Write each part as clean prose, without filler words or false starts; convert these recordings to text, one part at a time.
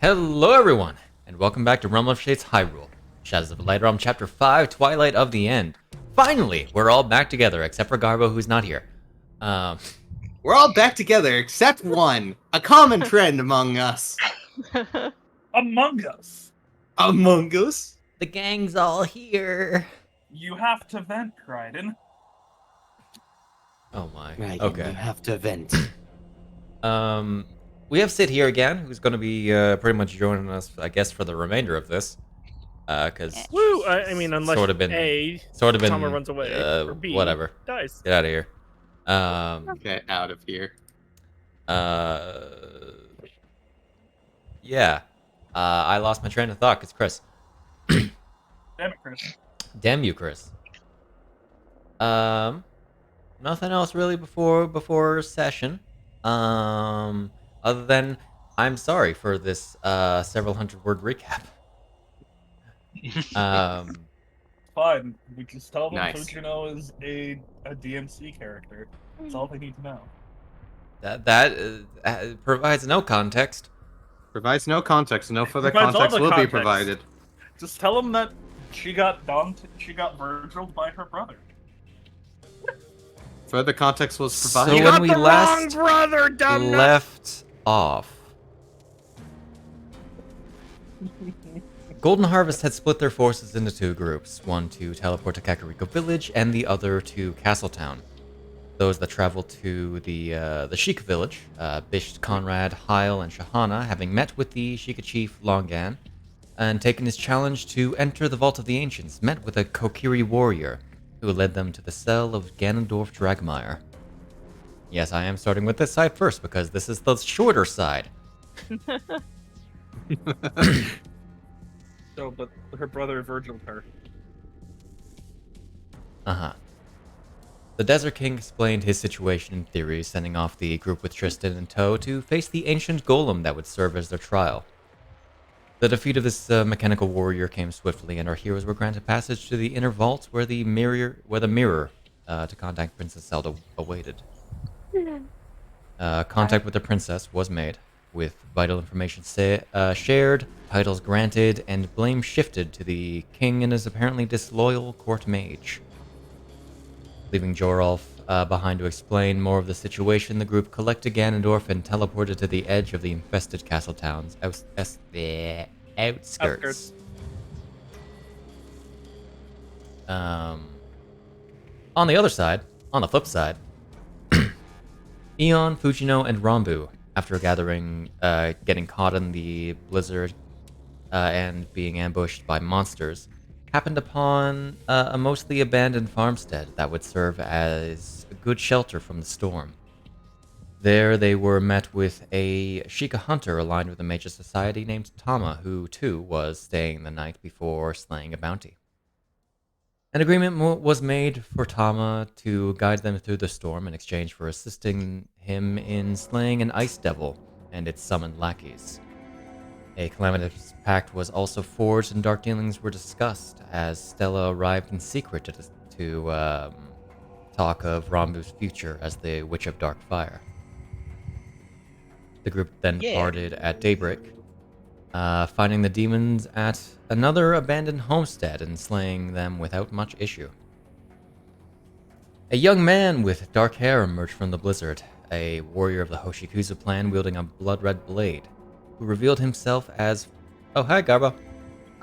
Hello everyone, and welcome back to Realm of Shades Hyrule, Shadows of the Light Realm Chapter 5, Twilight of the End. Finally, we're all back together, except for Garbo, who's not here. We're all back together, except one. A common trend among us. Among Us. Among us? The gang's all here. You have to vent, Raiden. Oh my. Right, Okay. you have to vent. We have Sid here again, who's going to be pretty much joining us, I guess, for the remainder of this. Because Woo! I mean, unless sort of been, Tama runs away, or B whatever. dies. Get out of here. Get out of here. Yeah. I lost my train of thought, because Chris. Damn it, Chris. Damn you, Chris. Nothing else really before session. Other than I'm sorry for this several hundred word recap. Fine. We just tell them Nice. Fujino is a DMC character. That's all they need to know. That provides no context. Provides no context. No further Provides all context the will be context. provided. Just tell them that she got Virgiled by her brother. Further context was So provided. when we last brother, dumb left off, Golden Harvest had split their forces into two groups, one to teleport to Kakariko Village and the other to Castletown. Those that traveled to the Sheikah Village, Bisht, Conrad, Hyle, and Shahana, having met with the Sheikah chief Longan, and taken his challenge to enter the Vault of the Ancients, met with a Kokiri warrior, who led them to the cell of Ganondorf Dragmire. Yes, I am starting with this side first, because this is the shorter side. So, but her brother Virgiled her. Uh-huh. The Desert King explained his situation in theory, sending off the group with Tristan in tow to face the ancient golem that would serve as their trial. The defeat of this mechanical warrior came swiftly, and our heroes were granted passage to the inner vault where the mirror to contact Princess Zelda awaited. Contact with the princess was made, with vital information shared, titles granted, and blame shifted to the king and his apparently disloyal court mage. Leaving Joralf behind to explain more of the situation, the group collected Ganondorf and teleported to the edge of the infested castle town's outskirts. On the other side, on the flip side, Eon, Fujino, and Rambu, after getting caught in the blizzard and being ambushed by monsters, happened upon a mostly abandoned farmstead that would serve as a good shelter from the storm. There they were met with a Sheikah hunter aligned with a major society named Tama, who too was staying the night before slaying a bounty. An agreement was made for Tama to guide them through the storm in exchange for assisting him in slaying an ice devil and its summoned lackeys. A calamitous pact was also forged, and dark dealings were discussed as Stella arrived in secret to talk of Rambu's future as the Witch of Dark Fire. The group then departed at daybreak, finding the demons at another abandoned homestead and slaying them without much issue. A young man with dark hair emerged from the blizzard, a warrior of the Hoshikuzu clan wielding a blood-red blade, who revealed himself as... Oh, hi, Garbo.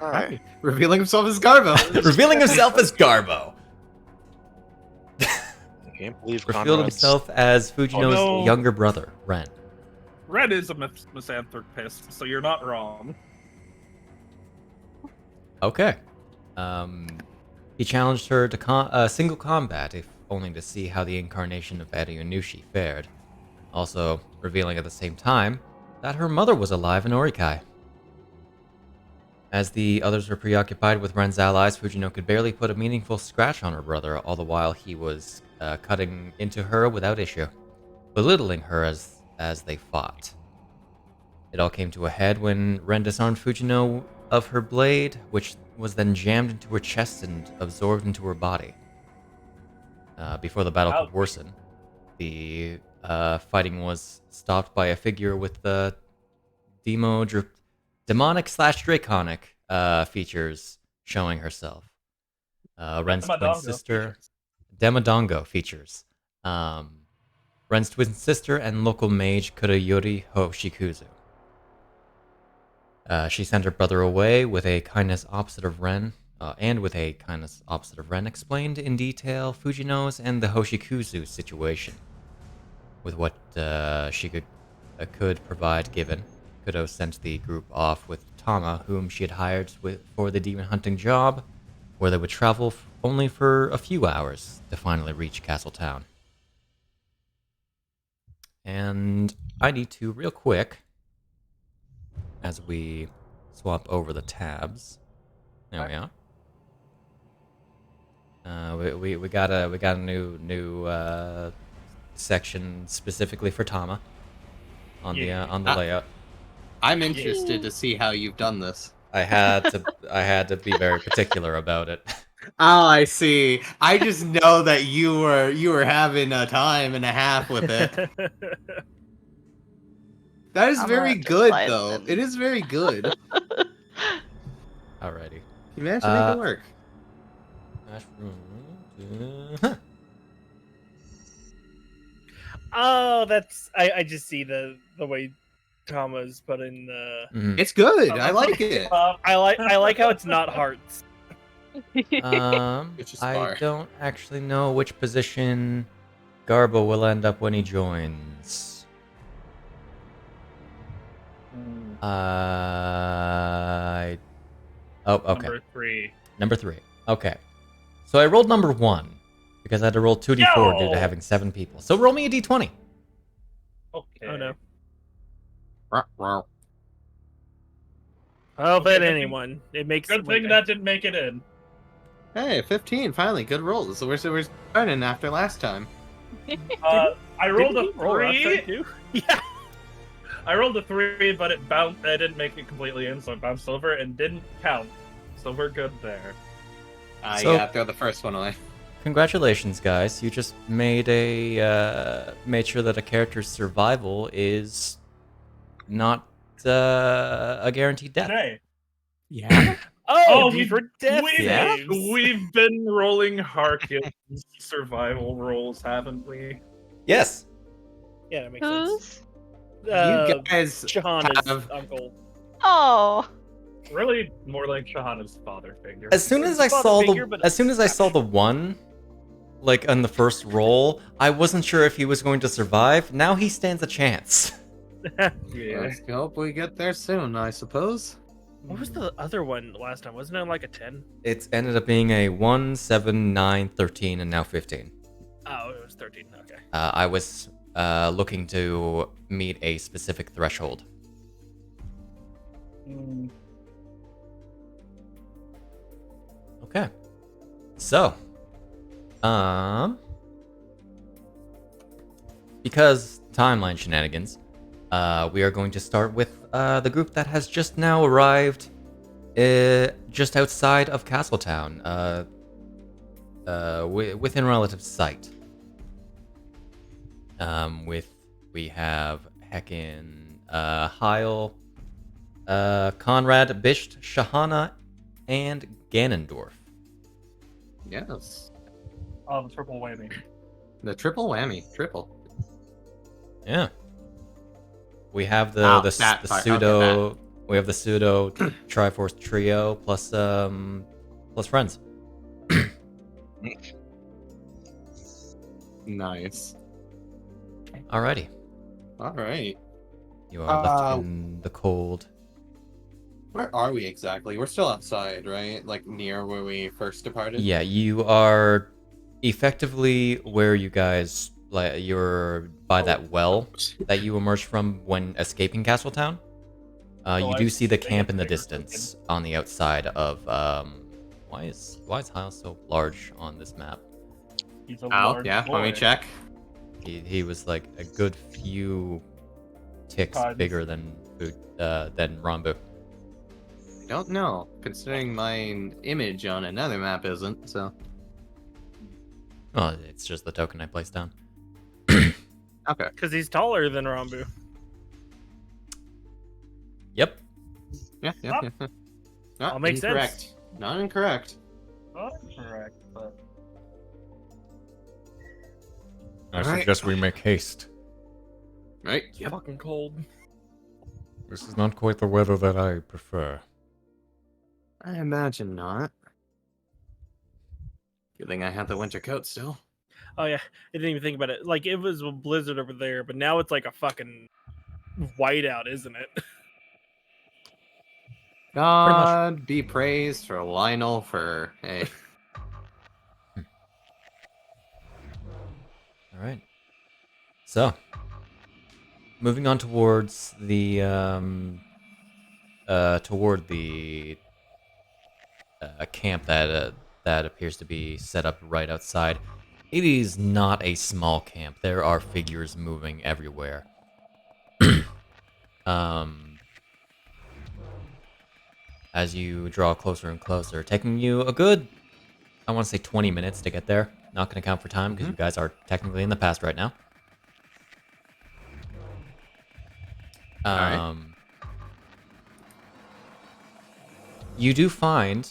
Alright. Revealing himself as Garbo. Revealing himself as Garbo. I can't believe Revealed Conrad's... himself as Fujino's younger brother, Ren. Red is a misanthropist, so you're not wrong. Okay. He challenged her to single combat, if only to see how the incarnation of Edition fared. Also, revealing at the same time that her mother was alive in Orikai. As the others were preoccupied with Ren's allies, Fujino could barely put a meaningful scratch on her brother, all the while he was cutting into her without issue, belittling her as they fought. It all came to a head when Ren disarmed Fujino of her blade, which was then jammed into her chest and absorbed into her body. Before the battle could worsen, the fighting was stopped by a figure with the demonic/draconic features showing herself. Ren's twin Demadongo sister, features. Demadongo features. Ren's twin sister and local mage Kurayori Hoshikuzu. She sent her brother away with a kindness opposite of Ren, explained in detail Fujino's and the Hoshikuzu situation. With what she could provide given, Kudo sent the group off with Tama, whom she had hired for the demon hunting job, where they would travel only for a few hours to finally reach Castle Town. And I need to, real quick, as we swap over the tabs. There we are. We got a new section specifically for Tama on the layout. I'm interested to see how you've done this. I had to be very particular about it. Oh, I see. I just know that you were having a time and a half with it. That is very good, though. It is very good. Alrighty. You managed to make it work. Oh, that's I just see the way Tama's putting the. It's good. I like it. I like how it's not hearts. I don't actually know which position Garbo will end up when he joins. Oh, okay. Number 3. Okay. So I rolled number 1 because I had to roll 2d4 due to having 7 people. So roll me a d20. Okay. Oh no. I'll bet anyone. It makes Good thing that didn't make it in. Hey, 15, finally, good rolls. So we're starting after last time. I rolled a 3. Too? Yeah. I rolled a 3, but it bounced. I didn't make it completely in, so it bounced over and didn't count. So we're good there. Yeah, throw the first one away. Congratulations, guys! You just made made sure that a character's survival is not a guaranteed death. Hey. Yeah. We've been rolling Harkin's survival rolls, haven't we? Yes. Yeah, that makes sense. You guys Shahana's have... uncle. Oh. Really, more like Shahana's father figure. As soon as I saw the one, like on the first roll, I wasn't sure if he was going to survive. Now he stands a chance. Yeah. Let's hope we get there soon, I suppose. What was the other one last time? Wasn't it like a 10? It's ended up being a 1, 7, 9, 13, and now 15. Oh, it was 13. Okay. I was looking to meet a specific threshold. Okay. So, because timeline shenanigans, we are going to start with the group that has just now arrived just outside of Castletown, within relative sight. We have heckin' Hyle, Conrad, Bisht, Shahana, and Ganondorf. Yes. Oh, the triple whammy. The triple whammy. Triple. Yeah. We have the pseudo. Okay, we have the pseudo Triforce trio plus friends. Nice. Alrighty. Alright. You are left in the cold. Where are we exactly? We're still outside, right? Like near where we first departed? Yeah, you are effectively where you guys, like, you're by that well that you emerged from when escaping Castletown. You do see the camp in the distance on the outside of why is Hyle so large on this map? He's a large yeah, boy. let me check. He was like a good few ticks bigger than Rambu. I don't know, considering my image on another map isn't, so... Oh, it's just the token I placed down. Okay. Because he's taller than Rambu. Yep. Yeah. Not All makes incorrect. sense. Not incorrect. Not correct, but I Alright. suggest we make haste. Right? It's Yep. fucking cold. This is not quite the weather that I prefer. I imagine not. Good thing I have the winter coat still. Oh yeah, I didn't even think about it. Like it was a blizzard over there, but now it's like a fucking whiteout, isn't it? God be praised for Lionel for hey. All right. So, moving on towards the camp that appears to be set up right outside. It is not a small camp. There are figures moving everywhere. As you draw closer and closer, taking you a good, I want to say 20 minutes to get there. Not going to count for time because you guys are technically in the past right now. Alright. You do find,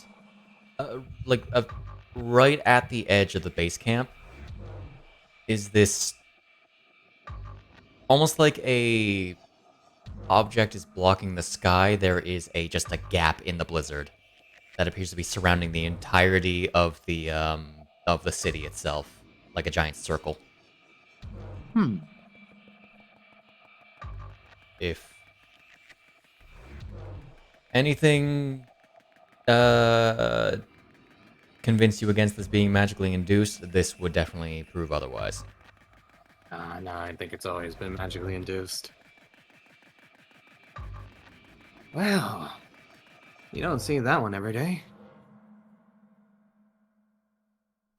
right at the edge of the base camp, is this almost like a object is blocking the sky. There is just a gap in the blizzard that appears to be surrounding the entirety of the city itself, like a giant circle. If anything convince you against this being magically induced, this would definitely prove otherwise. No, I think it's always been magically induced. Well, you don't see that one every day.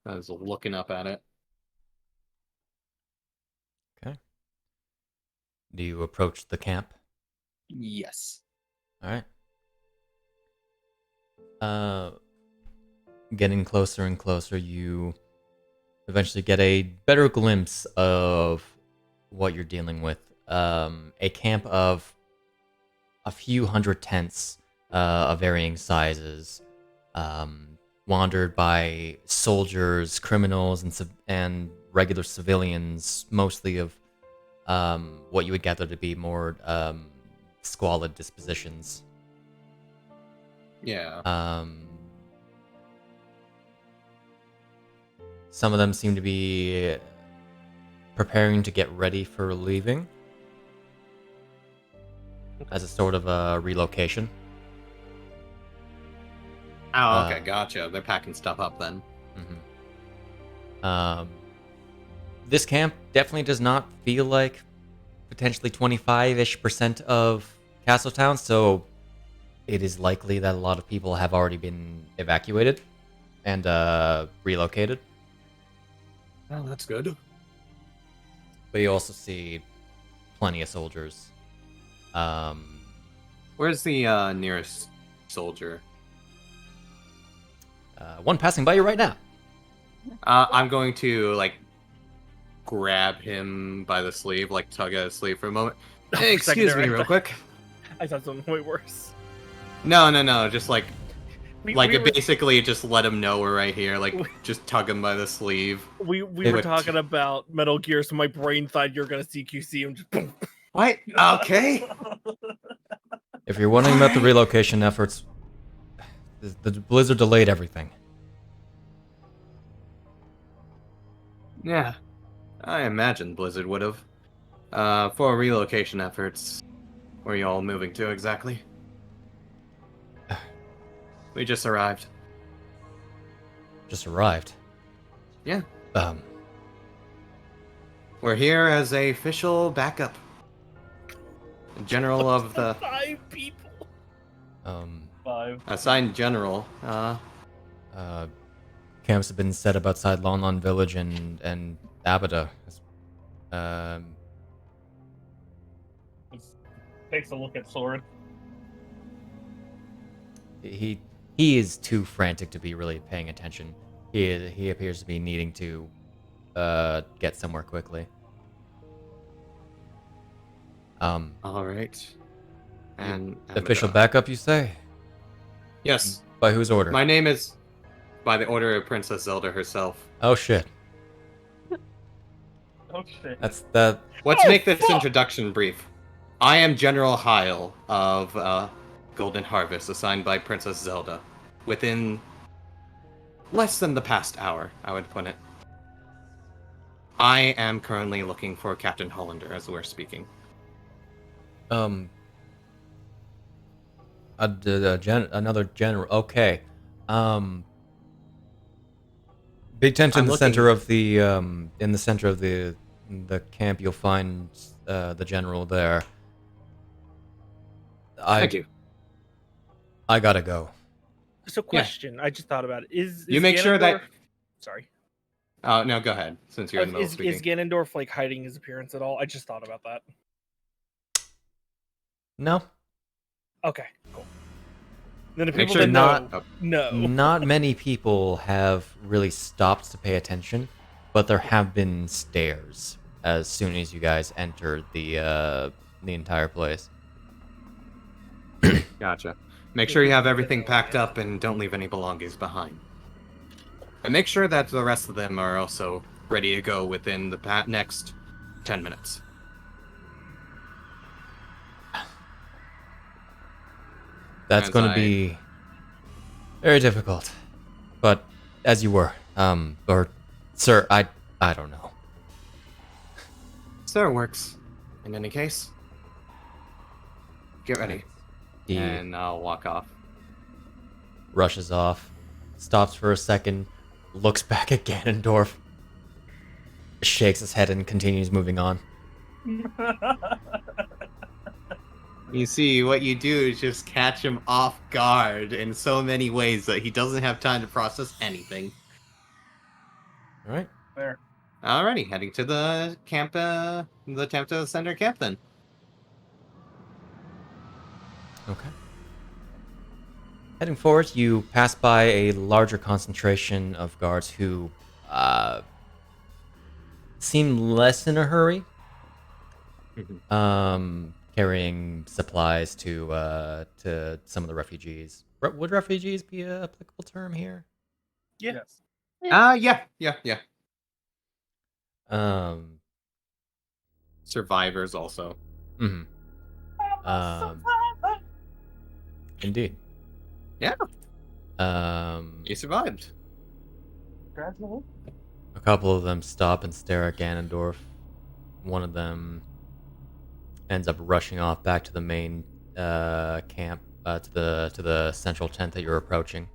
I was looking up at it. Okay. Do you approach the camp? Yes. All right. Getting closer and closer, you eventually get a better glimpse of what you're dealing with. A camp of a few hundred tents of varying sizes, wandered by soldiers, criminals, and regular civilians, mostly of what you would gather to be more squalid dispositions. Yeah. Some of them seem to be preparing to get ready for leaving as a sort of a relocation. Oh, okay, gotcha. They're packing stuff up then. This camp definitely does not feel like potentially 25-ish% of Castletown, so it is likely that a lot of people have already been evacuated and relocated. Oh, that's good. But you also see plenty of soldiers. Where's the nearest soldier? One passing by you right now. I'm going to, like, grab him by the sleeve, like, tug at his sleeve for a moment. Hey, excuse me Secondary. real quick. I thought something way worse. No, just, like, We basically just let him know we're right here. Like, just tug him by the sleeve. were What? talking about Metal Gear, so my brain thought you're gonna CQC him. Just boom. What? Okay. If you're wondering about the relocation efforts, the blizzard delayed everything. Yeah. I imagine Blizzard would have. For relocation efforts, where are you all moving to exactly? We just arrived. Just arrived. Yeah. We're here as a official backup. General of the 5 people. 5. assigned general. Camps have been set up outside Lon Lon Village and Abada. Takes a look at sword. He is too frantic to be really paying attention. He appears to be needing to get somewhere quickly. All right. And Official Amida. backup, you say? Yes, By whose order? my name is by the order of Princess Zelda herself. Oh shit. Oh shit. That's that. Let's Oh, make this fuck! introduction brief. I am General Hyle of Golden Harvest, assigned by Princess Zelda. Within less than the past hour, I would put it. I am currently looking for Captain Hollander as we're speaking. Another general. Okay. Big tent in I'm the looking- center of the in the center of the camp. You'll find the general there. Thank you. I gotta go. So, question. I just thought about it. Is You make sure that. Ganondorf- Sorry. No, go ahead. Since you're in the middle of Is speaking. Ganondorf like hiding his appearance at all? I just thought about that. No, Okay, cool. Then if Make people sure that not- know, Oh, no. not many people have really stopped to pay attention, but there have been stares as soon as you guys entered the entire place. Gotcha. Make sure you have everything packed up and don't leave any belongings behind. And make sure that the rest of them are also ready to go within the next 10 minutes. That's As going to I- be very difficult. But as you were, or sir, I don't know. So it works. In any case, get ready. He And I'll walk off. rushes off, stops for a second, looks back at Ganondorf, shakes his head, and continues moving on. You see, what you do is just catch him off guard in so many ways that he doesn't have time to process anything. All right. There. Alrighty, heading to the camp, the Temto Center camp then. Okay. Heading forward, you pass by a larger concentration of guards who seem less in a hurry. Carrying supplies to some of the refugees. Would refugees be an applicable term here? Yes. Yeah. Um. Survivors also. mhm. Indeed. Yeah. Um. You survived. A couple of them stop and stare at Ganondorf. One of them ends up rushing off back to the main camp, to the central tent that you're approaching.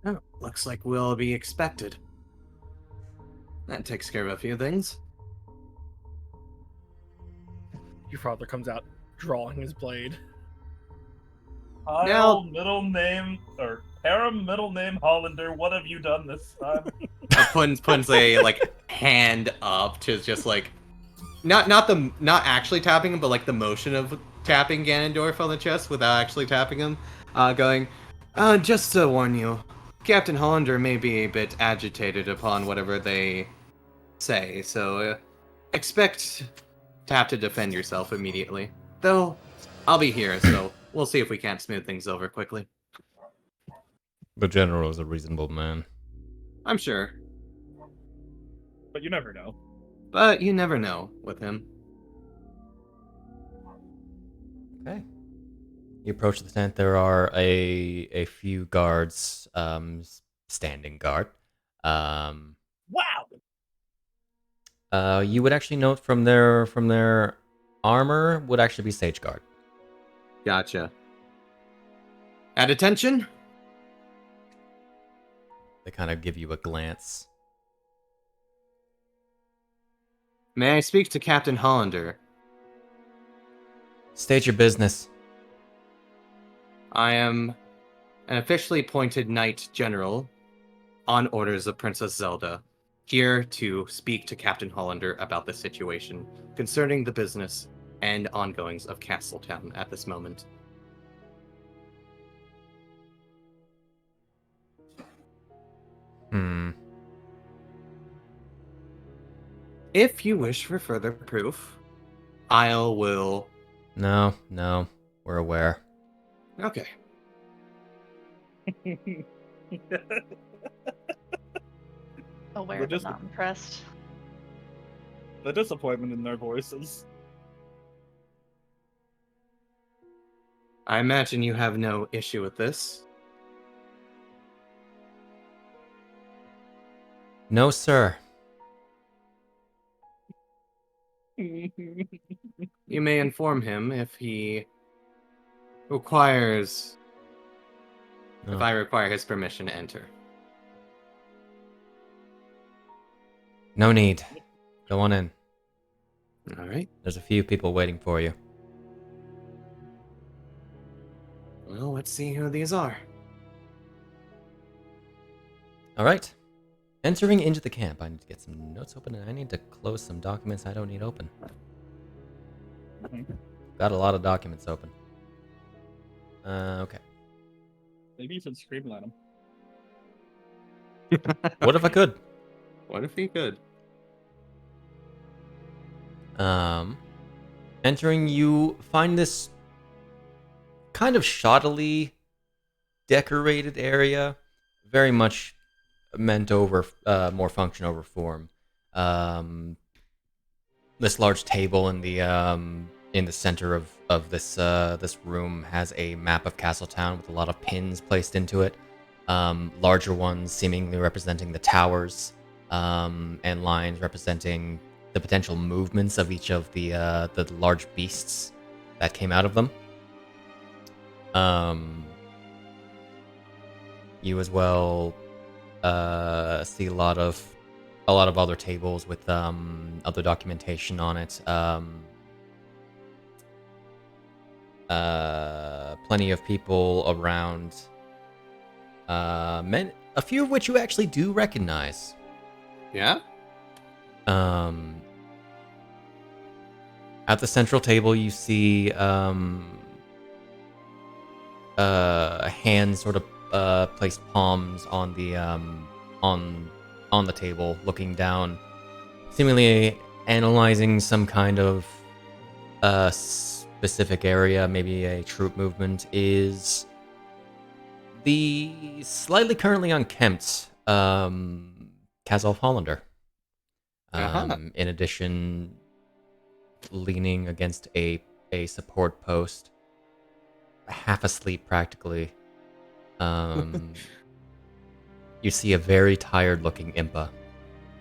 Oh, looks like we'll be expected. That takes care of a few things. Your father comes out drawing his blade. Hyle, middle name, or harem middle name Hollander, what have you done this time? Puns a hand up to just not actually tapping him, but like the motion of tapping Ganondorf on the chest without actually tapping him, going, just to warn you, Captain Hollander may be a bit agitated upon whatever they say, so expect to have to defend yourself immediately. Though, I'll be here, so we'll see if we can't smooth things over quickly. The general is a reasonable man. I'm sure, But you never know. but you never know with him. Okay. You approach the tent. There are a few guards, standing guard. Wow! You would actually note from their armor would actually be sage guard. Gotcha. At attention. They kind of give you a glance. May I speak to Captain Hollander? State your business. I am an officially appointed Knight General on orders of Princess Zelda, here to speak to Captain Hollander about the situation concerning the business and ongoings of Castletown at this moment. If you wish for further proof, I will No, no, we're aware. Okay. Aware We're but just- not impressed. The disappointment in their voices. I imagine you have no issue with this. No, sir. You may inform him if he requires... No. If I require his permission to enter. No need. Go on in. Alright. There's a few people waiting for you. Well, let's see who these are. Alright. Entering into the camp. I need to get some notes open and I need to close some documents I don't need open. Got a lot of documents open. Okay. Maybe you should streamline them. What if I could? What if he could? Entering, you find this kind of shoddily decorated area, very much meant over more function over form. This large table in the center of this room has a map of Castletown with a lot of pins placed into it. Larger ones seemingly representing the towers, and lines representing the potential movements of each of the large beasts that came out of them. You as well see a lot of other tables with other documentation on it. Plenty of people around. A few of which you actually do recognize. Yeah? At the central table, you see hands sort of placed palms on the on the table, looking down, seemingly analyzing some kind of specific area, maybe a troop movement. Is the slightly currently unkempt Kazolf Hollander. In addition, leaning against a support post, half asleep practically. You see a very tired looking Impa.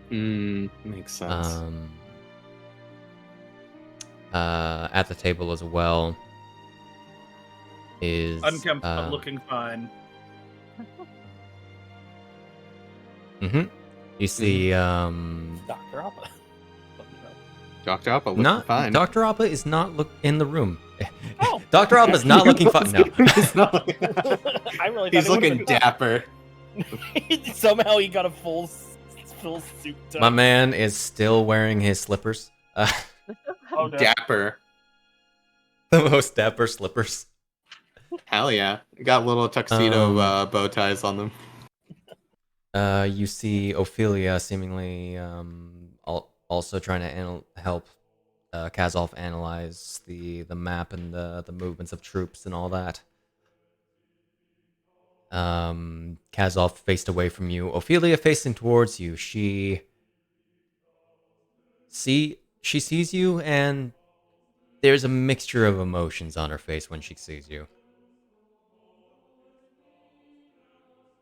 Makes sense. At the table as well is Unkempt, but looking fine. You see Dr. Appa. Dr. Appa looking not fine. Dr. Appa is not in the room. Oh. Dr. Appa is not looking fine. No. He's not looking... I really He's thought looking dapper. Somehow he got a full suit. My man is still wearing his slippers. Oh, no. Dapper. The most dapper slippers. Hell yeah. Got little tuxedo bow ties on them. You see Ophelia seemingly also trying to help Kazolf analyze the map and the movements of troops and all that. Kazolf faced away from you. Ophelia facing towards you. She sees you, and there's a mixture of emotions on her face when she sees you.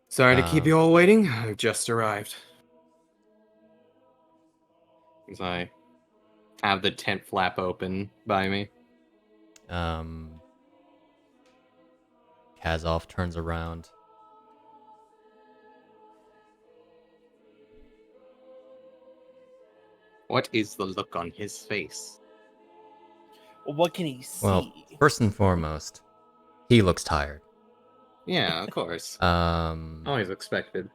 Sorry to keep you all waiting. I've just arrived. As I have the tent flap open by me. Kazolf turns around. What is the look on his face? What can he see? Well, first and foremost, he looks tired. Yeah, of course. Um, Always expected.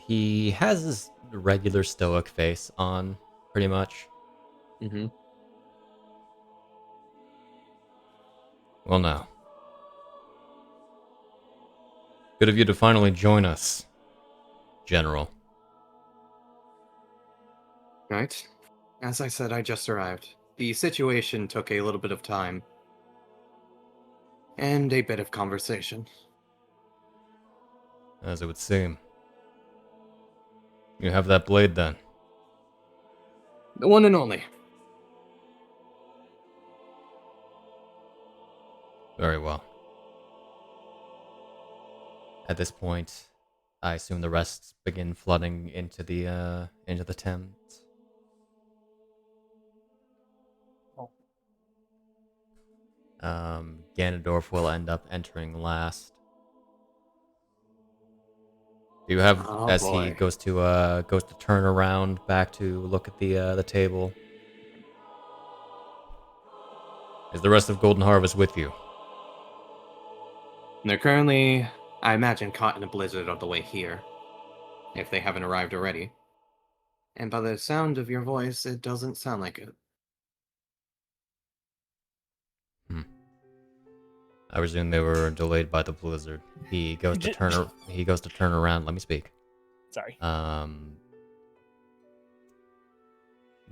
he has his regular stoic face on, pretty much. Mm-hmm. Well, now. Good of you to finally join us, General. Right. As I said, I just arrived. The situation took a little bit of time. And a bit of conversation. As it would seem. You have that blade then? The one and only. Very well. At this point, I assume the rest begin flooding into the tent. Ganondorf will end up entering last. Do you have, Oh, as boy. he goes to turn around back to look at the table? Is the rest of Golden Harvest with you? They're currently, I imagine, caught in a blizzard on the way here. If they haven't arrived already. And by the sound of your voice, it doesn't sound like it. I presume they were delayed by the blizzard. He goes to turn around. Let me speak. Sorry.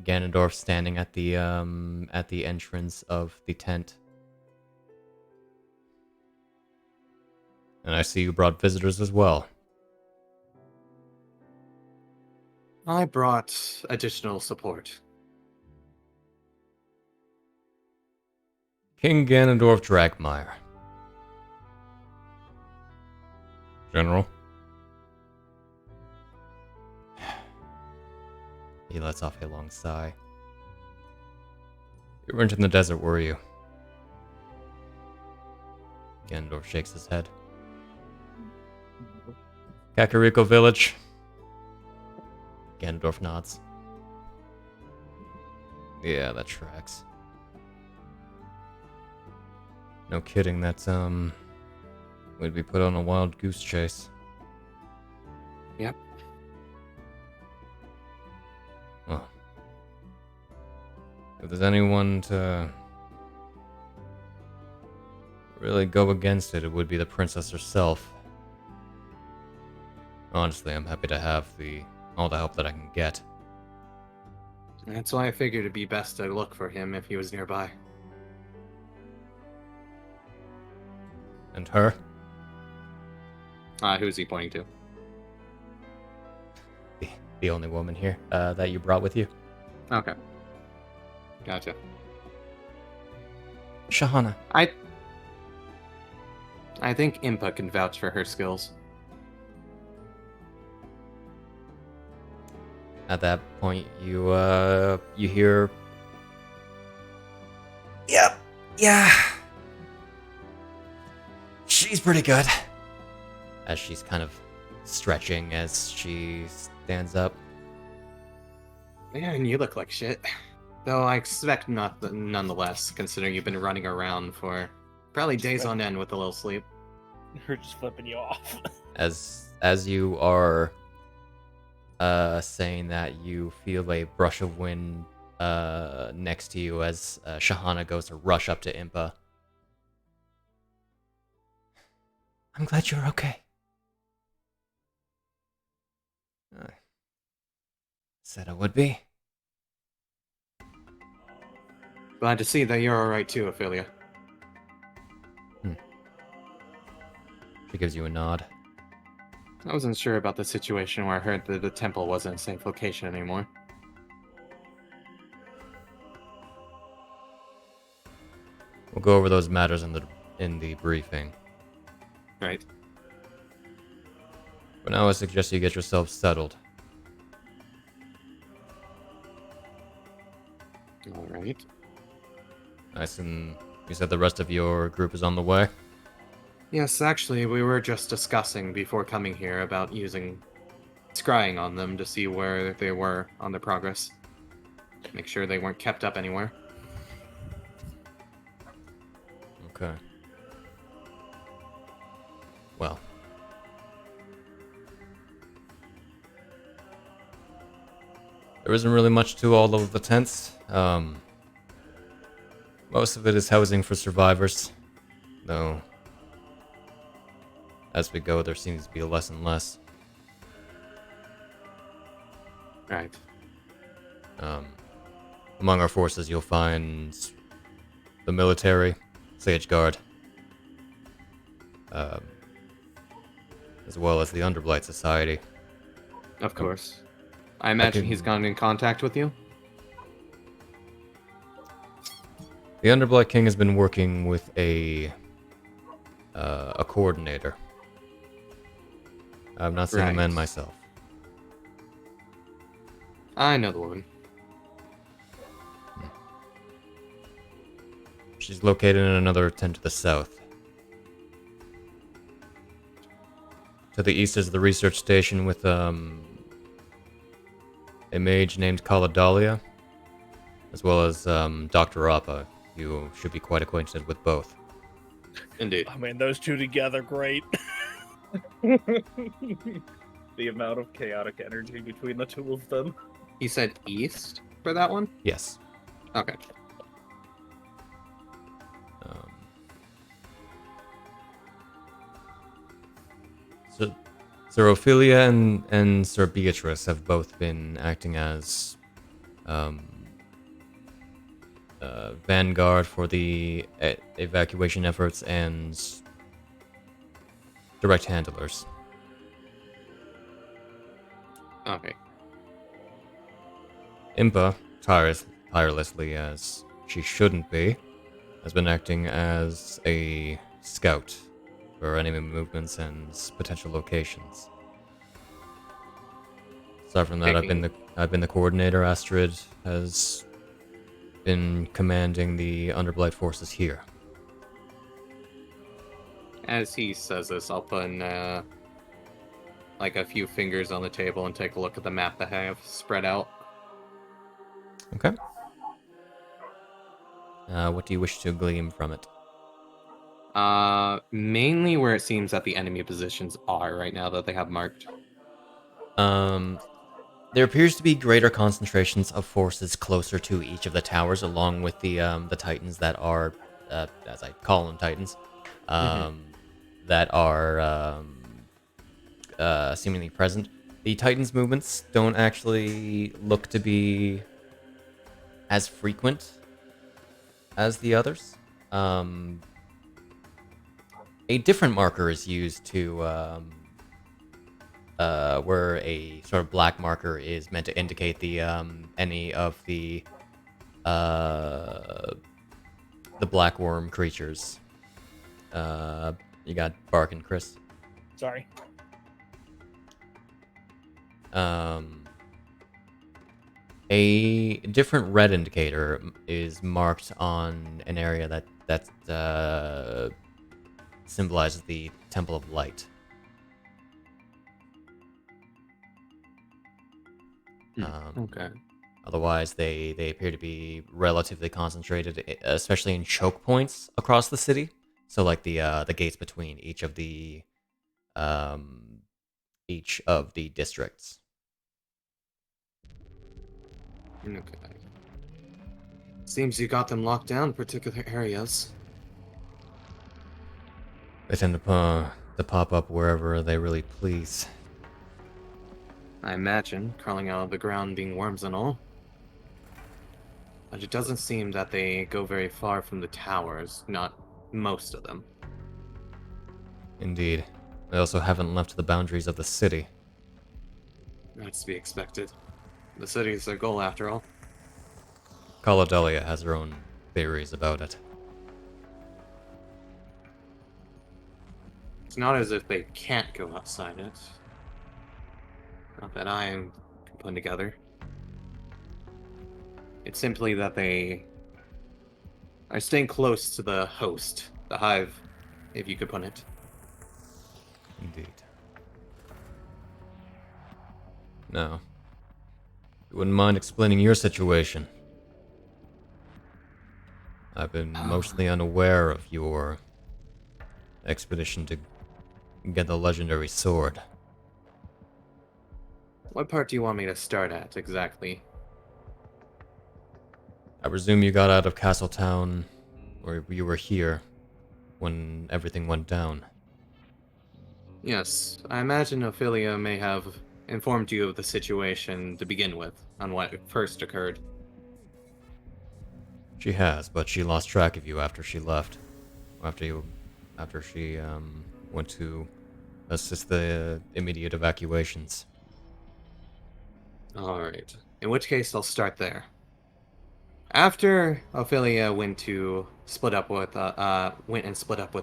Ganondorf standing at the entrance of the tent. And I see you brought visitors as well. I brought additional support. King Ganondorf Dragmire. General. He lets off a long sigh. You weren't in the desert, were you? Ganondorf shakes his head. Kakariko Village. Ganondorf nods. Yeah, that tracks. No kidding, that's, we'd be put on a wild goose chase. Yep. Well, if there's anyone to really go against it, it would be the princess herself. Honestly, I'm happy to have all the help that I can get. That's why I figured it'd be best to look for him if he was nearby. And her? Who's he pointing to? The only woman here that you brought with you? Okay. Gotcha. Shahana. I think Impa can vouch for her skills. At that point, you hear... Yep, yeah. She's pretty good. As she's kind of stretching as she stands up. Man, you look like shit. Though I expect not nonetheless, considering you've been running around for probably days on end with a little sleep. Her just flipping you off. As you are saying that, you feel a brush of wind next to you as Shahana goes to rush up to Impa. I'm glad you're okay. Said I would be. Glad to see that you're alright too, Ophelia. She gives you a nod. I wasn't sure about the situation where I heard that the temple wasn't a safe location anymore. We'll go over those matters in the briefing. Right. But now I suggest you get yourself settled. Alright. Nice, and you said the rest of your group is on the way? Yes, actually, we were just discussing before coming here about using scrying on them to see where they were on their progress. Make sure they weren't kept up anywhere. Okay. Well. There isn't really much to all of the tents. Most of it is housing for survivors, though as we go, there seems to be less and less. Right. Among our forces, you'll find the military, Sage Guard, um, as well as the Underblight Society. Of course. I imagine he's gone in contact with you? The Underblight King has been working with a coordinator. I've not seen the man myself. I know the woman. She's located in another tent to the south. To the east is the research station with a mage named Kaladalia, as well as Dr. Appa. You should be quite acquainted with both. Indeed. I mean, those two together, great. The amount of chaotic energy between the two of them. He said east for that one? Yes. Okay. Sir Ophelia and Sir Beatrice have both been acting as vanguard for the evacuation efforts and direct handlers. Okay. Impa, tirelessly as she shouldn't be, has been acting as a scout for enemy movements and potential locations. Aside from that, I've been the coordinator. Astrid has been commanding the Underblight forces here. As he says this, I'll put like a few fingers on the table and take a look at the map that I have spread out. Okay. What do you wish to glean from it? Mainly where it seems that the enemy positions are right now that they have marked. There appears to be greater concentrations of forces closer to each of the towers, along with the titans that are, as I call them, titans, that are seemingly present. The titans' movements don't actually look to be as frequent as the others. A different marker is used to where a sort of black marker is meant to indicate the any of the black worm creatures. You got Bark and Chris. Sorry. A different red indicator is marked on an area that symbolizes the Temple of Light. Okay. Otherwise, they appear to be relatively concentrated, especially in choke points across the city. So, like the gates between each of the districts. Okay. Seems you got them locked down in particular areas. They tend to pop up wherever they really please. I imagine, crawling out of the ground being worms and all. But it doesn't seem that they go very far from the towers, not most of them. Indeed. They also haven't left the boundaries of the city. That's to be expected. The city is their goal, after all. Caladelia has her own theories about it. It's not as if they can't go outside it. Not that I am putting together. It's simply that they are staying close to the host, the hive, if you could put it. Indeed. Now, you wouldn't mind explaining your situation? I've been mostly unaware of your expedition to get the legendary sword. What part do you want me to start at, exactly? I presume you got out of Castletown, or you were here, when everything went down. Yes, I imagine Ophelia may have informed you of the situation to begin with, on what first occurred. She has, but she lost track of you after she left. After she went to assist the immediate evacuations. Alright. In which case, I'll start there. After Ophelia went and split up with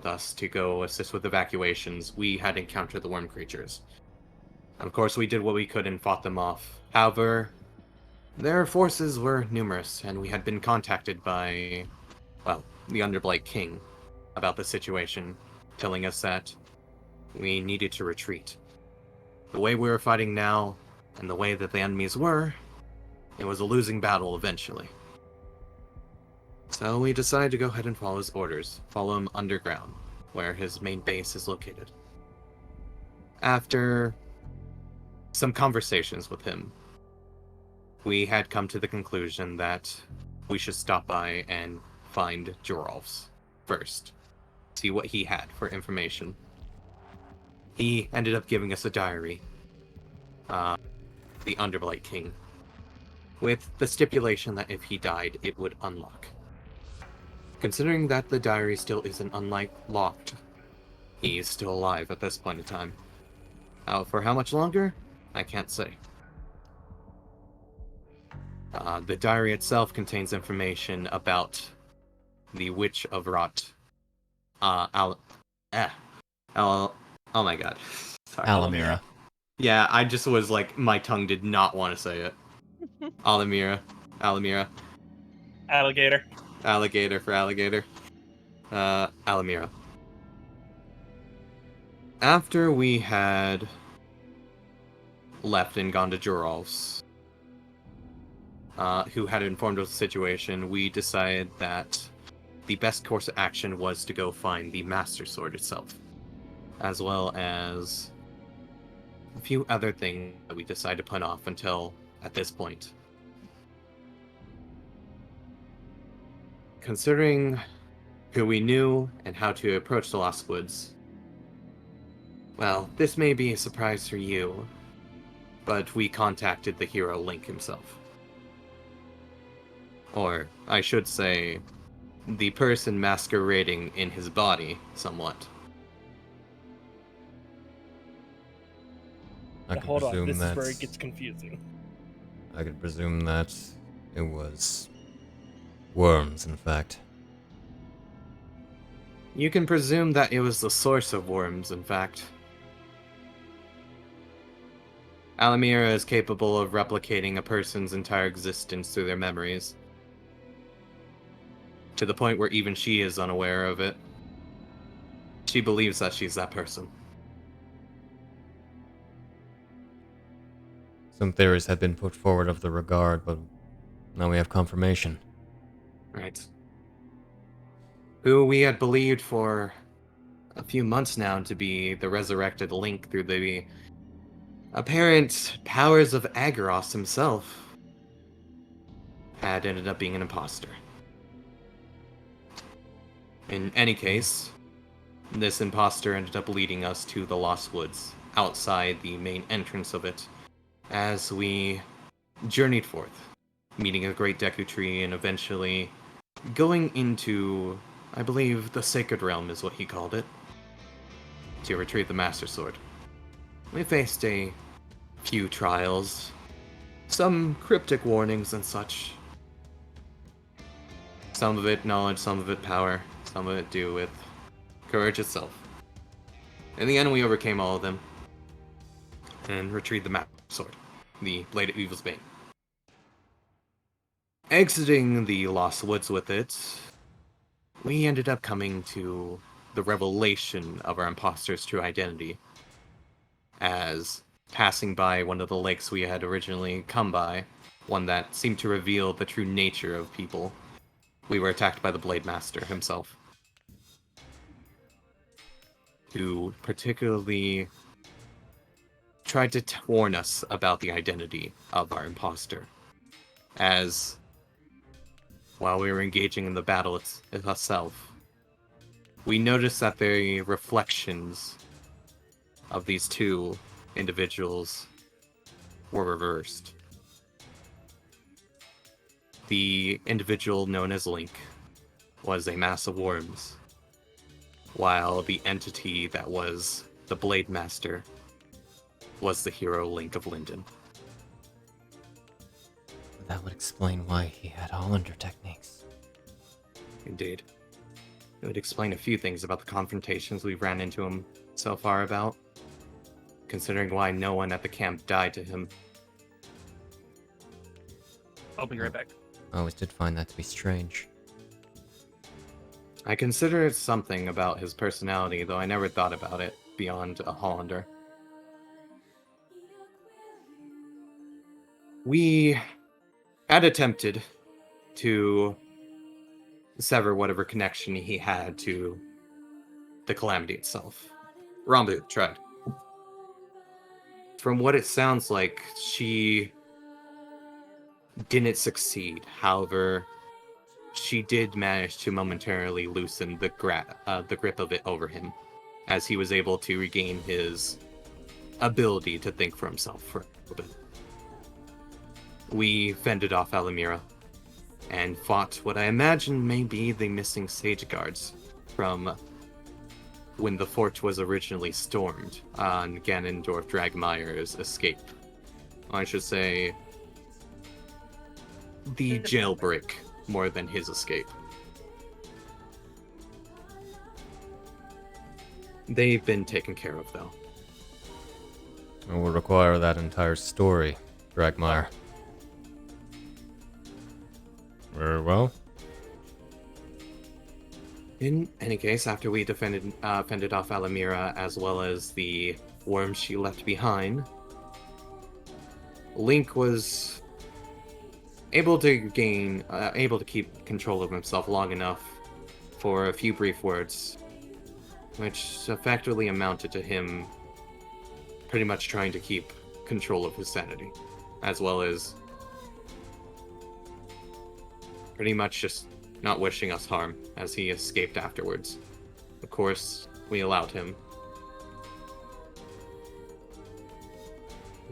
us to go assist with evacuations, we had encountered the worm creatures. Of course, we did what we could and fought them off. However, their forces were numerous, and we had been contacted by, well, the Underblight King about the situation, telling us that we needed to retreat. The way we were fighting now, and the way that the enemies were, it was a losing battle eventually. So we decided to go ahead and follow his orders, follow him underground, where his main base is located. After some conversations with him, we had come to the conclusion that we should stop by and find Jorolf's first, see what he had for information. He ended up giving us a diary, the Underblight King, with the stipulation that if he died, it would unlock. Considering that the diary still isn't unlocked, he's still alive at this point in time. For how much longer? I can't say. The diary itself contains information about the Witch of Rot. Oh my god. Sorry. Alamira. Yeah, I just was like, my tongue did not want to say it. Alamira. Alligator. Alligator for alligator. Alamira. After we had left and gone to Jorolf's, who had informed us of the situation, we decided that the best course of action was to go find the Master Sword itself, as well as a few other things that we decided to put off until at this point. Considering who we knew and how to approach the Lost Woods, well, this may be a surprise for you, but we contacted the hero Link himself. Or, I should say, the person masquerading in his body, somewhat. I could Hold on, presume this that is where it gets confusing. I could presume that it was worms, in fact. You can presume that it was the source of worms, in fact. Alamira is capable of replicating a person's entire existence through their memories, to the point where even she is unaware of it. She believes that she's that person. Some theories had been put forward of the regard, but now we have confirmation. Right. Who we had believed for a few months now to be the resurrected Link through the apparent powers of Agarros himself, had ended up being an imposter. In any case, this imposter ended up leading us to the Lost Woods, outside the main entrance of it, as we journeyed forth, meeting a great Deku Tree and eventually going into, I believe, the Sacred Realm is what he called it, to retrieve the Master Sword. We faced a few trials, some cryptic warnings and such. Some of it knowledge, some of it power, some of it do with courage itself. In the end, we overcame all of them and retrieved the Master Sword, the Blade of Evil's Bane. Exiting the Lost Woods with it, we ended up coming to the revelation of our imposter's true identity, as passing by one of the lakes we had originally come by, one that seemed to reveal the true nature of people, we were attacked by the Blade Master himself, who particularly tried to warn us about the identity of our imposter, as while we were engaging in the battle itself, we noticed that the reflections of these two individuals were reversed. the individual known as Link was a mass of worms, while the entity that was the Blade Master was the hero Link of Linden. That would explain why he had Hollander techniques. Indeed. It would explain a few things about the confrontations we've ran into him so far about, considering why no one at the camp died to him. I'll be right back. I always did find that to be strange. I consider it something about his personality, though I never thought about it beyond a Hollander. We had attempted to sever whatever connection he had to the Calamity itself. Rambu tried. From what it sounds like, she didn't succeed. However, she did manage to momentarily loosen the grip of it over him, as he was able to regain his ability to think for himself for a little bit. We fended off Alamira, and fought what I imagine may be the missing Sage Guards from when the fort was originally stormed on Ganondorf Dragmire's escape. I should say the jailbreak more than his escape. They've been taken care of, though. It will require that entire story, Dragmire. Very well. In any case, after we fended off Alamira as well as the worms she left behind, Link was able to keep control of himself long enough for a few brief words, which effectively amounted to him pretty much trying to keep control of his sanity, as well as pretty much just not wishing us harm as he escaped afterwards. Of course, we allowed him.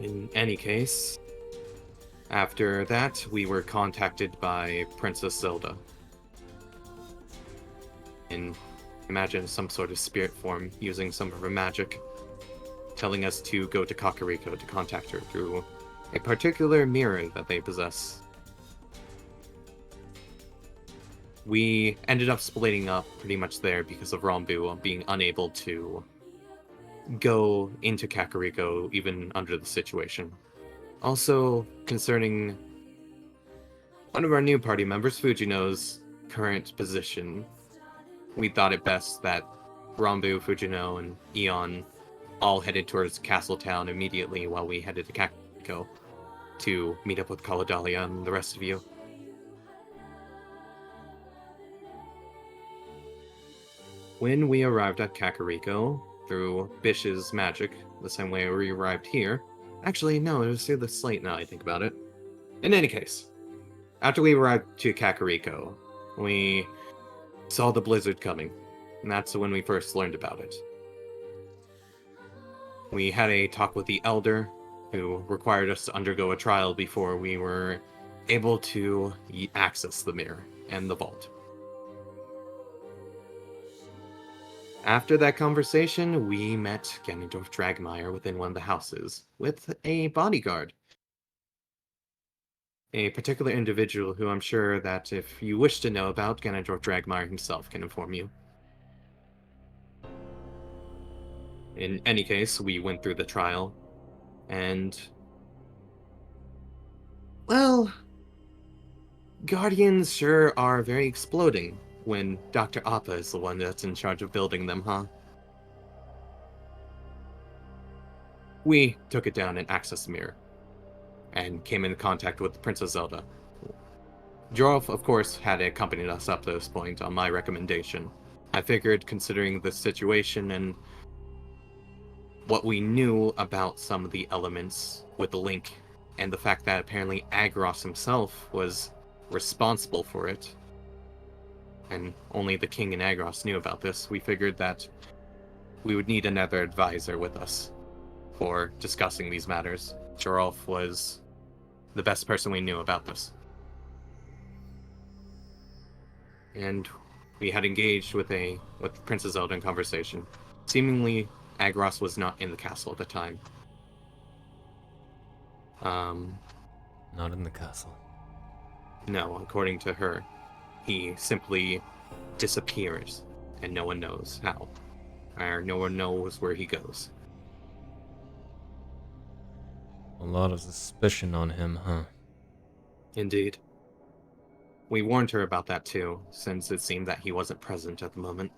In any case, after that, we were contacted by Princess Zelda. In, imagine some sort of spirit form using some of her magic, telling us to go to Kakariko to contact her through a particular mirror that they possess. We ended up splitting up pretty much there because of Rambu being unable to go into Kakariko even under the situation. Also, concerning one of our new party members, Fujino's current position, we thought it best that Rambu, Fujino, and Eon all headed towards Castletown immediately while we headed to Kakariko to meet up with Kaladalia and the rest of you. When we arrived at Kakariko, through Bisht's magic, the same way we arrived here. Actually, no, it was through the slate now I think about it. In any case, after we arrived to Kakariko, we saw the blizzard coming, and that's when we first learned about it. We had a talk with the Elder, who required us to undergo a trial before we were able to access the mirror and the vault. After that conversation, we met Ganondorf Dragmire within one of the houses, with a bodyguard. A particular individual who I'm sure that if you wish to know about, Ganondorf Dragmire himself can inform you. In any case, we went through the trial, and well, Guardians sure are very exploding when Dr. Appa is the one that's in charge of building them, huh? We took it down and accessed the mirror, and came in contact with Princess Zelda. Jorolf, of course, had accompanied us up to this point on my recommendation. I figured, considering the situation and what we knew about some of the elements with the Link, and the fact that apparently Agros himself was responsible for it, and only the King and Agros knew about this, we figured that we would need another advisor with us for discussing these matters. Jorolf was the best person we knew about this. and we had engaged with Princess Zelda in conversation. Seemingly, Agros was not in the castle at the time. Not in the castle. No, according to her, he simply disappears, and no one knows how, or no one knows where he goes. A lot of suspicion on him, huh? Indeed. We warned her about that too, since it seemed that he wasn't present at the moment.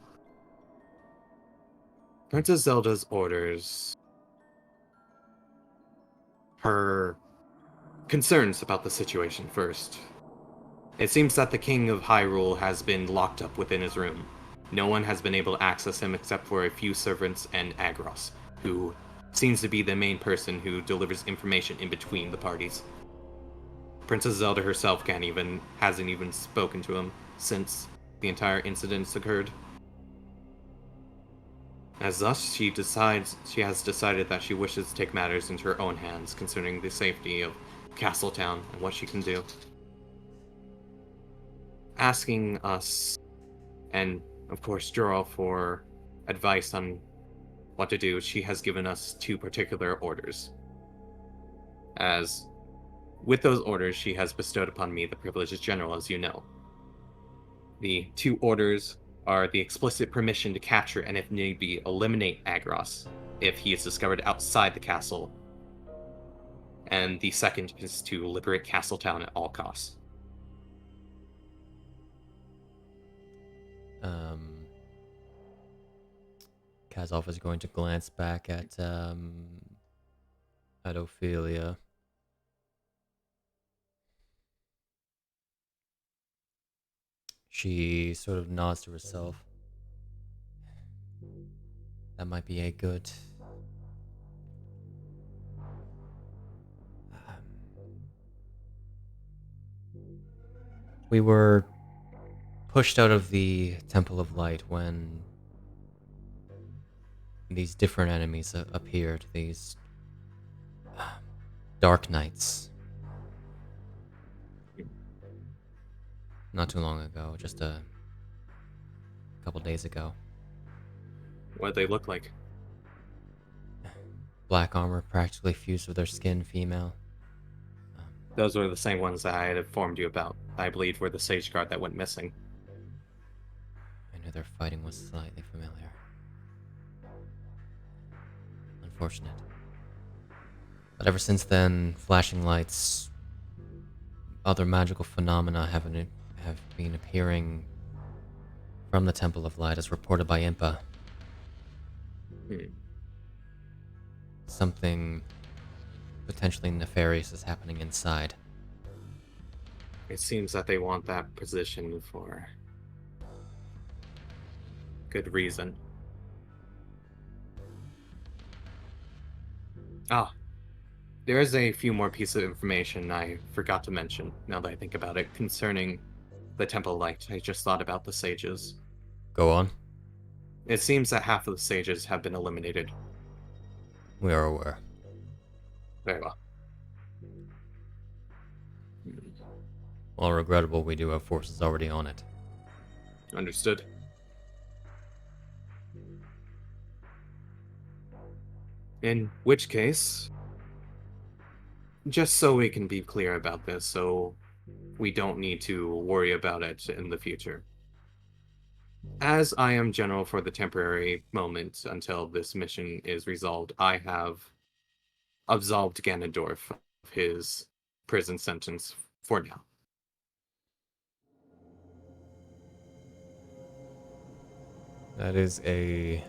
Princess Zelda's orders, her concerns about the situation first. It seems that the King of Hyrule has been locked up within his room. No one has been able to access him except for a few servants and Agros, who seems to be the main person who delivers information in between the parties. Princess Zelda herself hasn't even spoken to him since the entire incident occurred. As thus, she has decided that she wishes to take matters into her own hands concerning the safety of Castletown and what she can do. Asking us, and of course Jorah, for advice on what to do, she has given us 2 particular orders. As with those orders, she has bestowed upon me the privileges general, as you know. The 2 orders are the explicit permission to capture and, if need be, eliminate Agros if he is discovered outside the castle. And the second is to liberate Castletown at all costs. Kazov is going to glance back at Ophelia. She sort of nods to herself. That might be a good... We were pushed out of the Temple of Light when these different enemies appeared, these Dark Knights. Not too long ago, just a couple days ago. What they look like? Black armor practically fused with their skin, female. Those were the same ones that I had informed you about. I believe were the Sage Guard that went missing. I knew their fighting was slightly familiar. Unfortunate. But ever since then, flashing lights, other magical phenomena have been appearing from the Temple of Light, as reported by Impa. Something potentially nefarious is happening inside. It seems that they want that position for good reason. There is a few more pieces of information I forgot to mention, now that I think about it, concerning the Temple Light. I just thought about the sages. Go on. It seems that half of the sages have been eliminated. We are aware. Very well. While regrettable, we do have forces already on it. Understood. In which case, just so we can be clear about this, so we don't need to worry about it in the future. As I am general for the temporary moment until this mission is resolved, I have absolved Ganondorf of his prison sentence for now. That is a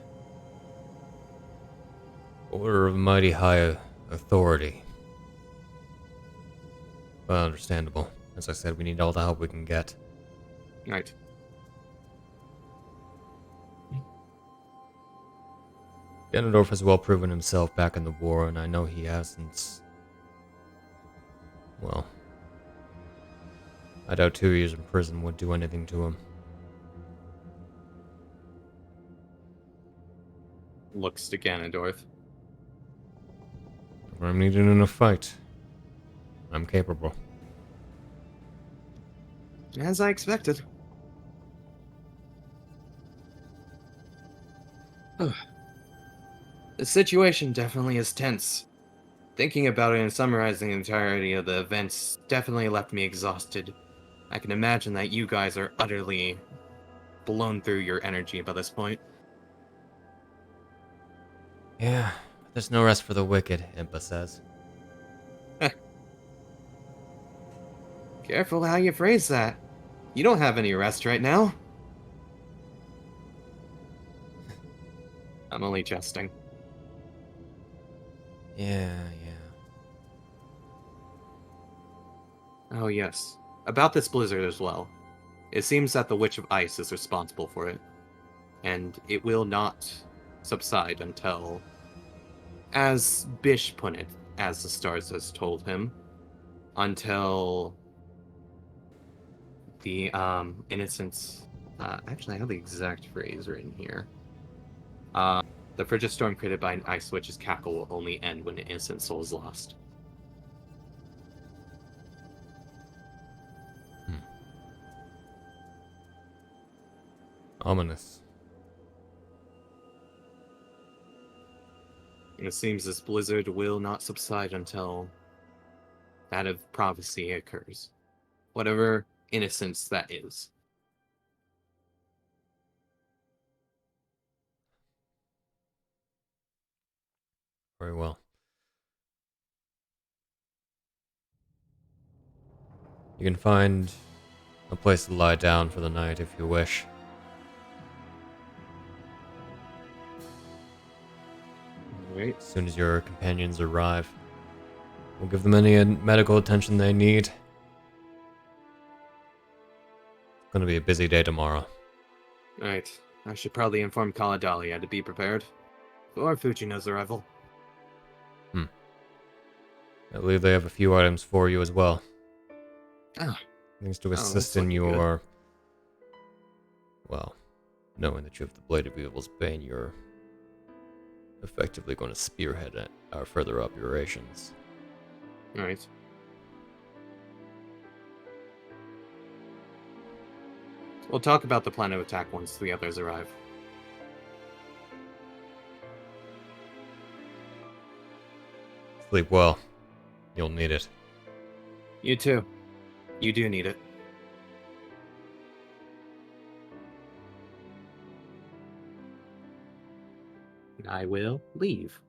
order of mighty high authority. Well, understandable. As I said, we need all the help we can get. Right. Ganondorf has well proven himself back in the war, and I know he hasn't... Well... I doubt 2 years in prison would do anything to him. Looks to Ganondorf. If I'm needed in a fight, I'm capable. As I expected. The situation definitely is tense. Thinking about it and summarizing the entirety of the events definitely left me exhausted. I can imagine that you guys are utterly blown through your energy by this point. Yeah, but there's no rest for the wicked, Impa says. Careful how you phrase that. You don't have any rest right now. I'm only jesting. Yeah. Oh yes. About this blizzard as well. It seems that the Witch of Ice is responsible for it. And it will not subside until, as Bisht put it, as the stars has told him, until the innocence. Actually, I have the exact phrase written here. The frigid storm created by an ice witch's cackle will only end when an innocent soul is lost. Ominous. And it seems this blizzard will not subside until that of prophecy occurs. Whatever innocence that is. Very well. You can find a place to lie down for the night if you wish. Right. As soon as your companions arrive, we'll give them any medical attention they need. It's gonna be a busy day tomorrow. Right. I should probably inform Kaladalia to be prepared for Fujino's arrival. I believe they have a few items for you as well. Ah. Things to that's assist in looking your... Well, knowing that you have the Blade of Evil's Bane, you're effectively going to spearhead our further operations. Alright. We'll talk about the plan of attack once the others arrive. Sleep well. You'll need it. You too. You do need it. I will leave.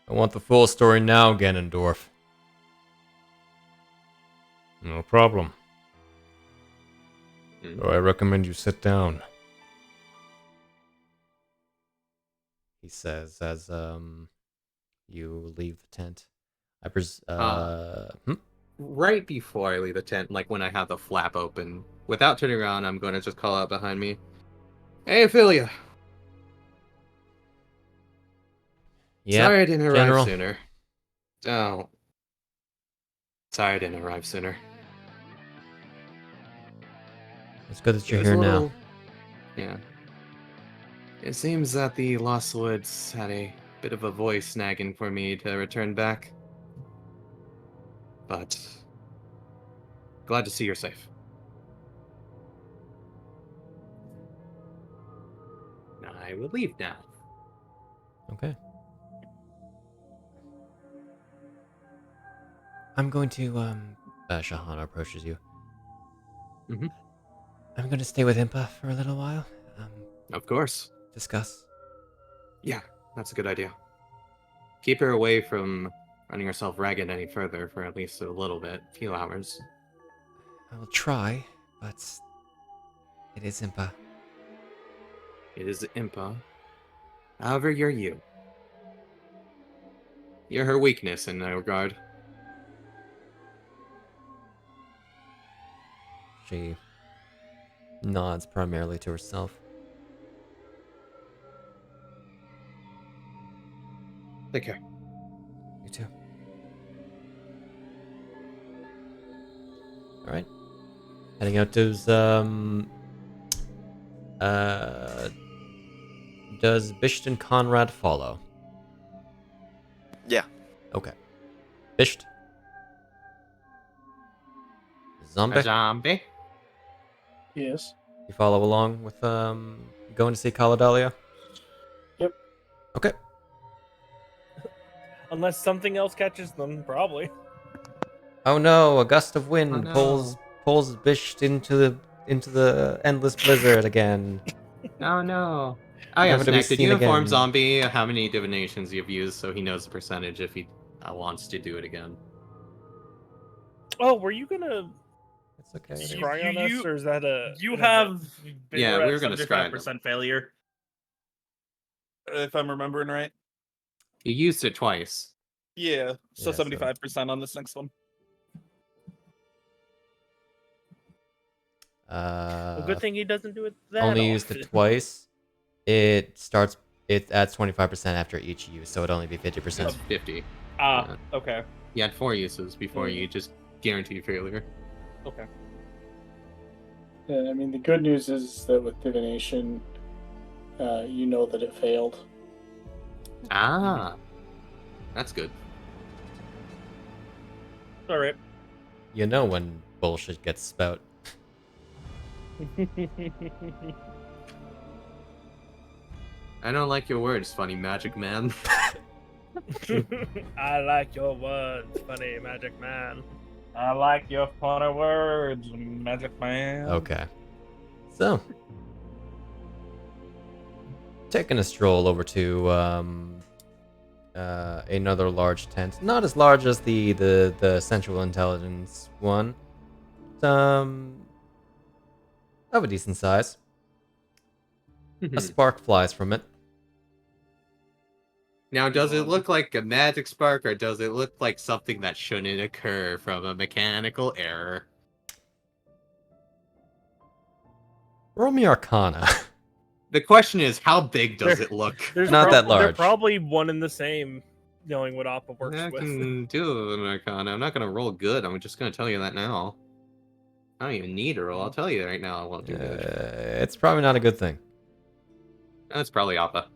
I want the full story now, Ganondorf. No problem. So I recommend you sit down. He says as you leave the tent. Right before I leave the tent, like when I have the flap open, without turning around, I'm going to just call out behind me, "Hey, Ophelia! Yeah, Sorry I didn't arrive General. sooner. Oh. Sorry I didn't arrive sooner. It's good that you're It was here a now. little- Yeah. It seems that the Lost Woods had a bit of a voice nagging for me to return back. But glad to see you're safe. I will leave now. Okay. I'm going to, Shahana approaches you. Mhm. I'm going to stay with Impa for a little while. Of course. Discuss. Yeah, that's a good idea. Keep her away from running herself ragged any further for at least a little bit, few hours. I will try, but it is Impa. It is Impa. However, you're you. You're her weakness in that regard. She nods primarily to herself. Take care. You too. Alright. Heading out to does Bisht and Conrad follow? Yeah. Okay. Bisht? Zombie? A zombie? Yes. You follow along with going to see Caladelia? Yep. Okay. Unless something else catches them, probably. Oh no! A gust of wind no. pulls Bisht into the endless blizzard again. Oh no. Oh yeah, Never to be Snak, did seen you inform again. Zombie how many divinations you've used so he knows the percentage if he wants to do it again? Oh, were you gonna It's okay. scry on us, or is that a? You an have Yeah, we were gonna scry them. 75% failure. If I'm remembering right. You used it twice. Yeah, so Yeah, so- 75% on this next one. Well, good thing he doesn't do it that Only used often. it twice. It adds 25% after each use, so it'd only be 50%. That's 50. Ah, Yeah. okay. You had 4 uses before you just guaranteed failure. Okay. Yeah, I mean, the good news is that with divination, you know that it failed. Ah. That's good. All right. You know when bullshit gets spout. I don't like your words, funny magic man. I like your words, funny magic man. I like your funny words, Magic Man. Okay. So, taking a stroll over to another large tent, not as large as the Central Intelligence one, of a decent size. A spark flies from it. Now, does it look like a magic spark, or does it look like something that shouldn't occur from a mechanical error? Roll me Arcana. The question is, how big does it look? There's Not that They're large. probably one and the same, knowing what Appa works I with. can do an Arcana. I'm not going to roll good. I'm just going to tell you that now. I don't even need a roll. I'll tell you right now I won't do good. It's probably not a good thing. That's probably Appa.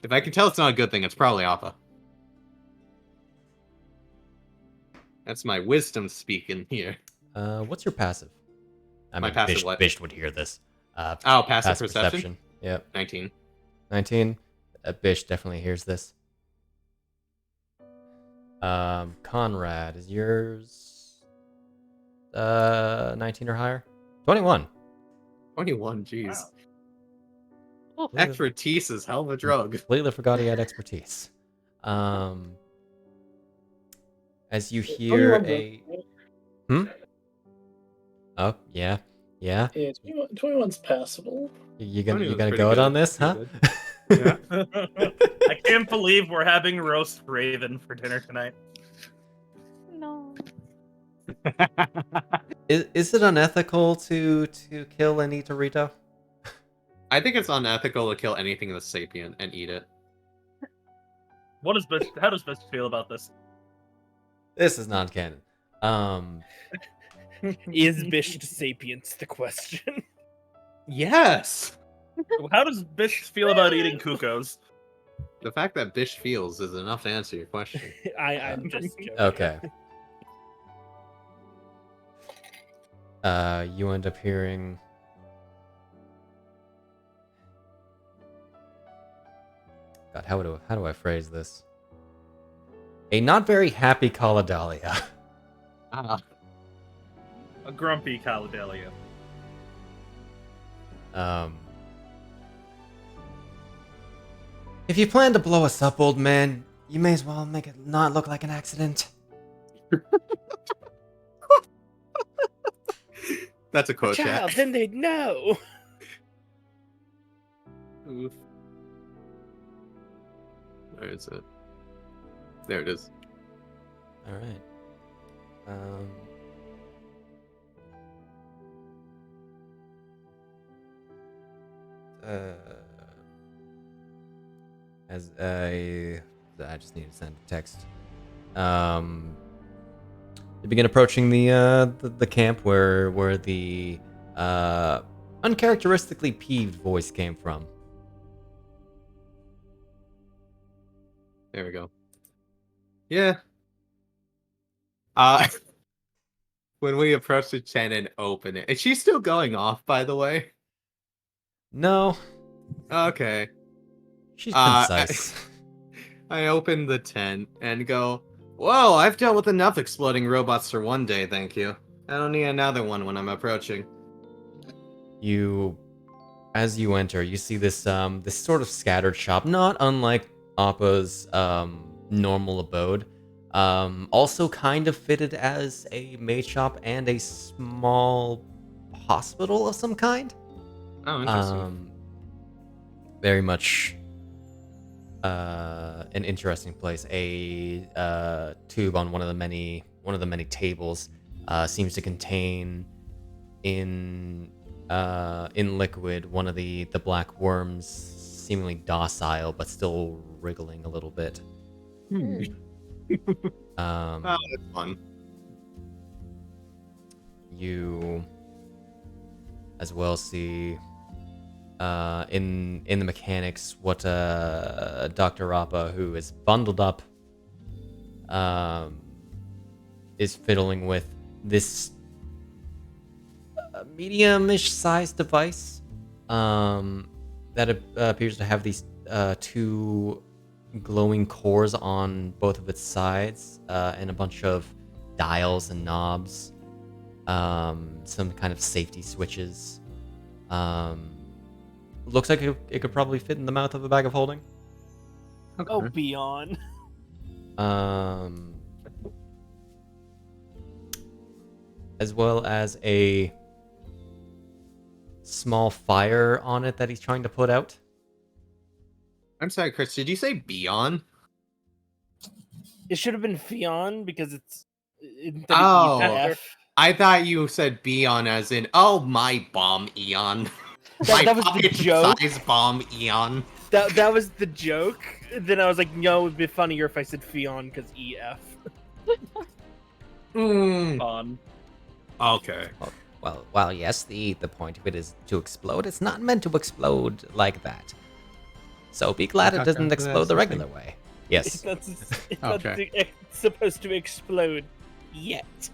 If I can tell it's not a good thing, it's probably Appa. That's my wisdom speaking here. What's your passive? I My mean, passive Bisht, what? Bisht would hear this. Oh, passive perception? Yep. 19. 19. Bisht definitely hears this. Conrad, is yours 19 or higher? 21. 21, jeez. Wow. Expertise is hell of a drug. Completely forgot he had expertise. As you hear 21's Oh, yeah. Yeah. Yeah, 21's passable. You 20 gonna was pretty go it good. on this, huh? Yeah. I can't believe we're having roast raven for dinner tonight. No. Is it unethical to kill and eat a Rito? I think it's unethical to kill anything that's sapient and eat it. How does Bisht feel about this? This is non-canon. Is Bisht sapience the question? Yes! How does Bisht feel about eating Kukos? The fact that Bish feels is enough to answer your question. I'm just joking. Okay. You end up hearing. God, how do I phrase this? A not very happy Caladelia. Ah. A grumpy Caladelia. If you plan to blow us up, old man, you may as well make it not look like an accident. That's a quote, Child, chat. then they'd know. Oof. Where is it? There it is. All right. As I just need to send a text. They begin approaching the camp where the uncharacteristically peeved voice came from. There we go. Yeah. When we approach the tent and open it. Is she still going off, by the way? No, Okay. she's Uh, concise. I open the tent and go, whoa, I've dealt with enough exploding robots for one day, thank you. I don't need another one when I'm approaching. As you enter, you see this this sort of scattered shop, not unlike Appa's normal abode. Also kind of fitted as a maid shop and a small hospital of some kind. Oh, interesting. Very much an interesting place. A tube on one of the many tables seems to contain in liquid one of the black worms, seemingly docile but still wriggling a little bit. Oh, that's fun. You as well see in the mechanics what Dr. Appa, who is bundled up, is fiddling with this medium-ish sized device that appears to have these two glowing cores on both of its sides, and a bunch of dials and knobs, some kind of safety switches. Looks like it could probably fit in the mouth of a bag of holding. Okay. Oh, beyond. As well as a small fire on it that he's trying to put out. I'm sorry, Chris, did you say Beyond? It should have been Fion because it's. Oh. F. I thought you said Beyond as in, oh, my bomb, Eon. That was the joke. Size bomb, Eon. That was the joke. Then I was like, no, it would be funnier if I said Fion because EF. Fun. Okay. Well, yes, the point of it is to explode. It's not meant to explode like that. So be glad it doesn't explode the regular way. Yes. It's not supposed to explode yet.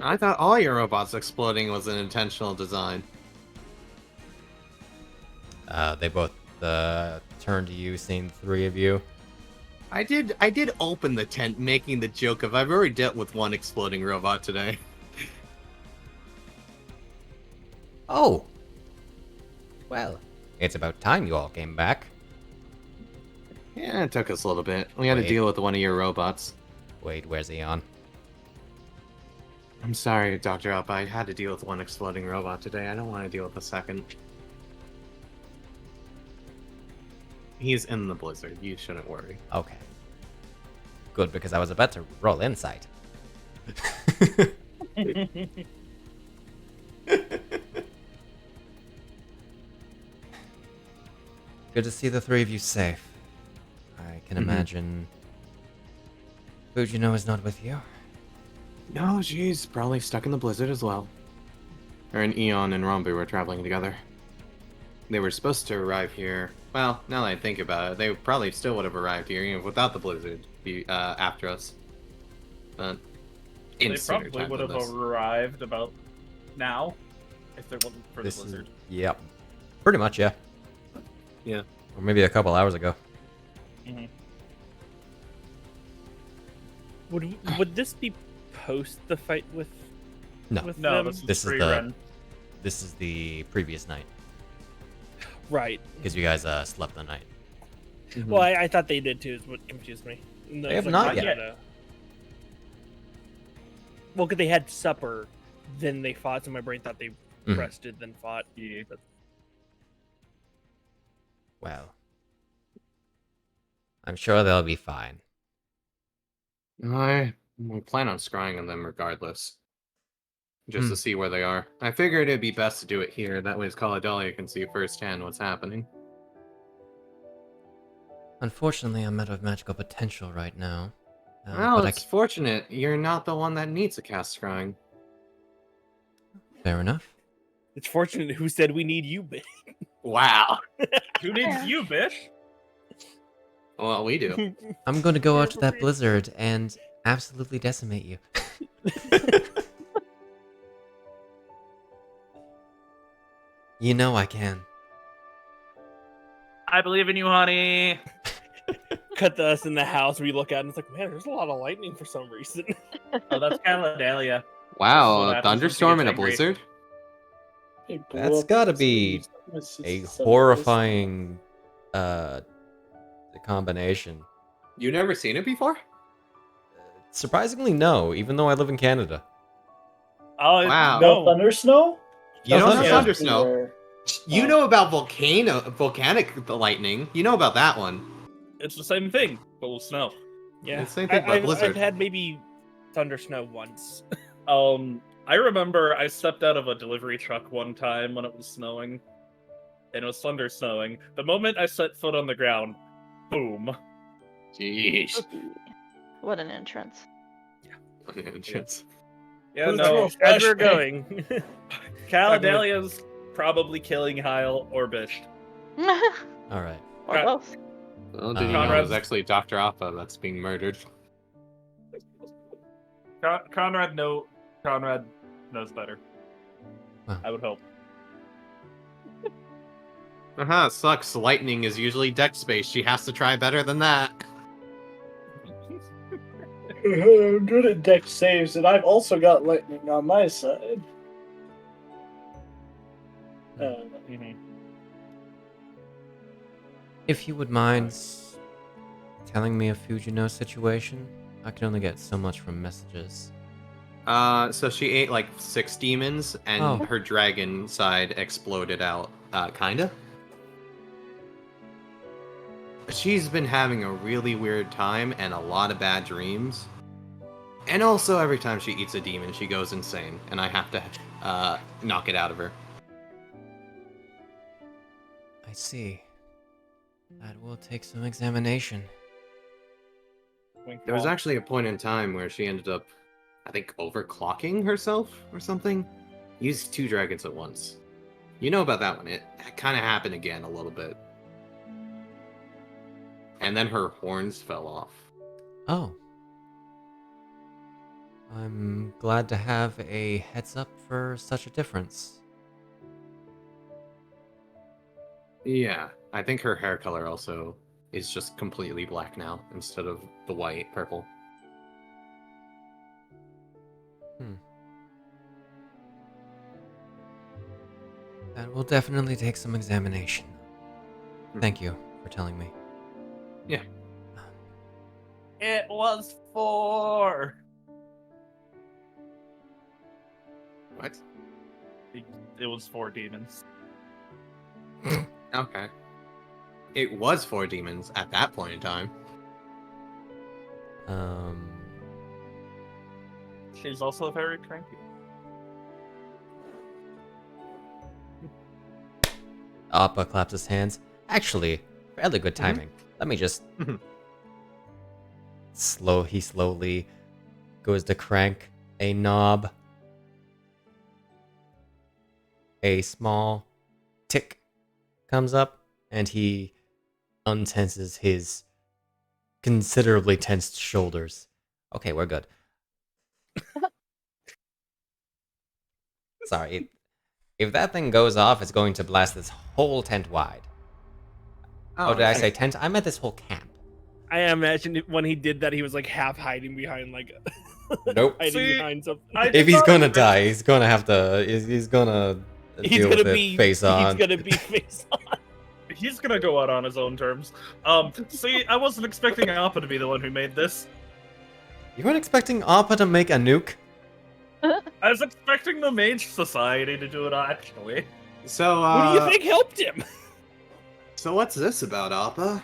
I thought all your robots exploding was an intentional design. They both turn to you, seeing the three of you. I did open the tent making the joke of I've already dealt with one exploding robot today. Oh. Well, it's about time you all came back. Yeah, it took us a little bit. We had to Wait. deal with one of your robots. Wait, where's Eon? I'm sorry, Dr. Up, I had to deal with one exploding robot today. I don't want to deal with a second. He's in the blizzard. You shouldn't worry. Okay. Good, because I was about to roll insight. Good to see the three of you safe. I can imagine Fujino is not with you. No, she's probably stuck in the blizzard as well. Her and Eon and Rambu were traveling together. They were supposed to arrive here. Well, now that I think about it, they probably still would have arrived here even without the blizzard after us. But They probably would have arrived about now if there wasn't for the This is, blizzard. yep. Pretty much, yeah. Yeah. Or maybe a couple hours ago. Mm-hmm. Would this be post the fight with? No. With No, them? This is pre-run. This is the previous night. Right. Because you guys slept the night. Well, I thought they did too. Is what confused me. No, They have it's not like, yet. Well, because they had supper, then they fought. So my brain thought they Mhm. rested, then fought. Yeah. But Well, I'm sure they'll be fine. We plan on scrying on them regardless. Just to see where they are. I figured it'd be best to do it here, that way Caladelia can see firsthand what's happening. Unfortunately, I'm out of magical potential right now. Well, but it's fortunate you're not the one that needs a cast scrying. fair enough. it's fortunate. Who said we need you, bitch? Wow. Who needs you, bitch? Well, we do. I'm going to go out to that blizzard and absolutely decimate you. You know I can. I believe in you, honey. Cut to us in the house. We look out and it's like, man, there's a lot of lightning for some reason. Oh, that's Caledalia. Wow, what a happens when she thunderstorm gets and a angry. blizzard? It blew That's up gotta the be city, a so- horrifying combination. You never seen it before? Surprisingly, no, even though I live in Canada. Oh, Wow. No no. thunder snow? You don't know thunder thunder snow. snow. Everywhere. You Oh. know about volcanic lightning. You know about that one. It's the same thing, but with snow. Yeah, It's the same thing, but I've blizzard. had maybe thunder snow once. I remember I stepped out of a delivery truck one time when it was snowing, and it was thunder snowing. The moment I set foot on the ground, boom. Jeez. What an entrance. Entrance. Yeah, Who's no. as we're going. Caledalia's probably killing Hyle or Bisht. All right. Or Right. both. Well, did you know it Conrad's- was actually Dr. Appa that's being murdered? Conrad knows better. Wow. I would hope. Sucks. Lightning is usually deck space. She has to try better than that. I'm good at deck saves, and I've also got lightning on my side. If you would mind telling me a Fujino situation, I can only get so much from messages. So she ate like 6 demons, and Oh. her dragon side exploded out. Kinda. She's been having a really weird time and a lot of bad dreams. And also, every time she eats a demon, she goes insane, and I have to knock it out of her. I see. That will take some examination. There was actually a point in time where she ended up, I think, overclocking herself or something. Used 2 dragons at once. You know about that one. It kind of happened again a little bit. And then her horns fell off. Oh. I'm glad to have a heads up for such a difference. Yeah, I think her hair color also is just completely black now instead of the white purple. That will definitely take some examination. Thank you for telling me. It was 4. What? It was 4 demons. Okay. It was 4 demons at that point in time. She's also very cranky. Appa claps his hands. Actually, fairly good timing. Let me just... Mhm. He slowly goes to crank a knob. A small tick comes up, and he untenses his considerably tensed shoulders. Okay, we're good. Sorry. If that thing goes off, it's going to blast this whole tent wide. Oh, did I say tent? I meant this whole camp. I imagine when he did that, he was like half hiding behind like. Nope. hiding See, behind something. If he's gonna die, he's gonna have to. He's gonna deal with it face on. He's gonna be face on. He's gonna go out on his own terms. See, I wasn't expecting Appa to be the one who made this. You weren't expecting Appa to make a nuke? I was expecting the Mage Society to do it, actually. So, Who do you think helped him? So what's this about, Appa?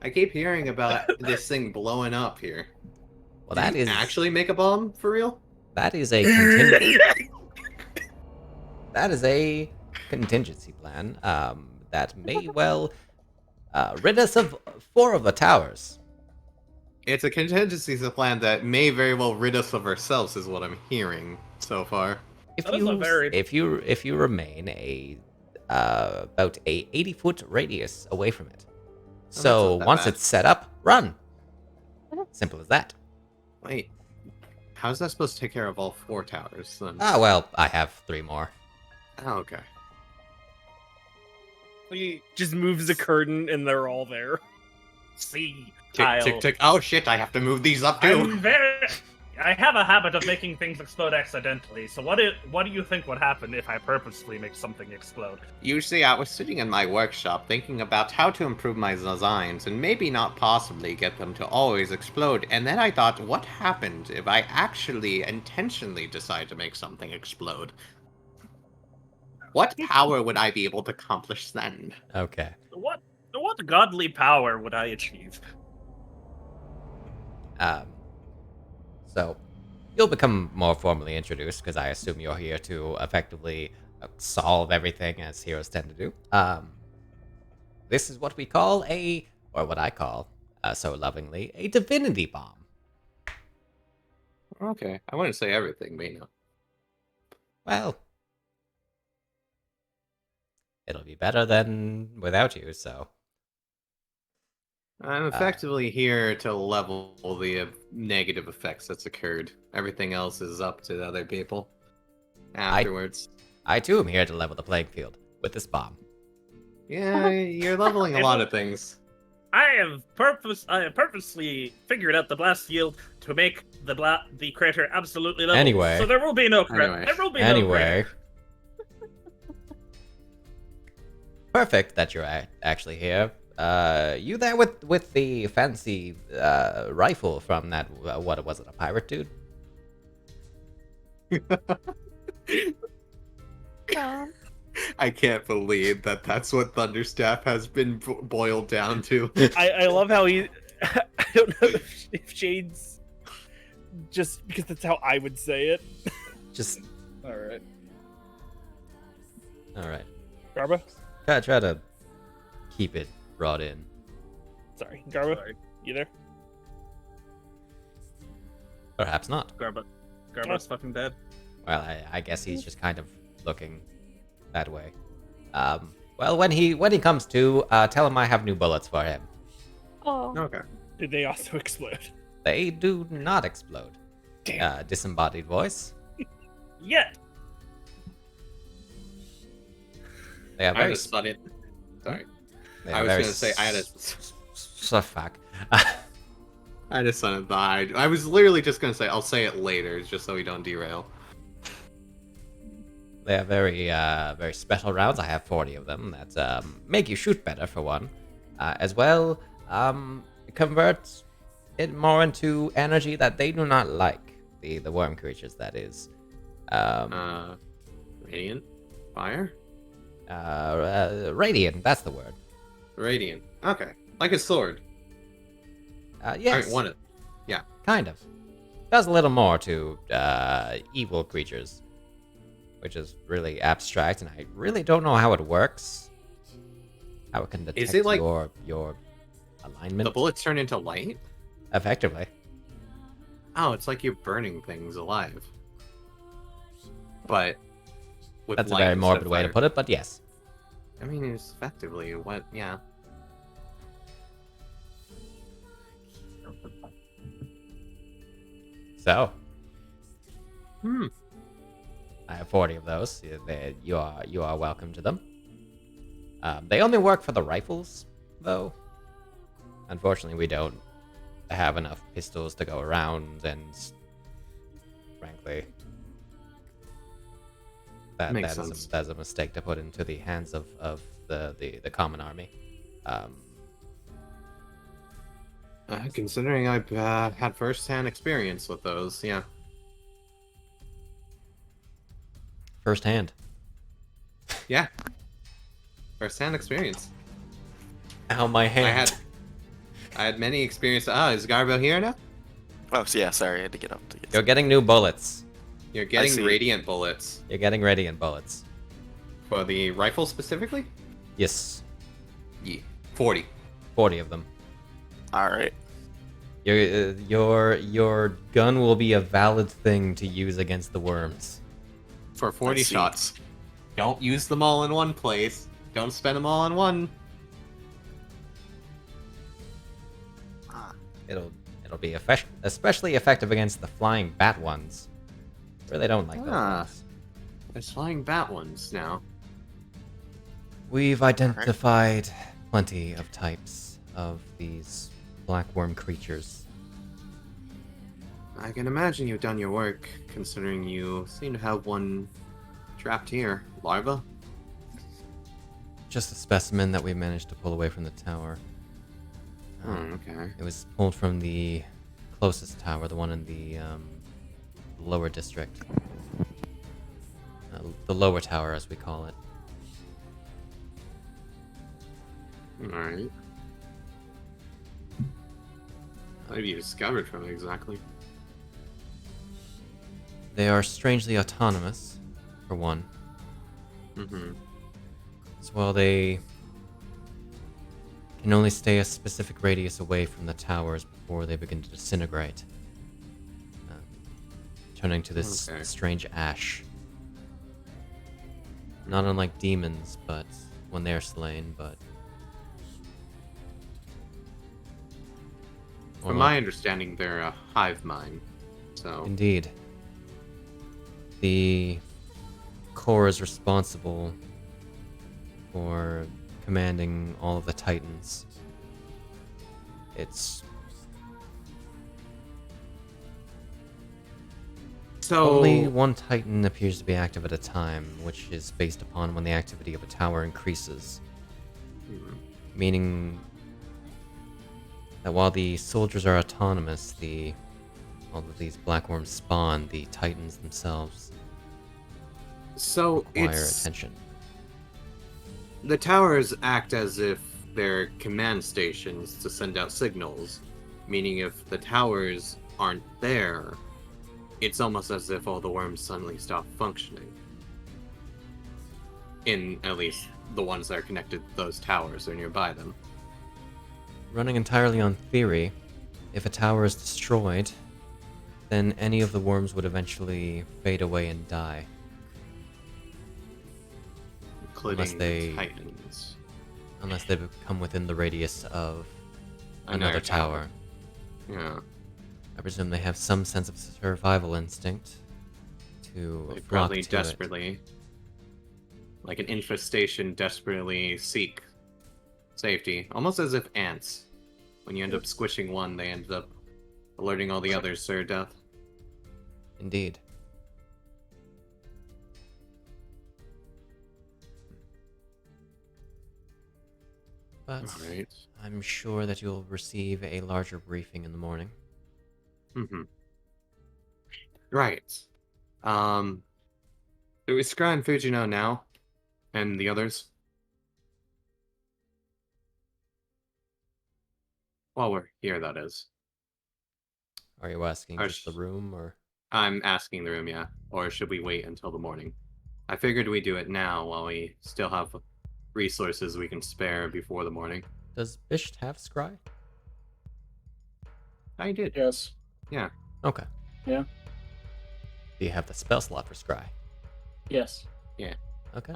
I keep hearing about this thing blowing up here. Well, Did that you is actually make a bomb for real? that is a contingency. That is a contingency plan. That may well rid us of 4 of the towers. It's a contingency plan that may very well rid us of ourselves, is what I'm hearing so far. If That is a you very- if you remain about a 80-foot radius away from it. that's So not that once bad. it's set up, run. Simple as that. Wait, how's that supposed to take care of all 4 towers then? Ah, well, I have 3 more. Oh, okay. He Just moves the curtain and they're all there. see Tick, Hyle. tick, tick. Oh shit! I have to move these up too. I have a habit of making things explode accidentally. So what do you think would happen if I purposely make something explode? You see, I was sitting in my workshop thinking about how to improve my designs and maybe not possibly get them to always explode. And then I thought, what happens if I actually intentionally decide to make something explode? What power would I be able to accomplish then? Okay. What godly power would I achieve? So, you'll become more formally introduced, because I assume you're here to effectively solve everything as heroes tend to do. This is what we call or what I call, so lovingly, a divinity bomb. Okay, I wouldn't say everything, but you know. Well, it'll be better than without you, so... I'm effectively here to level the negative effects that's occurred. Everything else is up to the other people afterwards. I too am here to level the playing field with this bomb. Yeah, you're leveling a lot of things. I have purposely figured out the blast field to make the crater absolutely level. Anyway. So there will be no crater. Anyway. There will be no Anyway. crater. Perfect that you're actually here. You there with the fancy rifle from that, what was it, a pirate dude? Yeah. I can't believe that that's what Thunderstaff has been boiled down to. I love how he. I don't know if Shade's just because that's how I would say it. Just, Alright. alright. Garbo? Try to keep it brought in. Sorry. Garbo? Sorry. You there? Perhaps not. Garbo's fucking dead. Well, I guess he's just kind of looking that way. Well, when he comes to, tell him I have new bullets for him. Oh. Okay. Did they also explode? They do not explode. Damn. Disembodied voice. Yet. They are I had very... to spun it. Sorry. they I are was very gonna say I had a. fuck. I just sent it. I was literally just gonna say I'll say it later, just so we don't derail. They are very, very special rounds. I have 40 of them that make you shoot better, for one. As well, converts it more into energy that they do not like. The worm creatures, that is. Radiant, fire, Radiant, that's the word. radiant. Okay, like a sword. Yes. Alright, one of. Kind of. Does a little more to evil creatures, which is really abstract, and I really don't know how it works. How it can detect Is it like- your alignment The bullets turn into light. effectively. Oh, it's like you're burning things alive. But with That's a light very instead morbid of way to fire. put it, but yes. I mean, it's effectively what? Yeah. So, Hmm. I have 40 of those. You are welcome to them. They only work for the rifles, though. Unfortunately, we don't have enough pistols to go around, and frankly, Makes sense. that's a mistake to put into the hands of the common army. Considering I've had first-hand experience with those, yeah. Firsthand. Yeah. First-hand experience. Ow, my hand. I had many experiences. Ah, is Garbo here now? Oh, so yeah, sorry, I had to get up to get You're getting new bullets. You're getting see. radiant bullets. You're getting radiant bullets. For the rifle specifically? Yes, Yeah. 40. 40 of them. Alright. Your gun will be a valid thing to use against the worms. For 40 I see. shots. Don't use them all in one place. Don't spend them all on one. It'll be especially effective against the flying bat ones. Really don't like those Ah. ones. There's flying bat ones now. We've identified plenty of types of these black worm creatures. I can imagine you've done your work, considering you seem to have one trapped here. Larva? Just a specimen that we managed to pull away from the tower. Okay. It was pulled from the closest tower, the one in the lower district. The lower tower, as we call it. Alright. What have you discovered from it exactly? They are strangely autonomous, for one. Mm-hmm. As well, they can only stay a specific radius away from the towers before they begin to disintegrate, turning to this Okay. strange ash. Not unlike demons, but when they are slain, but... From my understanding, they're a hive mind, so... Indeed. The core is responsible for commanding all of the Titans. It's So... only one Titan appears to be active at a time, which is based upon when the activity of a tower increases. Meaning that while the soldiers are autonomous, all of these black worms spawn, the Titans themselves So require it's... attention. The towers act as if they're command stations to send out signals, meaning if the towers aren't there, it's almost as if all the worms suddenly stop functioning. In at least the ones that are connected to those towers or nearby them. Running entirely on theory, if a tower is destroyed, then any of the worms would eventually fade away and die. Including they- the Titans. Unless they come within the radius of Another another tower. tower. Yeah. I presume they have some sense of survival instinct to They flock probably to it. desperately, like an infestation, desperately seek safety. Almost as if ants. When you end up squishing one, they end up alerting all the others to their death. Indeed. But Alright. I'm sure that you'll receive a larger briefing in the morning. Mm-hmm. Right. Do we Scrying Fujino now? And the others? While we're here, that is. Are you asking Are just the sh- room, or...? I'm asking the room, yeah. Or should we wait until the morning? I figured we do it now while we still have resources we can spare before the morning. Does Bisht have Scry? I did. Yes. Yeah. Okay. Yeah. Do you have the spell slot for Scry? Yes. Okay.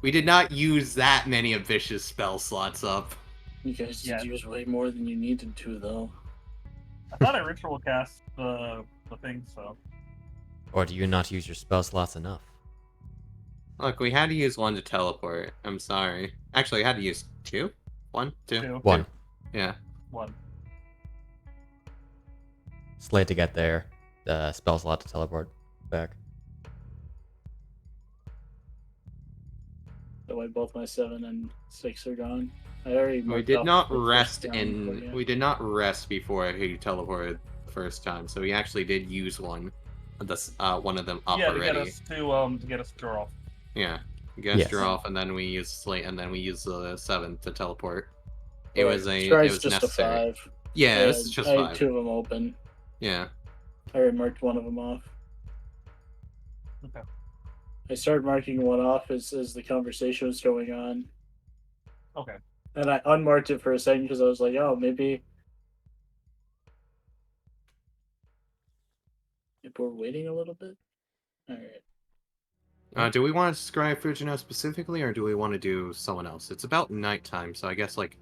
We did not use that many of Vicious spell slots up. You guys Yeah. did use way more than you needed to, though. I thought I ritual cast the thing, so Or do you not use your spell slots enough? Look, we had to use one to teleport. I'm sorry. Actually, I had to use two? One? Two? Two. One. Yeah. one. Slate to get there. The spell slot to teleport back. That way both my 7 and 6 are gone. I already We marked did off not the first rest round, in. but yeah. We did not rest before he teleported the first time, so we actually did use one. One of them up Yeah, already. to get us to draw off. Yeah. Guest Yes. draw off, and then we use Slate, and then we use the 7 to teleport. It Right, was it Scry's was just necessary. a 5. Yeah, it was just I had 5. 2 of them open. Yeah. I already marked one of them off. Okay. I started marking one off as the conversation was going on. Okay. And I unmarked it for a second because I was like, oh, maybe if we're waiting a little bit. Alright. Do we want to describe Fujino specifically, or do we want to do someone else? It's about nighttime, so I guess, like,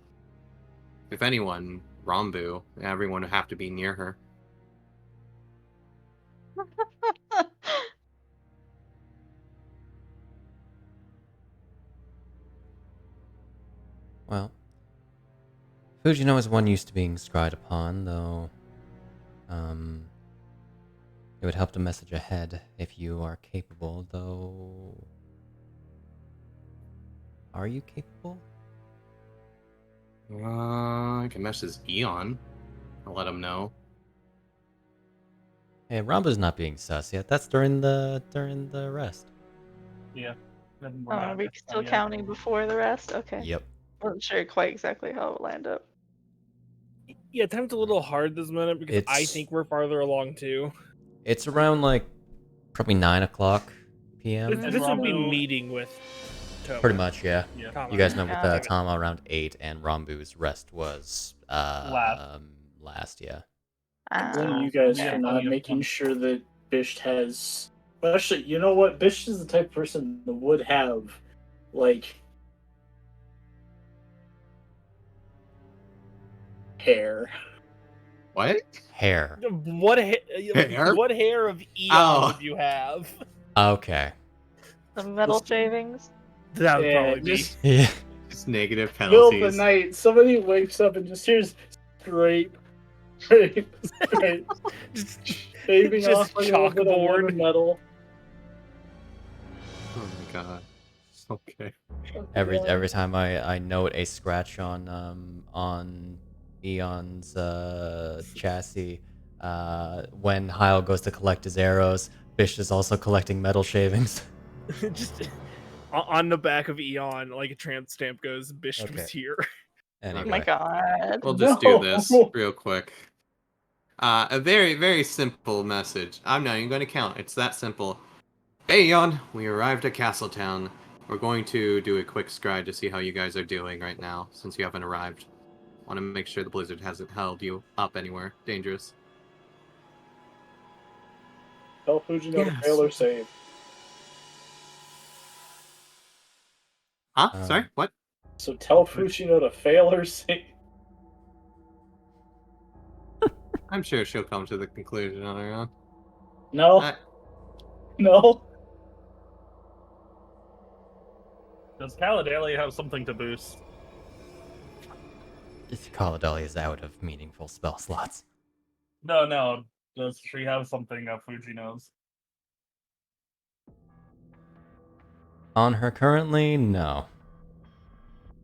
if anyone, Rambu, everyone would have to be near her. Well, Fujino is one used to being scryed upon, though. It would help to message ahead if you are capable, though. Are you capable? I can message Eon. I'll let him know. Hey, Rambu's not being sus yet. That's during the rest. Yeah. Then we're Oh, not are we next still time, yeah. counting before the rest? Okay. Yep. Wasn't sure quite exactly how it would land up. Yeah, time's a little hard this minute because I It's- think we're farther along too. It's around like probably 9 o'clock p.m. This, And this would be Rambu- meeting with Toma. Pretty much, yeah. Yeah. Tama. You guys met with Yeah. Tama around 8, and Rambu's rest was last, yeah. Blame you guys Yeah, for not plenty of making fun. sure that Bisht has. Well, actually, you know what? Bisht is the type of person that would have, like, hair. What? Hair. What Hair? what hair of Eon Oh. would you have? Okay. The metal shavings. That would Yeah, probably be. just Yeah. Just negative middle of the penalties. night, somebody wakes up and just hears scrape, shaving Just off like a little bit of chalkboard. wood metal. Oh my god. Okay. Every time I note a scratch on Eon's chassis, when Hyle goes to collect his arrows, Bisht is also collecting metal shavings. Just on the back of Eon, like a tramp stamp goes, Bisht Okay. was here. Anyway. Oh my god. We'll just No. do this real quick. A very, very simple message. I'm not even going to count. It's that simple. Hey, Eon, we arrived at Castletown. We're going to do a quick scry to see how you guys are doing right now, since you haven't arrived. Want to make sure the blizzard hasn't held you up anywhere dangerous. Tell Fujino to Yes. fail or save. Huh? Um, Sorry? What? So tell Fujino to fail or save. I'm sure she'll come to the conclusion on her own. No, I- no. Does Caladelli have something to boost? Kaladali is out of meaningful spell slots. No. Does she have something that Fuji knows? On her currently, no.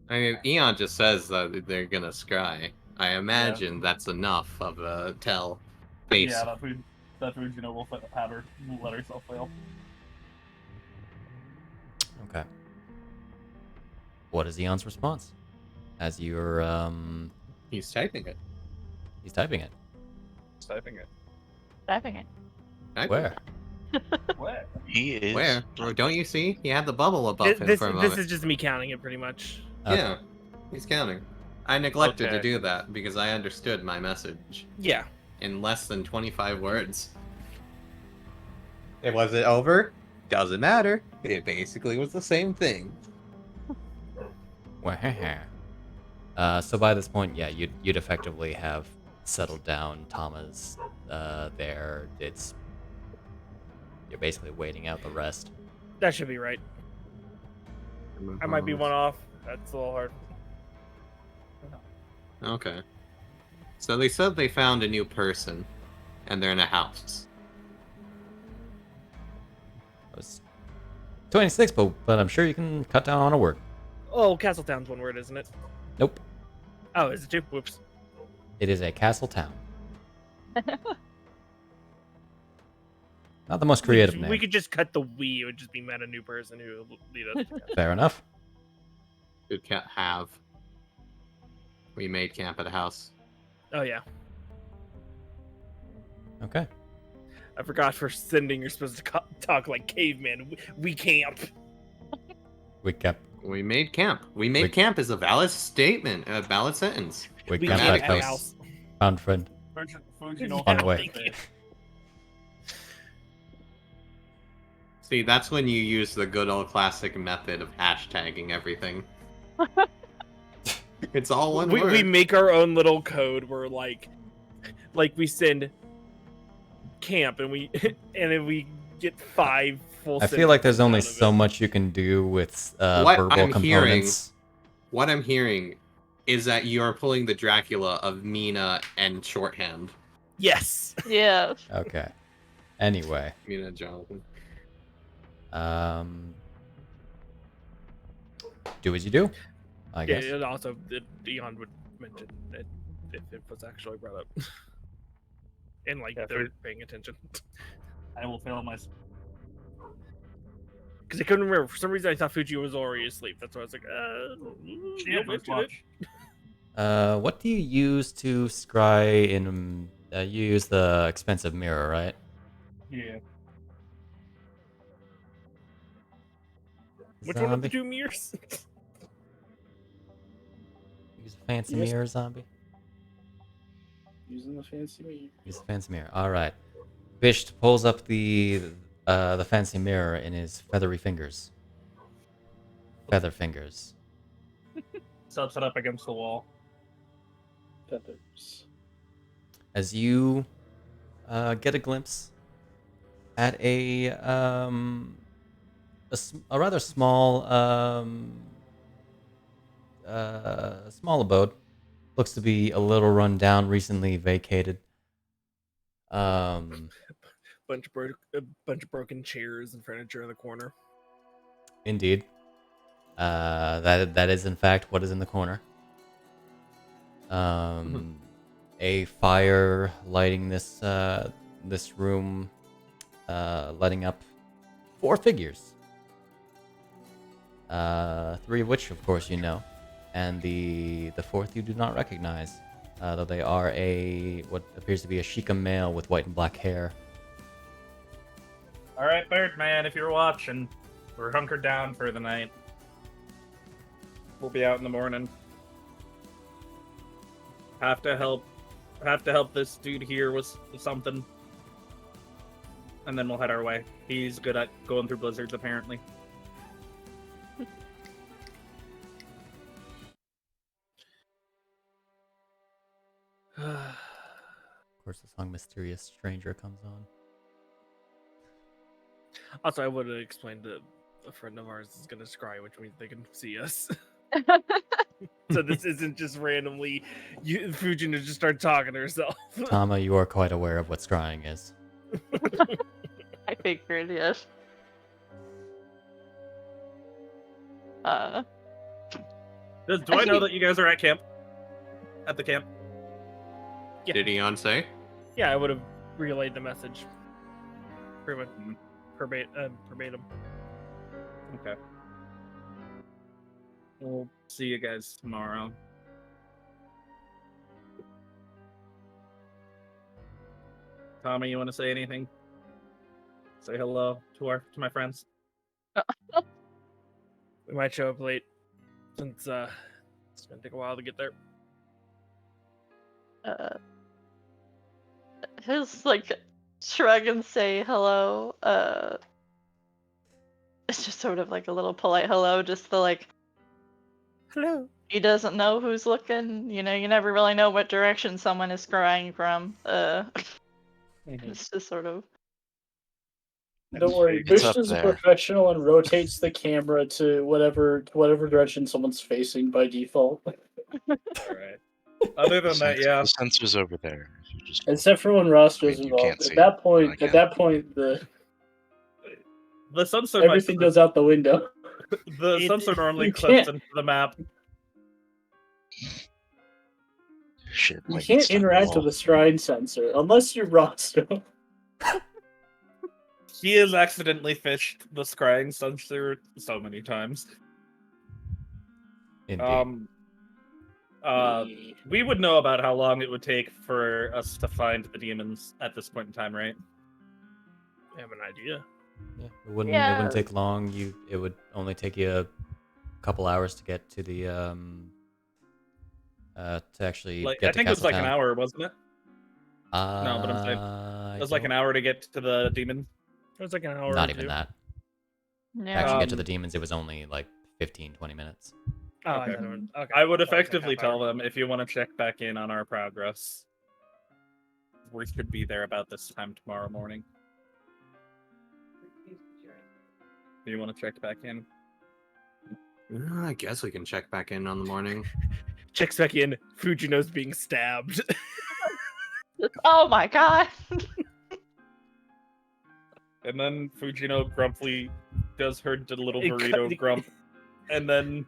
I mean, Eon just says that they're gonna scry. I imagine that's enough of a tell. Base. Yeah, that Fuji will have her let herself fail. Okay. What is Eon's response? As you're He's typing it. he's typing it. Just typing it. Typing it. Typing Where? Where? He is. Where? Or don't you see? He had the bubble above him This for a moment. is just me counting it pretty much. Okay. Yeah, he's counting. I neglected to Okay. do that because I understood my message Yeah. in less than 25 words. It was it over? Doesn't matter. It basically was the same thing. So by this point, yeah, you'd effectively have settled down. Tama's there. You're basically waiting out the rest. That should be right. I might be one off. That's a little hard. Okay. So they said they found a new person, and they're in a house. It was 26, but I'm sure you can cut down on a word. Oh, Castletown's one word, isn't it? Nope. Oh, is it two? Whoops. It is a castle town. Not the most creative We name. could just cut the we. It would just be met a new person who would lead us. to Fair enough. Good cat have. We made camp at a house. Oh yeah, Okay. I forgot for sending. You're supposed to talk like caveman. We camp. We kept We made camp. We made We- camp is a valid statement, a valid sentence. we We kept camp that at house. house. Found friend. Fuji On the way. See, that's when you use the good old classic method of hashtagging everything. It's all one word. We make our own little code where like we send camp and we and then we get 5 full. I feel like there's only sentences out of so it. much you can do with What verbal I'm hearing- components. what I'm hearing is that you are pulling the Dracula of Mina and Shorthand. Yes. Yeah. Okay. Anyway, Mina and Jonathan. do as you do, I Yeah, guess. and also Eon would mention it if it was actually brought up. And like Yeah, they're paying attention. I will fail my. Because I couldn't remember. For some reason I thought Fujio was already asleep. That's why I was like, Yeah, you'll first mention it. watch. What do you use to scry in? You use the expensive mirror, right? Yeah. Which one of the Zombie? two mirrors? Use a fancy Yes. mirror, zombie. Using the fancy me. Use a fancy mirror. All right. Bisht pulls up the fancy mirror in his feathery fingers. Feather fingers. Subs it up against the wall. Feathers. As you get a glimpse at a rather small small abode. Looks to be a little run down, recently vacated. bunch of broken chairs and furniture in the corner. Indeed. That is in fact what is in the corner. A fire lighting this this room, lighting up 4 figures. 3 of which, of course, you know, and the 4th you do not recognize, though they are what appears to be a Sheikah male with white and black hair. All right, Birdman, if you're watching, we're hunkered down for the night. We'll be out in the morning. Have to help this dude here with something, and then we'll head our way. He's good at going through blizzards, apparently. Of course, the song "Mysterious Stranger" comes on. Also, I would have explained that a friend of ours is going to scry, which means they can see us. So this isn't just randomly Fujino just start talking to herself. Tama, you are quite aware of what scrying is. I figured, yes. Do I know that you guys are at camp? At the camp? Yeah. Did Eon say? Yeah, I would have relayed the message. Pretty much verbatim. Okay. We'll see you guys tomorrow. Tommy, you want to say anything? Say hello to my friends. We might show up late since it's gonna take a while to get there. His like shrug and say hello. It's just sort of like a little polite hello, just the like. Hello. He doesn't know who's looking. You know, you never really know what direction someone is scrying from. It's just sort of. Don't worry, It's Bisht up is a there. professional and rotates the camera to whatever direction someone's facing by default. Alright. Other than that, yeah. The sensor's over there. If you just Except for when Roscoe's I mean, you involved. can't see At that it, point, but I at can. that point, The sensor everything goes out the window. The sensor normally you clips can't- into the map. shit. You like, can't stuck in interact wall. with the shrine sensor unless you're Roscoe. He has accidentally fished the scrying sensor so many times. Indeed. We would know about how long it would take for us to find the demons at this point in time, right? I have an idea. Yeah, it wouldn't Yeah. take long. It would only take you a couple hours to get to the to actually Like get I to think it was like an Castletown. hour, wasn't it? No, but I'm saying it was like an hour to get to the demon. It was like an hour. Not or even two. that. To Yeah. actually get to Um, the demons, it was only like 15, 20 minutes. Oh, Okay. okay. I would That was like effectively half hour. tell them if you want to check back in on our progress. We should be there about this time tomorrow morning. Do you want to check back in? I guess we can check back in on the morning. Checks back in. Fujino's being stabbed. Oh my god. And then Fujino grumpily does her little It burrito cut- grump, and then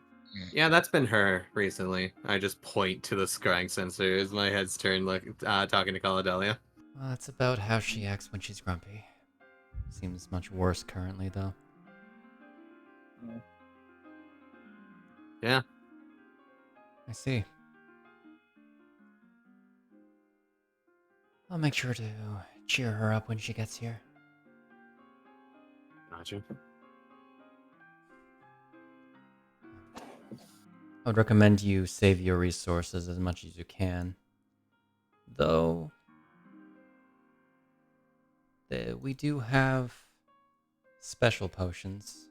Yeah, that's been her recently. I just point to the scrying sensor as my head's turned, like talking to Caladelia. Well, that's about how she acts when she's grumpy. Seems much worse currently, though. Yeah. I see. I'll make sure to cheer her up when she gets here. Gotcha. I would recommend you save your resources as much as you can. Though, we do have special potions.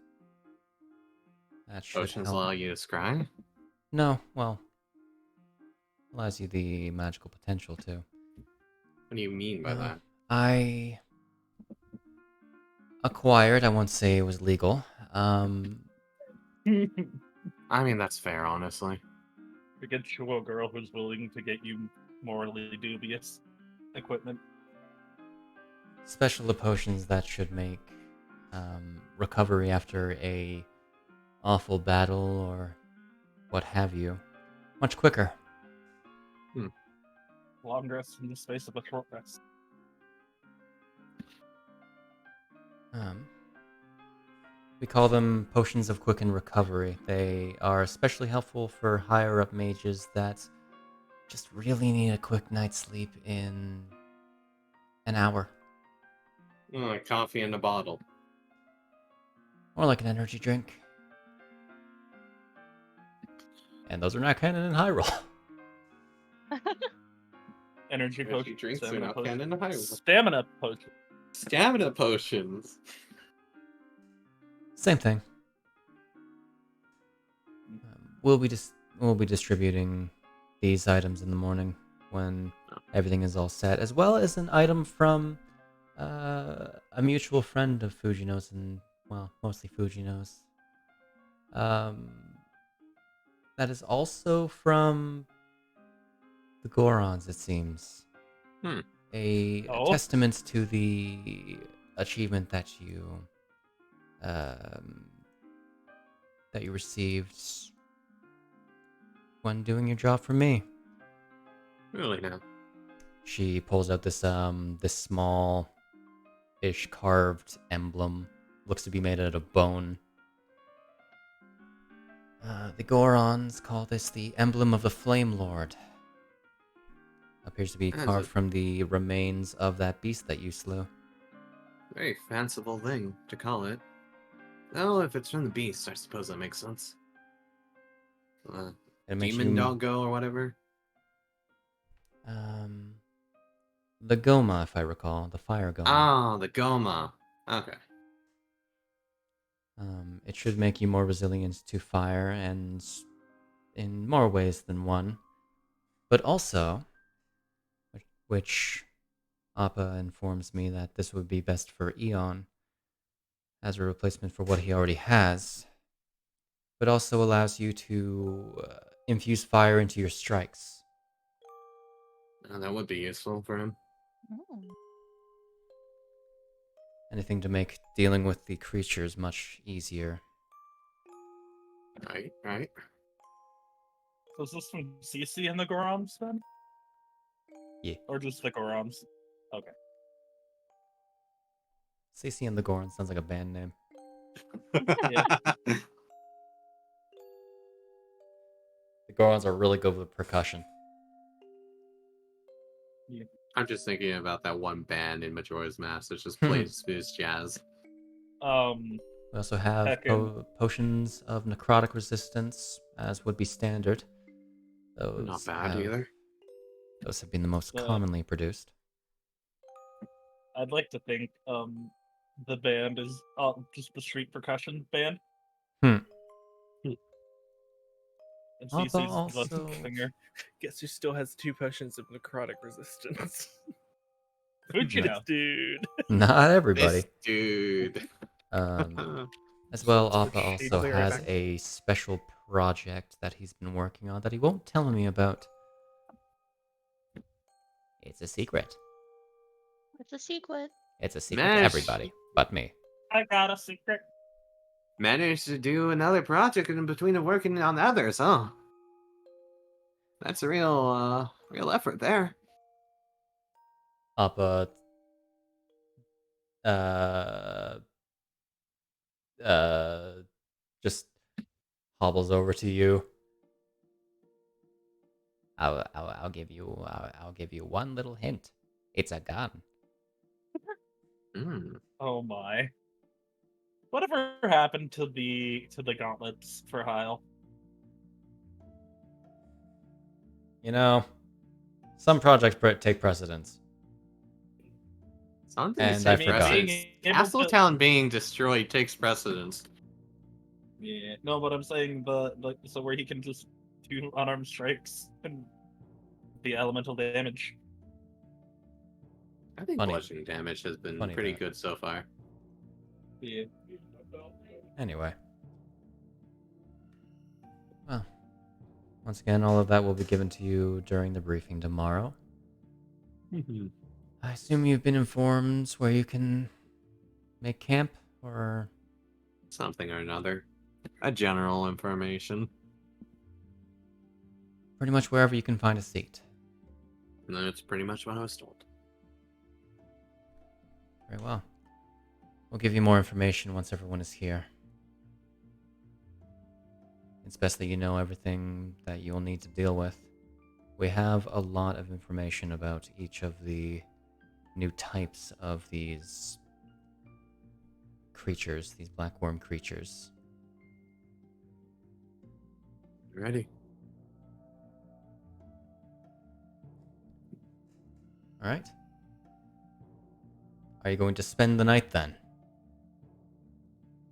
That should Potions help. allow you to scry? No, well, allows you the magical potential to. What do you mean by that? I acquired, I won't say it was legal. I mean, that's fair, honestly. we get you a girl who's willing to get you morally dubious equipment. Special potions that should make recovery after a awful battle or what have you much quicker. Long rest in the space of a short rest. We call them potions of quicken recovery. They are especially helpful for higher up mages that just really need a quick night's sleep in an hour. Like coffee in a bottle. Or like an energy drink. And those are not canon in Hyrule. Energy potion. drinks are Stamina not potion. canon in Hyrule. Stamina potion. Stamina potions. Same thing. We'll be distributing these items in the morning when everything is all set, as well as an item from a mutual friend of Fujino's, and well, mostly Fujino's. That is also from the Gorons, it seems. A testament to the achievement that you received when doing your job for me. Really now? She pulls out this small-ish carved emblem. Looks to be made out of bone. The Gorons call this the Emblem of the Flame Lord. Appears to be carved from the remains of that beast that you slew. Very fanciful thing to call it. Well, if it's from the beast, I suppose that makes sense. It makes Demon you- doggo or whatever? The Goma, if I recall. The fire Goma. Ah, the Goma. Okay. It should make you more resilient to fire, and in more ways than one. But also, which Appa informs me that this would be best for Eon as a replacement for what he already has, but also allows you to infuse fire into your strikes. That would be useful for him. Anything to make dealing with the creatures much easier. Right. Was this from CC and the Gorons then? Yeah. Or just the Gorons? Okay. CC and the Goron sounds like a band name. Yeah. The Gorons are really good with percussion. I'm just thinking about that one band in Majora's Mask that just plays smooth jazz. We also have potions of necrotic resistance, as would be standard. Those Not bad either. Those have been the most commonly produced. I'd like to think the band is just the street percussion band. And CC's Also- the singer. Guess who still has 2 potions of necrotic resistance? Fujino. This dude. Not everybody. This dude. As well, Appa Shades also of the has right a special project that he's been working on that he won't tell me about. It's a secret. It's a secret. It's a secret to Mesh. everybody, but me. I got a secret. Managed to do another project in between of working on the others, huh? That's a real effort there. Appa, uh, just hobbles over to you. I'll give you one little hint. It's a gun. Oh my. Whatever happened to the gauntlets for Hyle? You know, some projects take precedence. Something And takes I forgot. precedence. Castle Town being destroyed takes precedence. Yeah, no, but I'm saying so where he can just do unarmed strikes and the elemental damage. I think Funny. bludgeoning damage has been Funny pretty that. good so far. Yeah. Anyway. Well, once again, all of that will be given to you during the briefing tomorrow. I assume you've been informed where you can make camp, or... Something or another. A general information. pretty much wherever you can find a seat. And that's pretty much what I was told. Very well. We'll give you more information once everyone is here. It's best that you know everything that you'll need to deal with. We have a lot of information about each of the new types of these creatures, these black worm creatures. Ready? Alright. Are you going to spend the night then?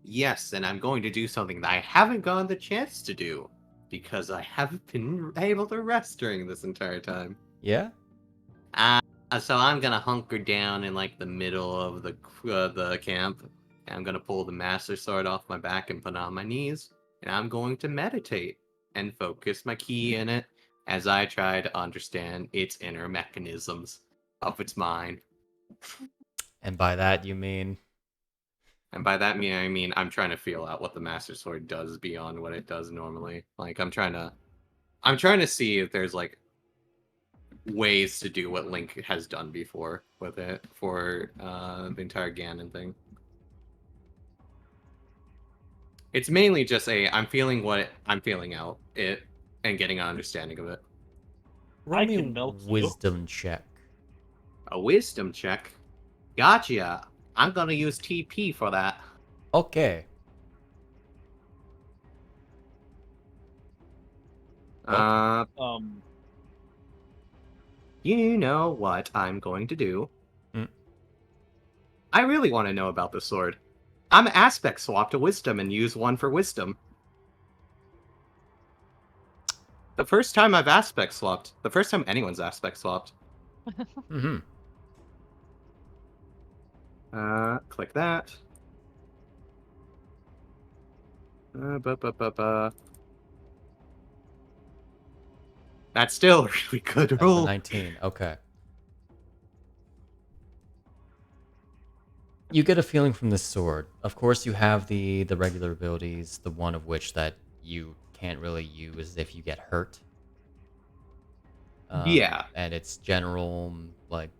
Yes, and I'm going to do something that I haven't gotten the chance to do. Because I haven't been able to rest during this entire time. Yeah? So I'm gonna hunker down in like the middle of the camp. And I'm gonna pull the Master Sword off my back and put it on my knees. And I'm going to meditate and focus my ki in it as I try to understand its inner mechanisms of its mind. And by that you mean... And by that I mean I'm trying to feel out what the Master Sword does beyond what it does normally. Like I'm trying to see if there's like ways to do what Link has done before with it for the entire Ganon thing. It's mainly just I'm feeling what I'm feeling out it and getting an understanding of it. Roll I me can a melt you. wisdom check. A wisdom check. Gotcha. I'm gonna use TP for that. Okay. You know what I'm going to do. Hmm. I really want to know about the sword. I'm aspect swap to wisdom and use one for wisdom. The first time I've aspect swapped. The first time anyone's aspect swapped. Mm-hmm. Click that. That's still a really good That's a roll. 19. Okay. You get a feeling from this sword. Of course, you have the regular abilities, the one of which that you can't really use if you get hurt. Yeah. And it's general, like,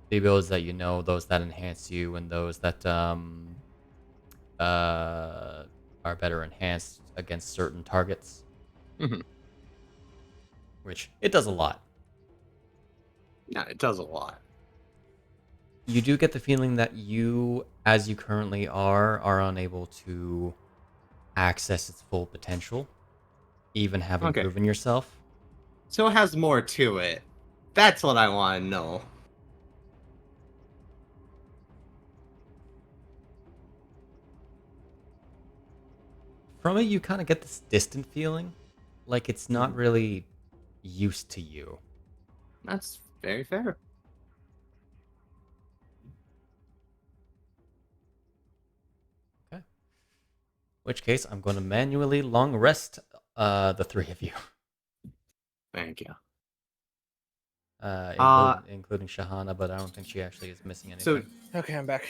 the abilities that you know, those that enhance you, and those that are better enhanced against certain targets. Mhm. Which, it does a lot. No, it does a lot. You do get the feeling that you, as you currently are unable to access its full potential, even having Okay. proven yourself. So it has more to it. That's what I want to know. From it, you kind of get this distant feeling, like it's not really used to you. That's very fair. Okay. which case, I'm going to manually long rest the three of you, Thank you. including Shahana, but I don't think she actually is missing So anything. Okay, I'm back.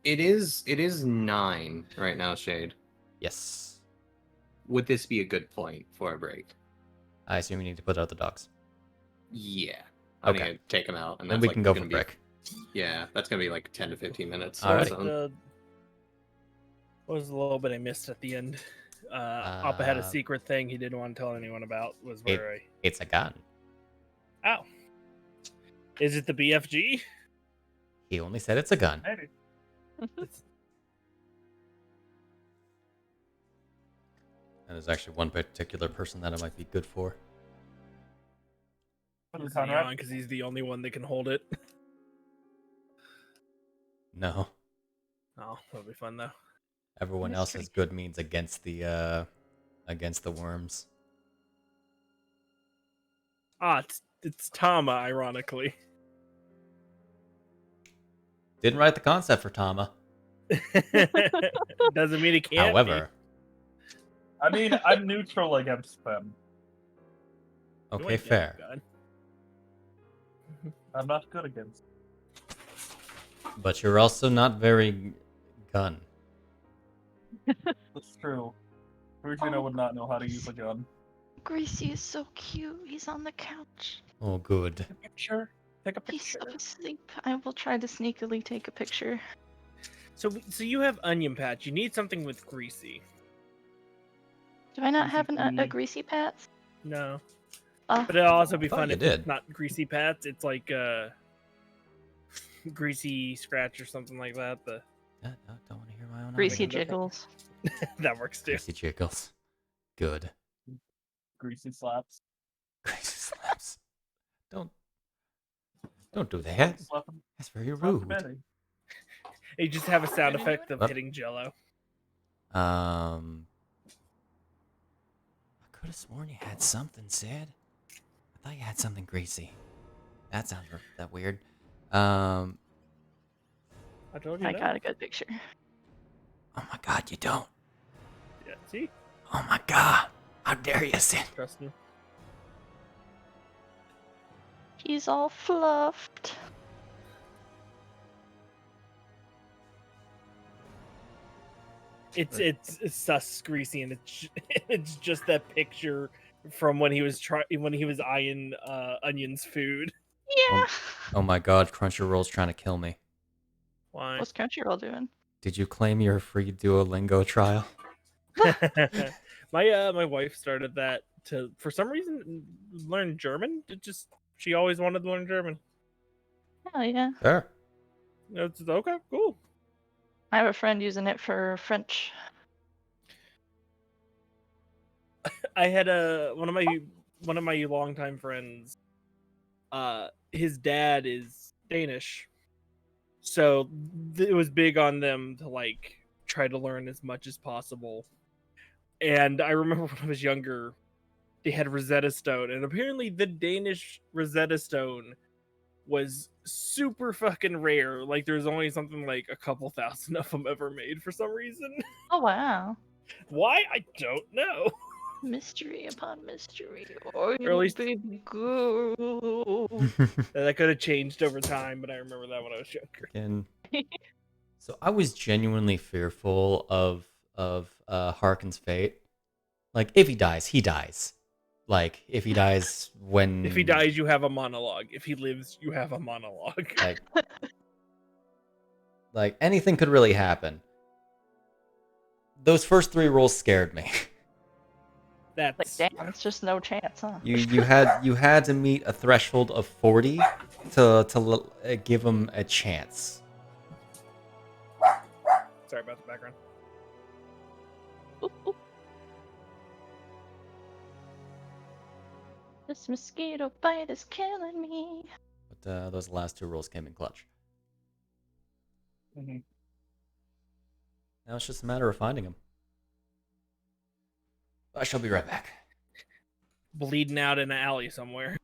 it is 9 right now, Shade. Yes. Would this be a good point for a break? I assume you need to put out the dogs. Yeah. I Okay. need to take them out, and Then that's we like can go gonna for be break. Yeah, that's gonna be like 10 to 15 minutes. Alrighty. So- What was a little bit I missed at the end? Appa had a secret thing he didn't want to tell anyone about. Was where It's a gun. Oh, is it the BFG? He only said it's a gun. Maybe. And there's actually one particular person that it might be good for. Conrad? Because he's the only one that can hold it. No. Oh, that'll be fun though. Everyone else's good means against the worms. It's Tama, ironically. Didn't write the concept for Tama. Doesn't mean it can't. However, I mean, I'm neutral against them. be. okay, fair. I'm not good against. But you're also not very gun. That's true. Fujino would not know how to use a gun. Gracie is so cute. He's on the couch. Oh, good. Picture. Take a He's picture. so asleep. I will try to sneakily take a picture. So you have Onion Patch. You need something with Greasy. Do I not have a Greasy. greasy pats? No. Oh, But it'll also be thought fun you if did. it's not Greasy Pats. It's like Greasy Scratch or something like that. No, don't want to hear my own greasy argument. jiggles. That works too. Greasy jiggles. Good. Greasy slaps. Greasy slaps. Don't do that. Slap him. That's very Slap rude. the Betty. You just have a sound effect of What? hitting Jello. I could have sworn you had something, Sid. I thought you had something greasy. That sounds that weird. I told you. I that. got a good picture. Oh my god, you don't. Yeah, see? Oh my god. How dare you, Sid? Trust me. He's all fluffed. It's sus greasy, and it's just that picture from when he was eyeing Onion's food. Yeah. Oh my god, Crunchyroll's trying to kill me. Why? What's Crunchyroll doing? Did you claim your free Duolingo trial? My wife started that to, for some reason, learn German. She always wanted to learn German. Oh yeah. Sure. It's okay, cool. I have a friend using it for French. I had one of my longtime friends. His dad is Danish, so it was big on them to like try to learn as much as possible. And I remember when I was younger, they had Rosetta Stone, and apparently the Danish Rosetta Stone was super fucking rare. Like there's only something like a couple thousand of them ever made for some reason. Oh wow. Why? I don't know. Mystery upon mystery. Oh, Or at least- baby girl. That could have changed over time, but I remember that when I was younger. And so I was genuinely fearful of Harkin's fate. Like, if he dies, he dies. Like, if he dies when... If he dies, you have a monologue. If he lives, you have a monologue. Like anything could really happen. Those first 3 rolls scared me. Like That's damn, it's just no chance, huh? You had to meet a threshold of 40 to give him a chance. sorry about the background. Oop, oop. This mosquito bite is killing me. But those last 2 rolls came in clutch. Mm-hmm. Now it's just a matter of finding him. I shall be right back. Bleeding out in an alley somewhere.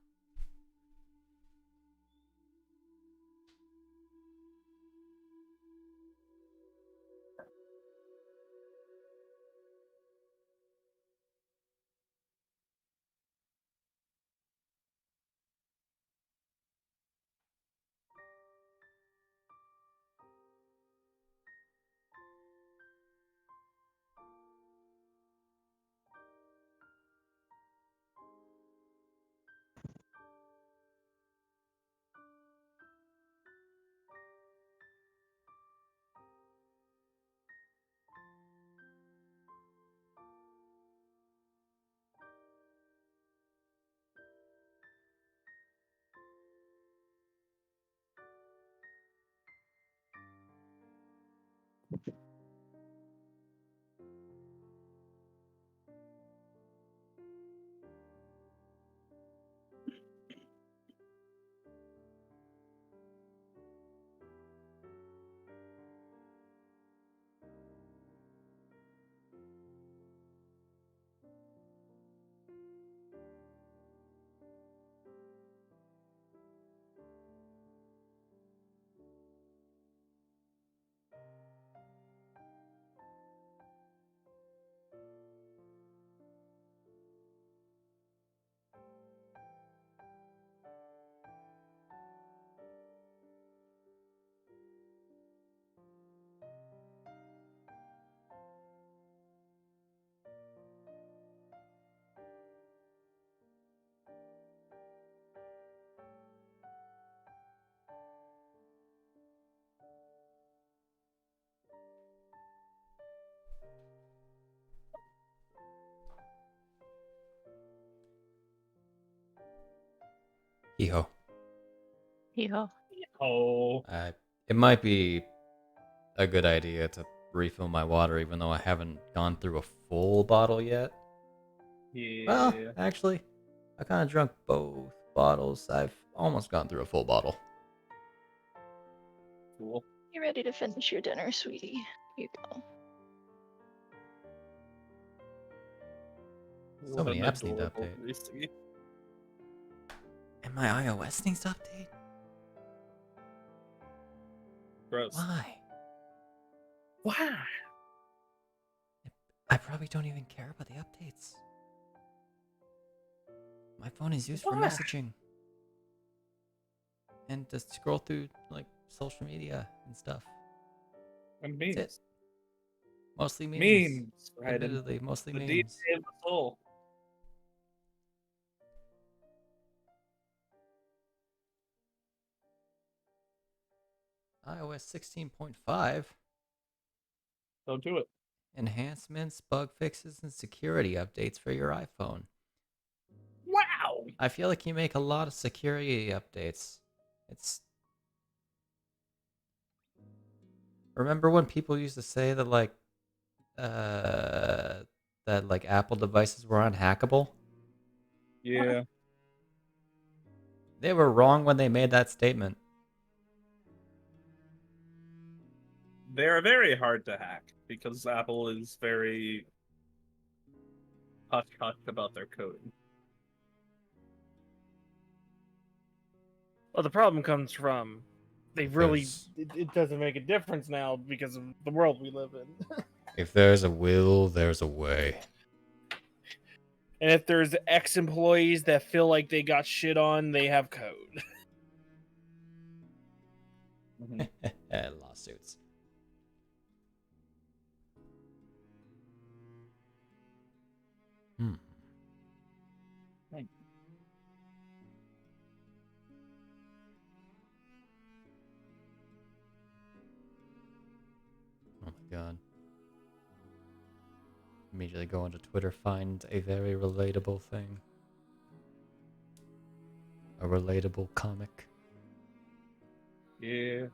Hee-ho. Hee-ho. Oh, It might be a good idea to refill my water, even though I haven't gone through a full bottle yet. yeah. Well, actually, I kind of drunk both bottles. I've almost gone through a full bottle. Cool. You ready to finish your dinner, sweetie? Here you go. So What many an apps need to adorable update. Reese. And my iOS needs to update? Gross. Why? Why? I probably don't even care about the updates. My phone is used for Why? messaging. And to scroll through, like, social media and stuff. And That's memes. it. Mostly memes. Memes, right? Admittedly, mostly The memes. DNA of the soul. iOS 16.5. Don't do it. Enhancements, bug fixes, and security updates for your iPhone. Wow. I feel like you make a lot of security updates. It's... Remember when people used to say that, like, Apple devices were unhackable? Yeah. They were wrong when they made that statement. They're very hard to hack because Apple is very hush-hush about their code. Well, the problem comes from they really Yes. it doesn't make a difference now because of the world we live in. If there's a will, there's a way. And if there's ex-employees that feel like they got shit on, they have code. Lawsuits. Hmm. Oh my god. Immediately go onto Twitter, find a very relatable thing. A relatable comic. Yeah.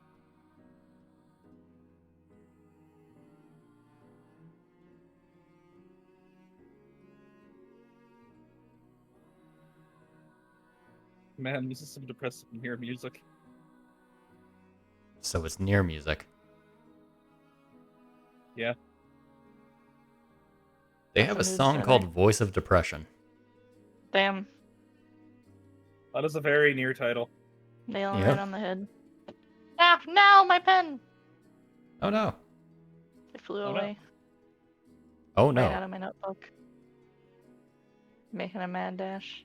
Man, this is some depressing here music. So it's near music. Yeah. They have a What's the mood song survey? called Voice of Depression. Damn. That is a very near title. Nail Yep. right on the head. Ah, now my pen! Oh no. It flew Oh, no. away. Oh Right no. out of my notebook. Making a mad dash.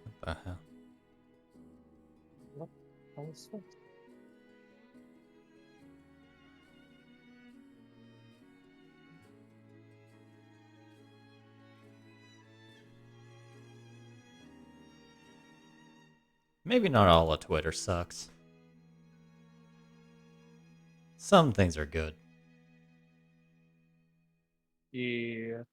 What the hell? What? How is that? Maybe not all of Twitter sucks. Some things are good. Yeah.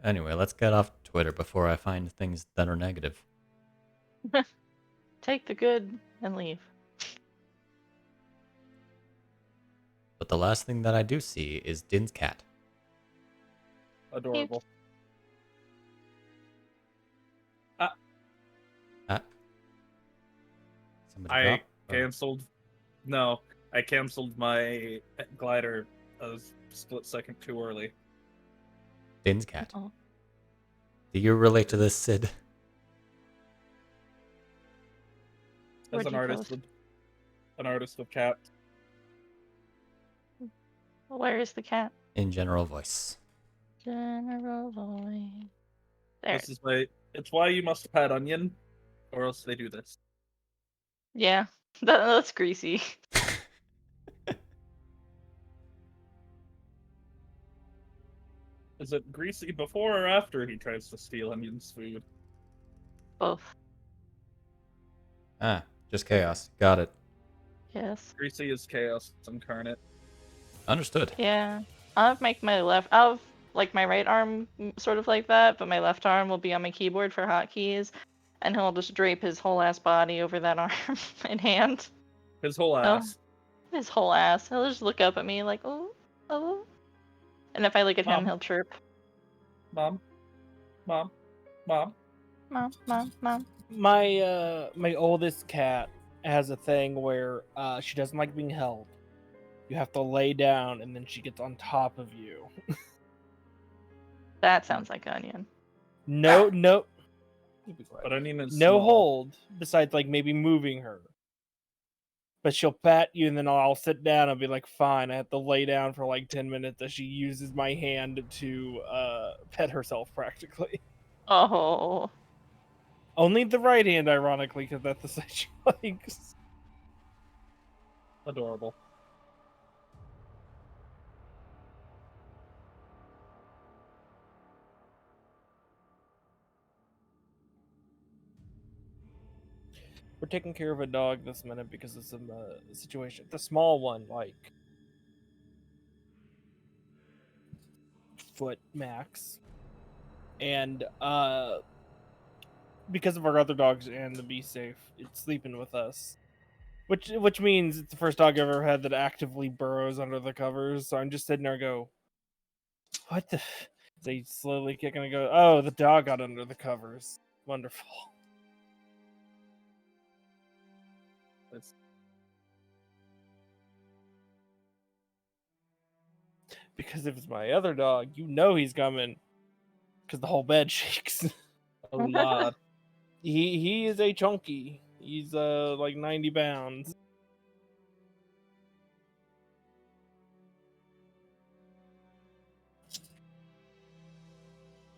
Anyway, let's get off Twitter before I find things that are negative. Take the good and leave. But the last thing that I do see is Din's cat. Adorable. Somebody I drop? canceled. No, I canceled my glider a split second too early. Din's cat. Oh. Do you relate to this, Sid? As What'd an you artist post? with cat. Where is the cat? In general voice. General voice. There. This is why it's why you must pet onion, or else they do this. Yeah, that's greasy. Is it greasy before or after he tries to steal onion's food? Both. Ah, just chaos. Got it. Yes. Greasy is chaos incarnate. Understood. Yeah. I'll make my I'll have like my right arm sort of like that, but my left arm will be on my keyboard for hotkeys, and he'll just drape his whole ass body over that arm and hand. His whole ass. His whole ass. He'll just look up at me like, oh, oh. And if I look at him, Mom. he'll chirp. Mom. Mom. Mom. Mom, mom, mom. My oldest cat has a thing where she doesn't like being held. You have to lay down, and then she gets on top of you. That sounds like Onion. No. But onion is No small. hold. Besides, like maybe moving her. But she'll pat you, and then I'll sit down and be like, "Fine." I have to lay down for like 10 minutes as she uses my hand to pet herself, practically. Oh. Only the right hand, ironically, because that's the side she likes. Adorable. We're taking care of a dog this minute because of some situation. The small one, like foot max, and because of our other dogs and the Be Safe, it's sleeping with us. Which means it's the first dog I've ever had that actively burrows under the covers. So I'm just sitting there and go, what the? They slowly kick and I go, oh, the dog got under the covers. Wonderful. It's Because if it's my other dog, you know he's coming. Because the whole bed shakes. a lot. He is a chunky. He's like 90 pounds.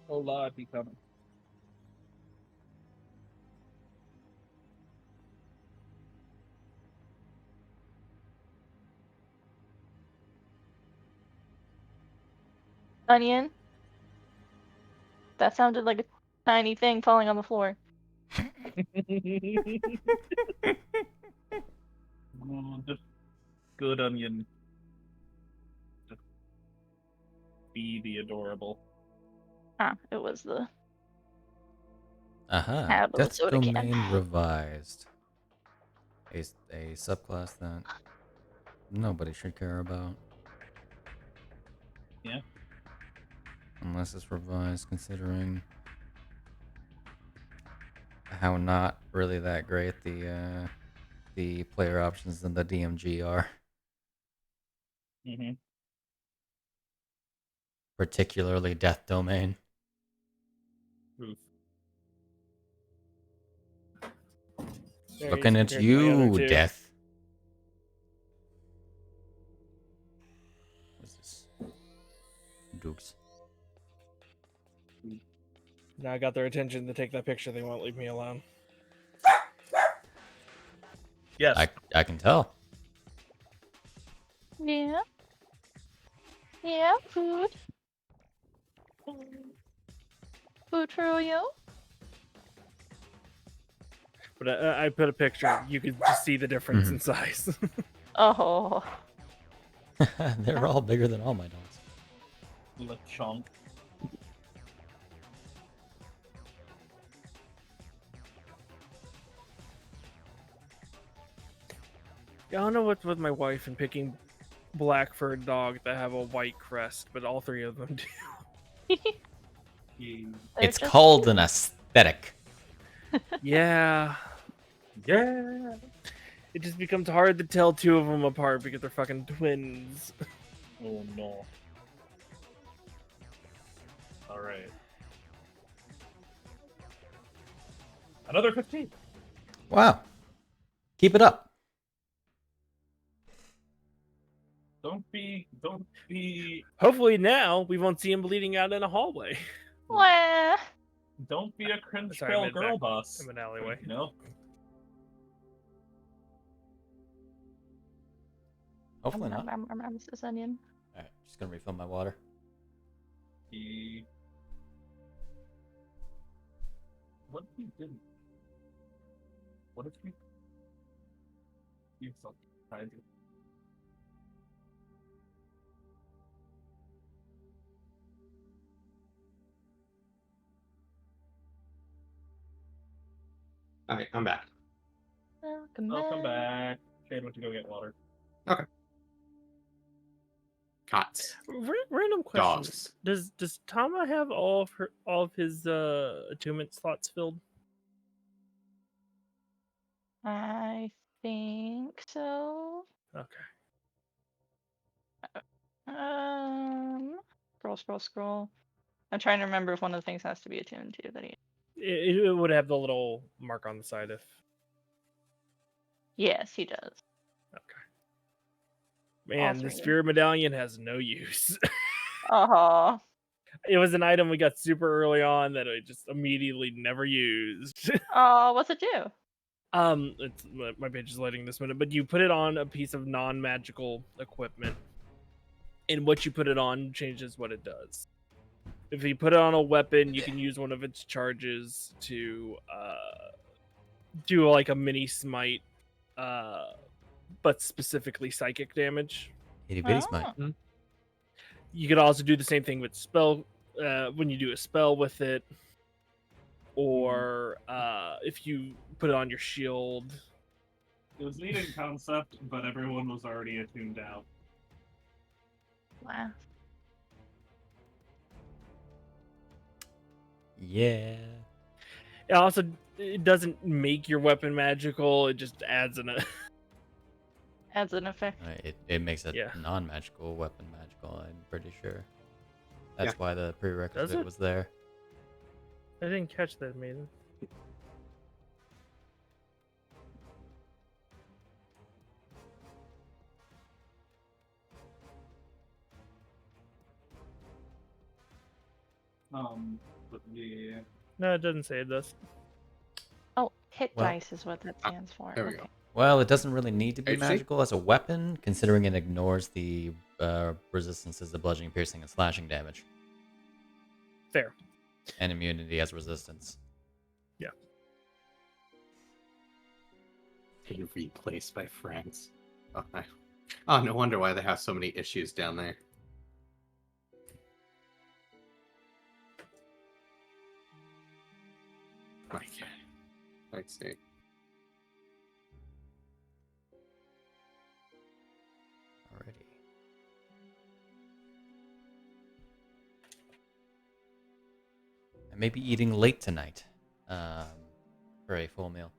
A lot be coming. Onion? That sounded like a tiny thing falling on the floor. Good onion. Be the adorable. Ah, it was the Aha. Have a Death soda can. Domain revised. A subclass that nobody should care about. Yeah. Unless it's revised, considering how not really that great the player options in the DMG are. Mm-hmm. Particularly Death Domain. Oof. Looking at you, Death. What's this? Dukes. Now I got their attention to take that picture. They won't leave me alone. Yes. I can tell. Yeah. Yeah, food. Food for you? But I put a picture. You could just see the difference in size. Oh. They're all bigger than all my dogs. Le chonk. I don't know what's with my wife and picking black furred dogs that have a white crest, but all three of them do. It's called an aesthetic. Yeah. Yeah. It just becomes hard to tell two of them apart because they're fucking twins. Oh no. Alright. Another 15. Wow. Keep it up. Don't be. Hopefully now we won't see him bleeding out in a hallway. Wah. Don't be a cringe Sorry, I girl meant girl back boss. in an alleyway. You know. Hopefully not. This onion. Alright, just gonna refill my water. What if you didn't? What if you felt tired? Alright, I'm back. Welcome back. Shane went to go get water. Cots. Random question: Dogs. Does Tama have all of his attunement slots filled? I think so. Okay. Scroll. I'm trying to remember if one of the things has to be attuned to that he. It would have the little mark on the side if. Yes, he does. Okay. Man, the spirit medallion has no use. Uh-huh. It was an item we got super early on that I just immediately never used. Oh, what's it do? It's my page is loading this minute, but you put it on a piece of non-magical equipment, and what you put it on changes what it does. If you put it on a weapon, you can use one of its charges to do like a mini smite, but specifically psychic damage. Itty bitty smite. You could also do the same thing with spell when you do a spell with it, or if you put it on your shield. It was neat in concept, but everyone was already attuned out. Wow. Yeah. It doesn't make your weapon magical. It just adds Adds an effect. It makes a Yeah. non-magical weapon magical, I'm pretty sure. That's why the prerequisite it? was there. I didn't catch that, Maiden. But the No, it doesn't say it does. Oh, hit Well- dice is what that stands for. There we Okay. go. Well, it doesn't really need to be AC? magical as a weapon, considering it ignores the resistances to bludgeoning, piercing, and slashing damage. Fair. And immunity as resistance. Yeah. Replaced by France. Oh, no wonder why they have so many issues down there. Okay. Let's see. Alrighty. I may be eating late tonight for a full meal.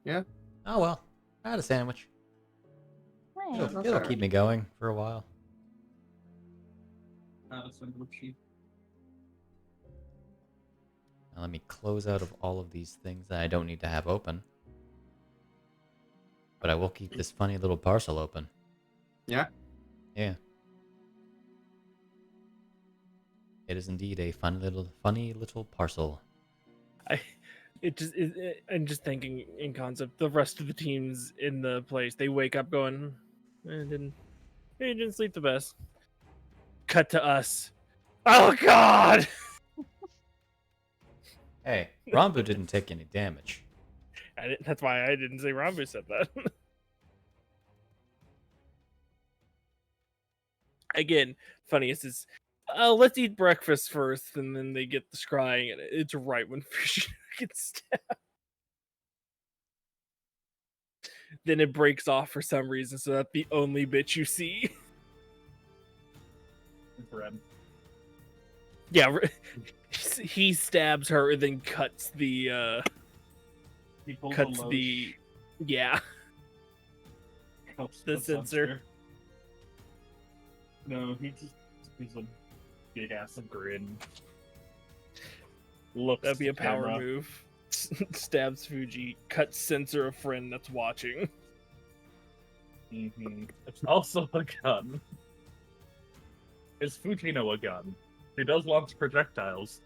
Yeah? Oh well, I had a sandwich. Right. It'll keep me going for a while. Now Now let me close out of all of these things that I don't need to have open. But I will keep this funny little parcel open. Yeah? Yeah. It is indeed a funny little parcel. I'm just thinking in concept. The rest of the teams in the place, they wake up going, didn't sleep the best. Cut to us. Oh God! Hey, Rambu didn't take any damage. That's why I didn't say Rambu said that. Again, funniest is, let's eat breakfast first, and then they get the scrying, and it's right when Fujino gets stabbed. Then it breaks off for some reason, so that's the only bit you see. Red. Yeah, he stabs her and then cuts the He pulls cuts a the yeah. Helps the sensor. No, he's a big ass grin. Looks That'd be to a power camera. move. Stabs Fuji. Cut censor a friend that's watching. It's also a gun. Is Fujino a gun? He does launch projectiles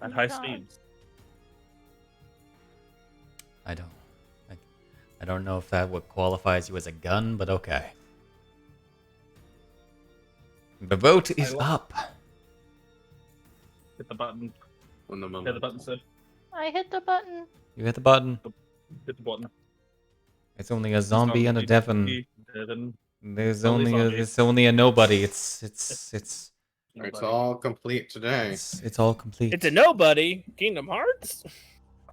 at high God. speeds. I don't know if that what qualifies you as a gun, but okay. The vote is up. Hit the button. When the Hit moment. the button, Sid. I hit the button. You hit the button. Hit the button. It's only a zombie and a Devon. Devon. There's Only only a, zombies. it's only a nobody. It's all complete today. it's all complete. It's a nobody. Kingdom Hearts.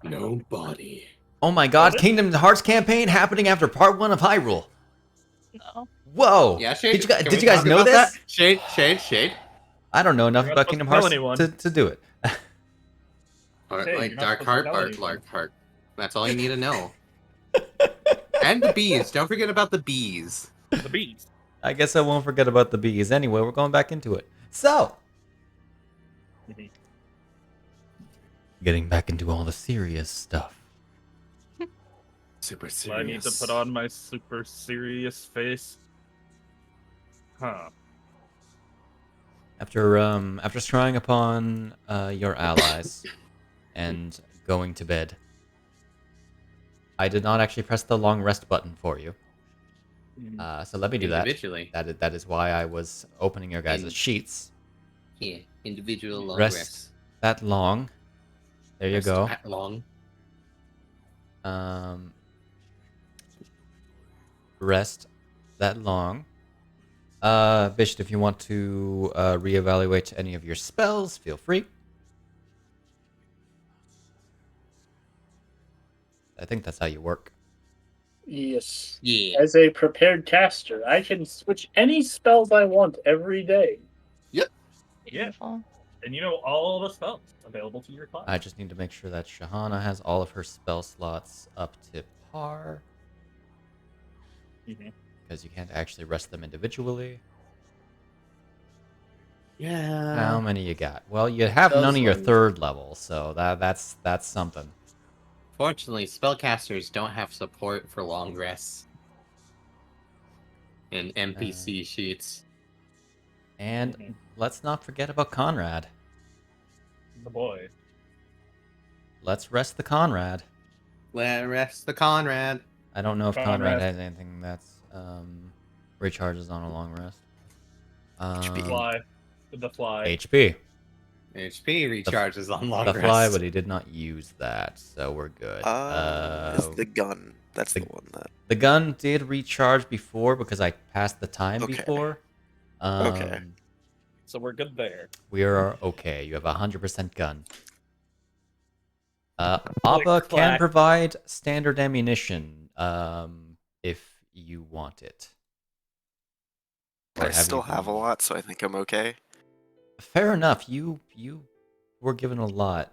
Nobody. Oh my God! What? Kingdom Hearts campaign happening after part 1 of Hyrule. No. Whoa! Yeah, Shade. Did Can you we guys talk know about this? that? Shade. I don't know enough You're not about Kingdom supposed to Hearts tell anyone. to do it. Or, Hey, like you're not Dark supposed Heart, to tell anyone. Lark Heart. That's all you need to know. And the bees. Don't forget about the bees. The bees. I guess I won't forget about the bees. Anyway, we're going back into it. So, getting back into all the serious stuff. Super Do serious. I need to put on my super serious face? Huh. After scrying upon your allies and going to bed, I did not actually press the long rest button for you. So let me do that. Individually. That is why I was opening your guys' sheets. Yeah, individual long Rest rests. that long. There you Rest go. That long. Rest that long. Bisht, if you want to reevaluate any of your spells, feel free. I think that's how you work. Yes. Yeah. As a prepared caster, I can switch any spells I want every day. Yeah. Beautiful. And you know all the spells available to your class. I just need to make sure that Shahana has all of her spell slots up to par, because you can't actually rest them individually. Yeah. How many you got? Well, you have none of your Dozens. 3rd level, so that's something. Fortunately, spellcasters don't have support for long rests in NPC sheets. And let's not forget about Conrad. The boy. Let's rest the Conrad. Let rest the Conrad. I don't know if Conrad Conrad. has anything that's recharges on a long rest. Fly. The fly. HP. HP recharges on long The rest. fly, but he did not use that, so we're good. It's the gun. That's the one that. The gun did recharge before because I passed the time Okay. before. Okay. So we're good there. We are okay. You have 100% gun. Abba Click, can clack. provide standard ammunition if you want it. I Or still you have a been- lot, so I think I'm okay. Fair enough. You were given a lot.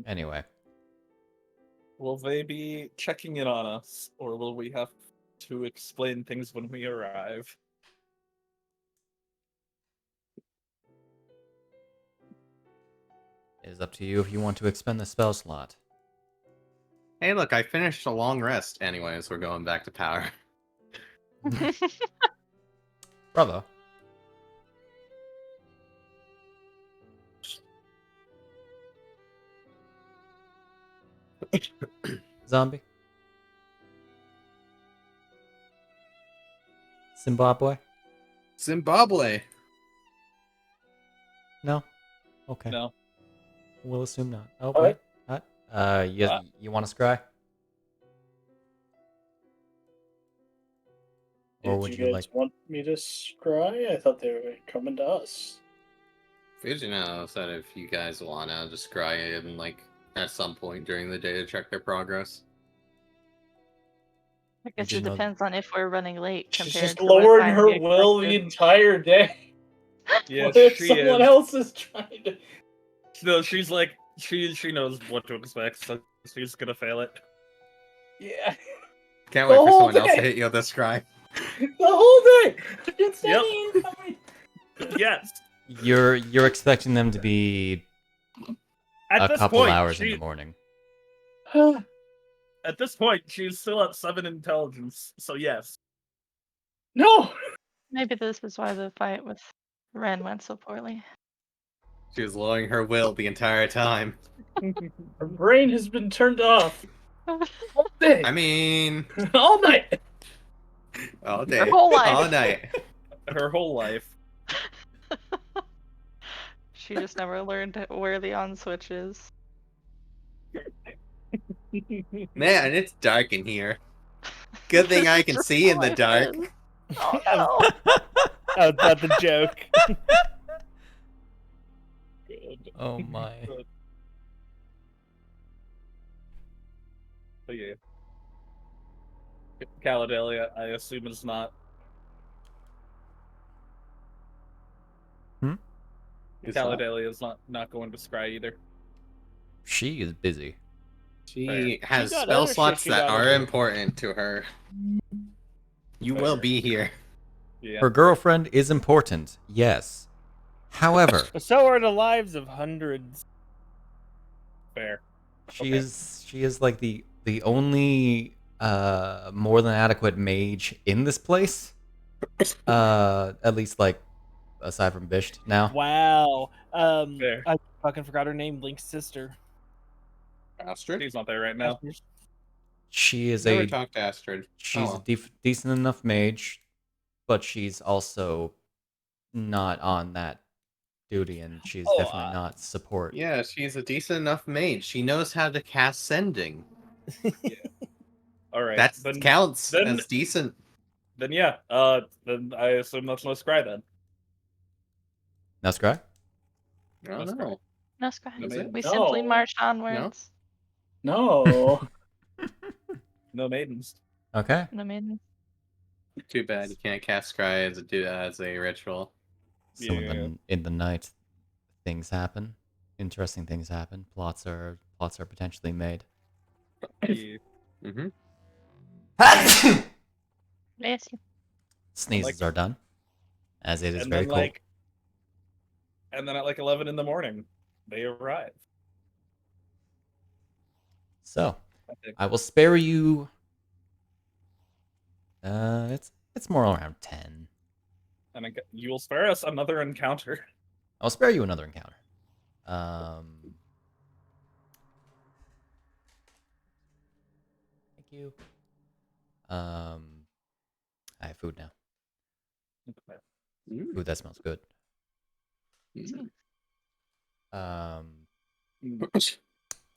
Anyway, Will they be checking in on us, or will we have to explain things when we arrive? it is up to you if you want to expend the spell slot. Hey, look, I finished a long rest. Anyways, we're going back to power. Bravo. Zombie. Zimbabwe? Zimbabwe. No? Okay. No. We'll assume not. Oh, What? wait. What? You want to scry? Or Did would you you guys like... want me to scry? I thought they were coming to us. Fujino said if you guys wanna just scry in like at some point during the day to check their progress. I guess you it know- depends on if we're running late She's compared just to what lowering time her we will the expected. entire day. Yeah, What if she someone is. else is trying to? No, she's like she knows what to expect, so she's gonna fail it. Yeah, Can't The wait for whole someone else to day. hit you with a scry. the whole day. It's Yep. incoming. Yes. You're expecting them to be At a this couple point, hours in the morning. At this point, she's still at 7 intelligence, so yes. No! Maybe this is why the fight with Ren went so poorly. She was lowering her will the entire time. Her brain has been turned off. All day. I mean, all night. all day, Her whole life. all night. Her whole life. She just never learned where the on switch is. Man, it's dark in here. Good thing I can Just see in the life dark. is. Oh no. Oh, that's the joke. Good. Oh my. Good. But yeah. Caladelia, I assume, is not. Is Caladelia is not going to scry either. She is busy. She has She got spell other shit slots she that gotta are do. important to her. You will be here. Yeah. Her girlfriend is important, yes. However, So are the lives of hundreds. Fair. she Okay. is like the only more than adequate mage in this place. At least like aside from Bisht now. Wow. Fair. I fucking forgot her name. Link's sister. Astrid? She's not there right now. She is Never a talked to Astrid. she's Oh, a decent enough mage, but she's also not on that duty, and she's Oh, definitely not support. yeah, she's a decent enough mage. She knows how to cast sending. All right. That then, counts then- as decent. Then yeah. Then I assume that's no scry then. Now, Scry? I don't That's know. No scratch. Is it? We No. simply march onwards. No. No maidens. Okay. I mean, Too bad you can't cast Scry as a ritual. So Yeah. in the night, things happen. Interesting things happen. Plots are potentially made. Yeah. Mm-hmm. yes. Sneezes are done, as it is And very then cold. and then at like 11 in the morning, they arrive. So I think. I will spare you. It's more around 10. And you will spare us another encounter. I'll spare you another encounter. Thank you. I have food now. Food that smells good.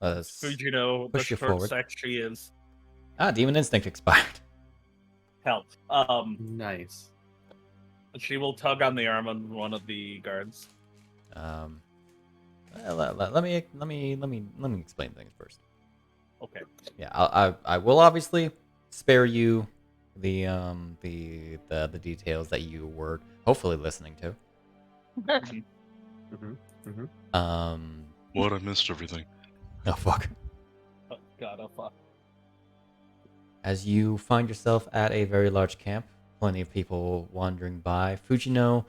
Let's Fujino, the push you short forward. sex she is. Demon Instinct expired. Help. Nice. She will tug on the arm of one of the guards. Let me explain things first. Okay. Yeah, I will obviously spare you the details that you were hopefully listening to. What? I missed everything. Oh fuck. Oh god, oh fuck. As you find yourself at a very large camp, plenty of people wandering by, Fujino,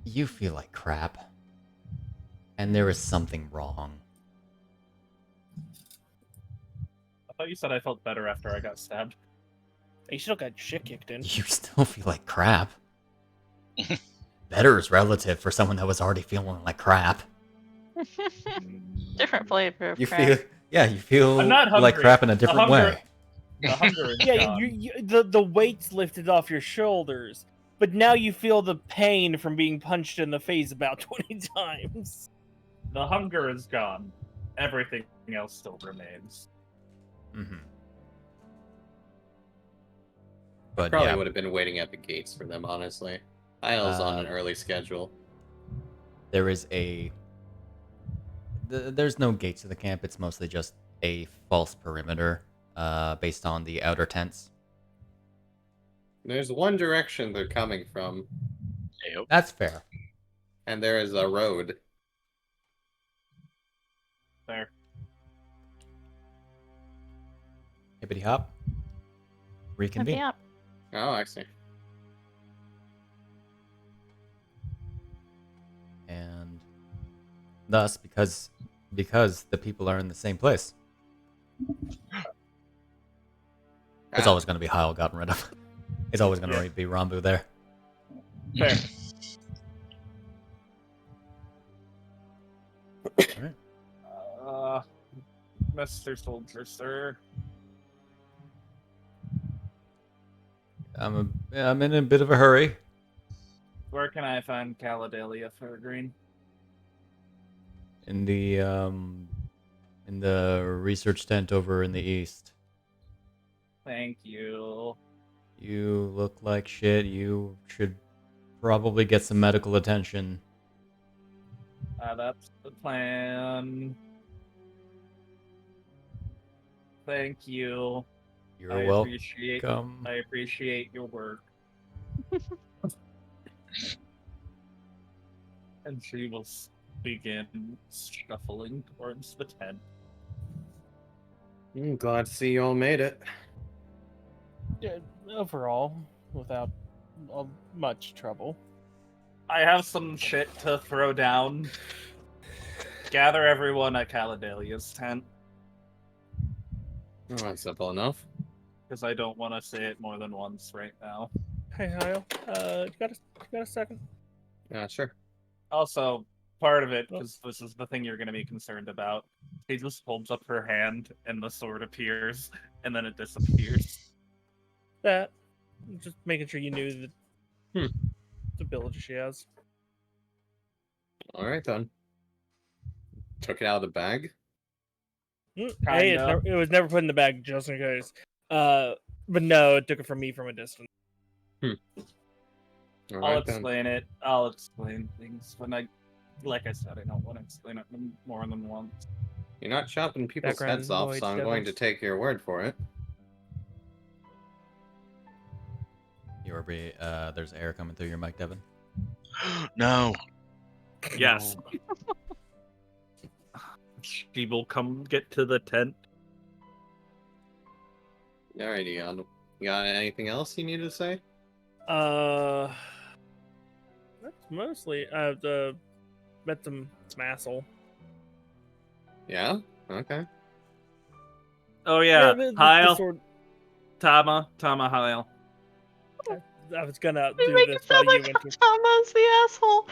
you feel like crap. And there is something wrong. I thought you said I felt better after I got stabbed. You still got shit kicked in. You still feel like crap. Better is relative for someone that was already feeling like crap. Different flavor of You crap. you feel I'm not like hungry. crap in a The different hunger- way. The hunger is Yeah, gone. the weight's lifted off your shoulders, but now you feel the pain from being punched in the face about 20 times. The hunger is gone. Everything else still remains. Mm-hmm. But Probably yeah, would have been waiting at the gates for them, honestly. Hyle's on an Uh, early schedule. there is there's no gate to the camp. It's mostly just a false perimeter based on the outer tents. There's one direction they're coming from, Yep. That's fair. and there is a road. There. Hippity hop. Reconvene. Yep. Oh, I see. Thus, because the people are in the same place. It's always going to be Hyle gotten rid of. It's always going to be Rambu there. Fair. Alright. Mr. Soldier, sir. I'm in a bit of a hurry. Where can I find Caladelia Fairgreen? In the research tent over in the east. Thank you. You look like shit. You should probably get some medical attention. That's the plan. Thank you. You're welcome. I appreciate your work. And she will begin shuffling towards the tent. I'm glad to see you all made it. Yeah, overall, without much trouble. I have some shit to throw down. Gather everyone at Caladelia's tent. Oh, that's simple enough. Because I don't want to say it more than once right now. Hey, Hyle. You got a second? Yeah, sure. Also, part of it, because this is the thing you're going to be concerned about, she just holds up her hand and the sword appears, and then it disappears. That. Just making sure you knew the ability she has. Alright then. Took it out of the bag. Hey, it was never put in the bag just in case. But no, it took it from me from a distance. I'll explain it. I'll explain things when like I said, I don't want to explain it more than once. You're not chopping people's heads off, so I'm going to take your word for it. There's air coming through your mic, Devon. No. Yes. She will come get to the tent. Alright, Eon. You got anything else you need to say? That's mostly met some asshole. Yeah? Okay. Oh yeah, Hyle. Sword... Tama, Hyle. I was gonna We do make this it sound while like you went Tama's the asshole.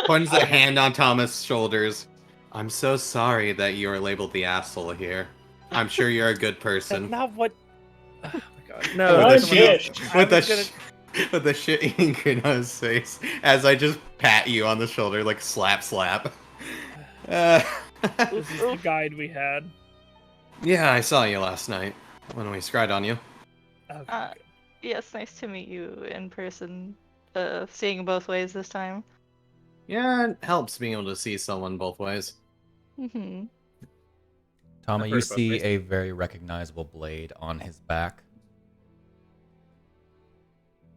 Points a hand on Thomas' shoulders. I'm so sorry that you are labeled the asshole here. I'm sure you're a good person. That's not what. Oh my god! No, with the shit-eating grin on his face as I just pat you on the shoulder, like slap. This is the guide we had. Yeah, I saw you last night when we scryed on you. Okay. Yes, nice to meet you in person. Seeing both ways this time. Yeah, it helps being able to see someone both ways. Mm-hmm. Tama, you see a very recognizable blade on his back.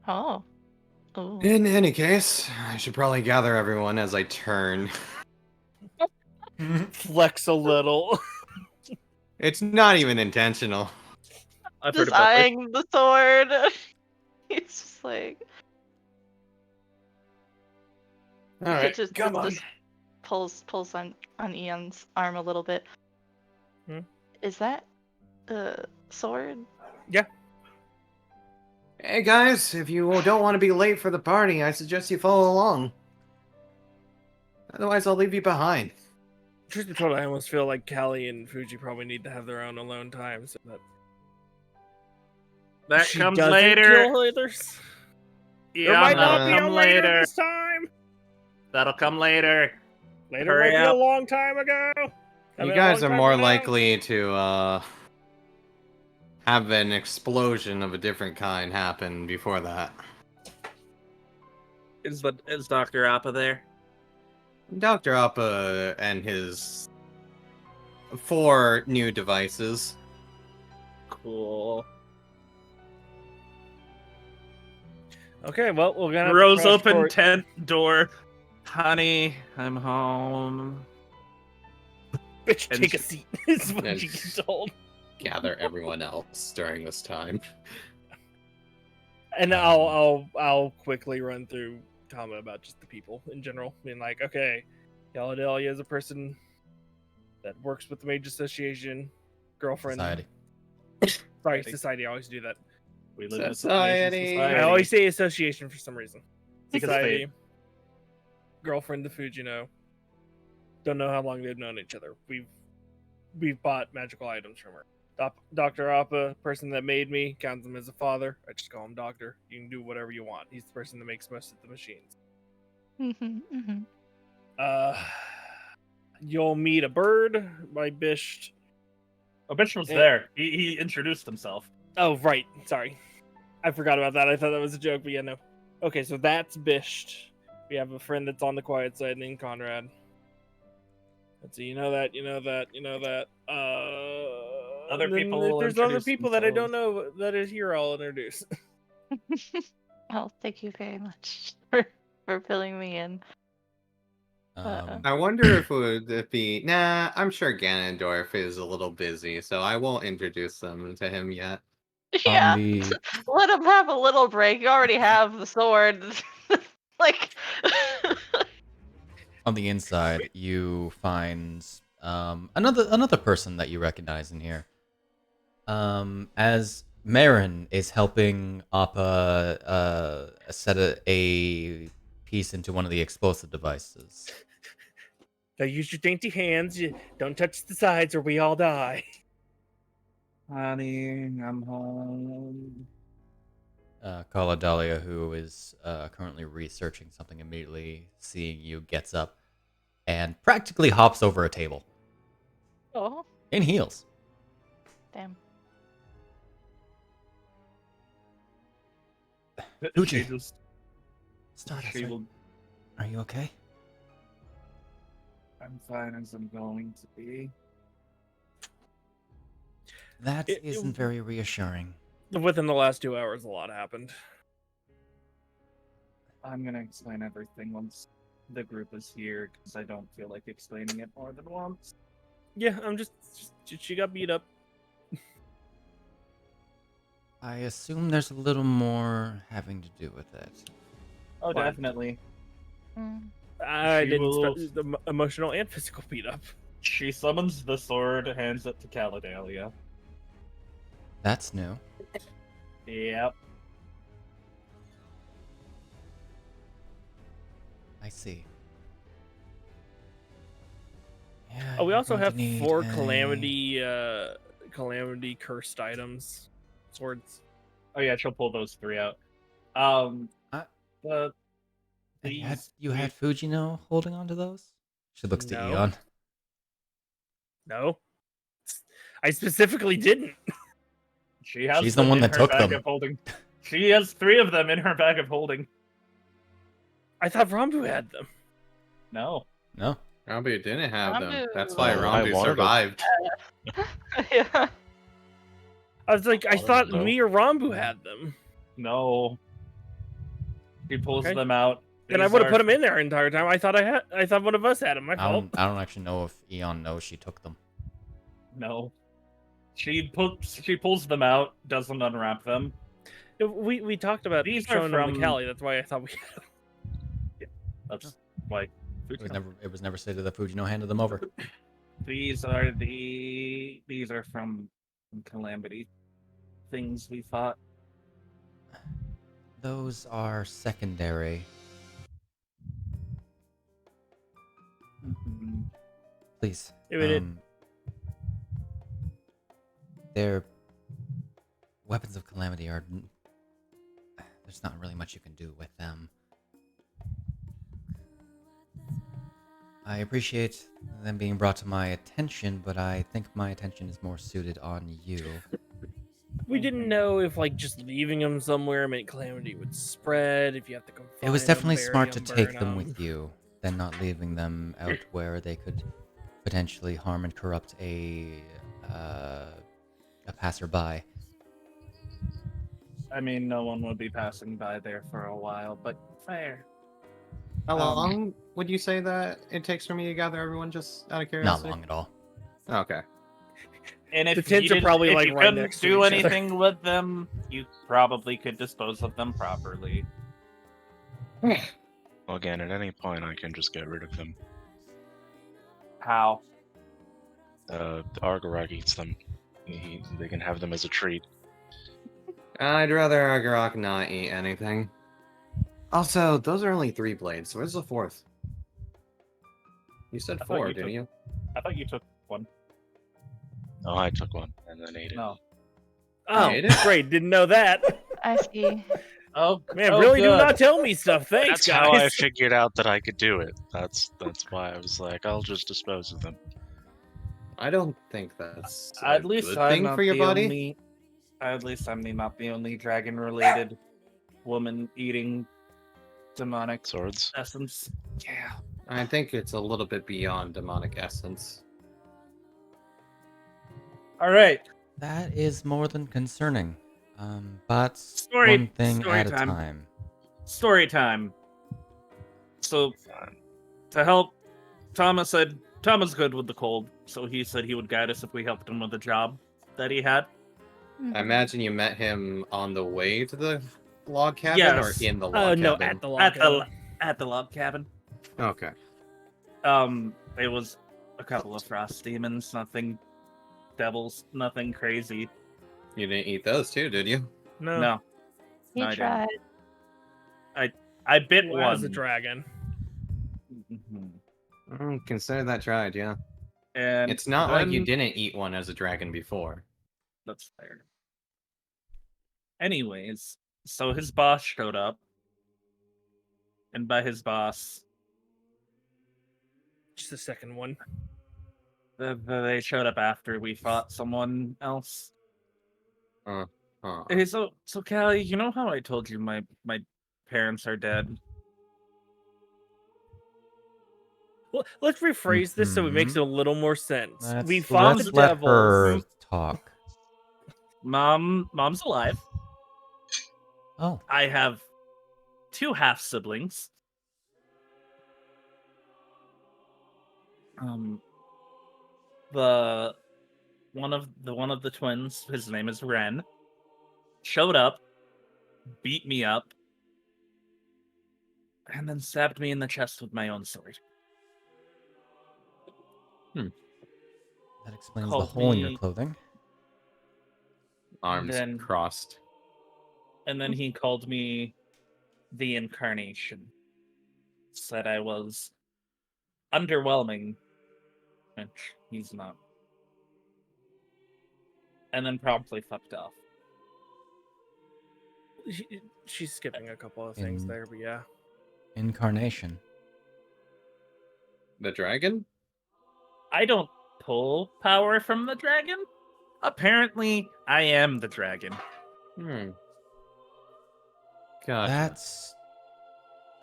Oh. Ooh. In any case, I should probably gather everyone as I turn. Flex a little. It's not even intentional. Just eyeing the sword. He's just like. All right, just pulls on Eon's arm a little bit. Is that a sword? Yeah. Hey guys, if you don't want to be late for the party, I suggest you follow along. Otherwise, I'll leave you behind. Truth be told, I almost feel like Callie and Fuji probably need to have their own alone time, so that she comes doesn't later. Kill others. Yeah, there might not be a come later this time. That'll come later. Later Hurry might up. be a long time ago. You guys are more likely to have an explosion of a different kind happen before that. Is Dr. Appa there? Dr. Appa and his 4 new devices. Cool. Okay, well, we're gonna Rose open tent door. Honey, I'm home. Bitch, take a seat. Is what she gets told. Gather everyone else during this time. And I'll quickly run through Tama about just the people in general. Being like, okay, Caledalia is a person that works with the Mage Association, girlfriend. Society. Sorry, society. I always do that. We live in a Society. society. I always say association for some reason. Because Society. fate. Girlfriend to Fujino. Don't know how long they've known each other. We've bought magical items from her. Dr. Appa, person that made me, counts him as a father. I just call him Doctor. You can do whatever you want. He's the person that makes most of the machines. You'll meet a bird by Bisht. Oh, Bisht was there. He introduced himself. Oh, right. Sorry. I forgot about that. I thought that was a joke, but yeah, no. Okay, so that's Bisht. We have a friend that's on the quiet side named Conrad. Let's see, you know that. Other people will There's other introduce people that I don't themselves. know that is here I'll introduce. Well, thank you very much for filling me in. I wonder if it would be... Nah, I'm sure Ganondorf is a little busy, so I won't introduce them to him yet. Yeah, the- let him have a little break. You already have the sword. Like, On the inside, you find another person that you recognize in here. As Marin is helping Appa set a piece into one of the explosive devices. Now use your dainty hands. You don't touch the sides or we all die. Honey, I'm home. Caledalia, who is currently researching something, immediately seeing you, gets up and practically hops over a table oh, in heels. damn. She just... Stardust, She will... are you okay? I'm fine as I'm going to be. That isn't very reassuring. Within the last 2 hours, a lot happened. I'm gonna explain everything once the group is here, because I don't feel like explaining it more than once. Yeah, I'm just she got beat up. I assume there's a little more having to do with it. Oh, Fine. definitely. I She didn't will- start the emotional and physical beat up. She summons the sword, hands it to Caledalia. That's new. Yep. I see. Yeah, Oh, we you're also going to have need 4 a- calamity cursed items. Swords. Oh yeah, she'll pull those 3 out. But You had Fujino holding on to those? She looks to No. Eon. No. I specifically didn't. she has She's the them one in that her took bag them. of holding. She has 3 of them in her bag of holding. I thought Rambu had them. No. No. Rambu didn't have them. Rambu- That's why Oh, I Rambu wanted them. survived. Yeah. I was like, I thought No. me or Rambu had them. No. She pulls Okay. them out. Then I These would have are- put them in there the entire time. I thought one of us had them. My I fault. don't actually know if Eon knows she took them. No. She pulls them out, doesn't unwrap them. We talked about These are showing them from- to Callie. That's why I thought we had them. That's like It was never stated that Fujino handed them over. these are from Calamity things we fought. Those are secondary. Please. Yeah, we did. Their weapons of calamity are. There's not really much you can do with them. I appreciate them being brought to my attention, but I think my attention is more suited on you. We didn't know if just leaving them somewhere meant calamity would spread. If you have to come. It was find 'em, definitely bury smart to 'em, take burn them 'em. with you than not leaving them out where they could potentially harm and corrupt a passerby. I mean, no one would be passing by there for a while, but fair. How long would you say that it takes for me to gather everyone, just out of Not curiosity? long at all. Okay. And if The tents you are probably, if like, you right couldn't next to do each other. anything with them, you probably could dispose of them properly. Well, again, at any point I can just get rid of them. How? Argarok eats them. They can have them as a treat. I'd rather Argarok not eat anything. Also, those are only 3 blades. Where's the 4th? You said I thought 4, you didn't took- you? I thought you took one. Oh, I took one and then ate it. No. Oh, Made it? great! Didn't know that. I see. Oh, Man, oh, really do good. not tell me stuff. Thanks, That's guys. how I figured out that I could do it. That's why I was like, I'll just dispose of them. I don't think that's a At least good I'm thing not for your the body. only. At least I'm not the only dragon-related woman eating demonic Swords. essence. Yeah. I think it's a little bit beyond demonic essence. All right. That is more than concerning. But Story- one thing story at a time. time. Story time. So, to help, Tama's good with the cold, so he said he would guide us if we helped him with the job that he had. I imagine you met him on the way to the log cabin Yes. or in the log No, cabin? at the log. At the log cabin. Okay. It was a couple of frost demons, nothing devils, nothing crazy. You didn't eat those too, did you? No, He No, I didn't. tried. I bit Who one. has a dragon? Mhm. Consider that tried, yeah. And It's not like you then- didn't eat one as a dragon before. That's fair. Anyways, so his boss showed up, and by his boss, Just the second one. they showed up after we fought someone else. Huh. Hey, so Callie, you know how I told you my parents are dead? Well, let's rephrase this so it makes it a little more sense. We fought Let's the let devils. her talk. Mom's alive. Oh, I have 2 half siblings. The one of the twins, his name is Ren, showed up, beat me up, and then stabbed me in the chest with my own sword. that explains the Called hole in your me- clothing. Arms then- crossed. And then he called me the Incarnation. Said I was underwhelming, which he's not. And then promptly fucked off. She's skipping a couple of things In- there, but yeah. Incarnation. The dragon? I don't pull power from the dragon. Apparently, I am the dragon. Gotcha. That's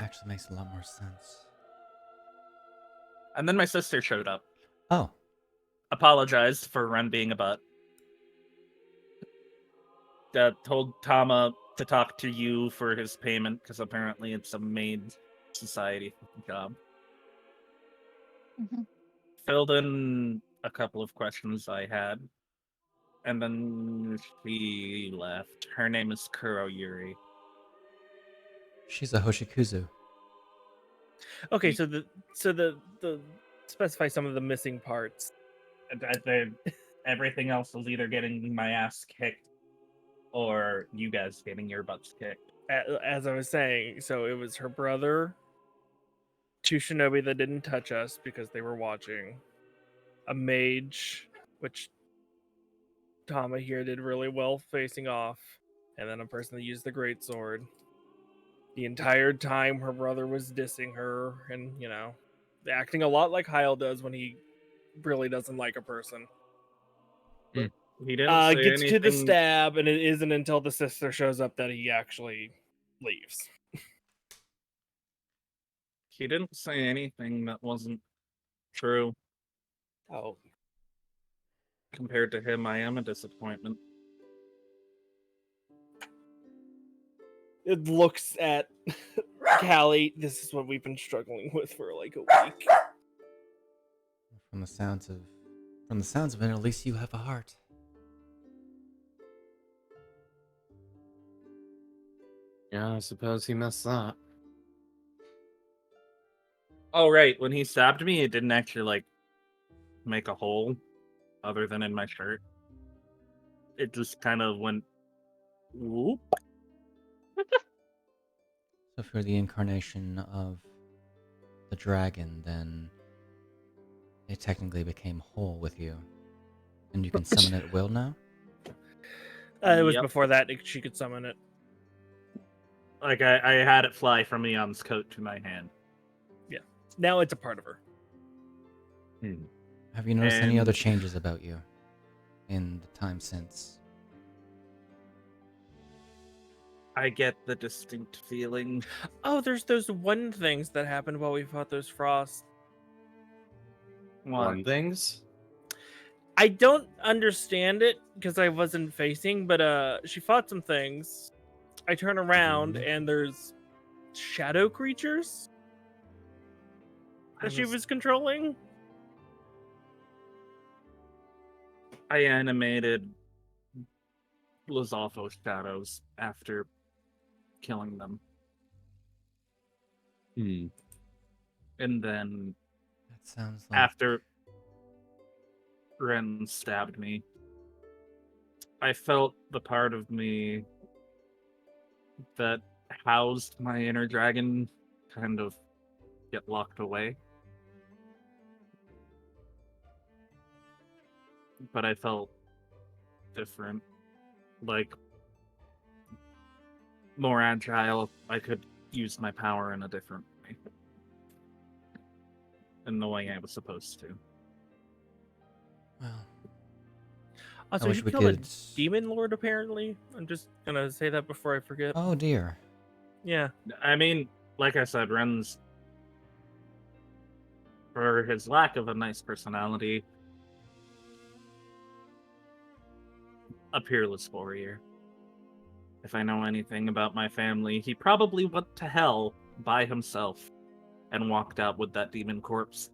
actually makes a lot more sense. And then my sister showed up. Oh, Apologized for Ren being a butt. Told Tama to talk to you for his payment, because apparently it's a maid society job. Mhm. Filled in a couple of questions I had. And then she left. Her name is Kuro Yuri. she's a Hoshikuzu. Okay, so the specify some of the missing parts. Everything else was either getting my ass kicked or you guys getting your butts kicked. As I was saying, so it was her brother, 2 shinobi that didn't touch us because they were watching, a mage, which Tama here did really well facing off, and then a person that used the greatsword. The entire time her brother was dissing her and, acting a lot like Hyle does when he really doesn't like a person. He didn't say Gets to the anything- stab, and it isn't until the sister shows up that he actually leaves. He didn't say anything that wasn't true. Oh, Compared to him, I am a disappointment. it looks at Callie. This is what we've been struggling with for like a week. From the sounds of it, at least you have a heart. Yeah, I suppose he missed that. Oh right, when he stabbed me, it didn't actually like make a hole, other than in my shirt. It just kind of went whoop. So if you're the incarnation of the dragon, then it technically became whole with you. And you can summon it at will now? It was Yep. before that she could summon it. Like I had it fly from Eon's coat to my hand. Now it's a part of her. Have you noticed any other And- changes about you in the time since? I get the distinct feeling. Oh, there's those one things that happened while we fought those frosts. One things. I don't understand it because I wasn't facing, but she fought some things. I turn around and there's shadow creatures that she was controlling. I animated Lizalfo's shadows after killing them. And then That sounds like... after Ren stabbed me, I felt the part of me that housed my inner dragon kind of get locked away. But I felt different. Like, more agile. I could use my power in a different way. In the way I was supposed to. Well, Also, wish you we killed could- a demon lord, apparently. I'm just gonna say that before I forget. oh dear. Yeah. I mean, like I said, Ren's, for his lack of a nice personality, a peerless warrior. If I know anything about my family, he probably went to hell by himself and walked out with that demon corpse.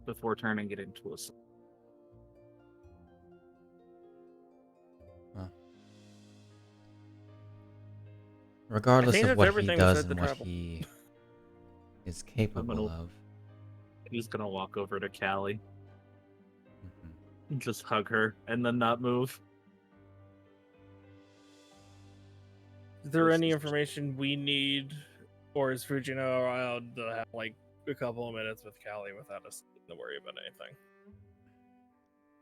Before turning it into a sword. Regardless think of that's what he everything does besides and the what travel. he is capable of, He's gonna walk over to Callie mhm, and just hug her and then not move. Is there This any is- information we need, or is Fujino allowed to have like a couple of minutes with Callie without us to worry about anything?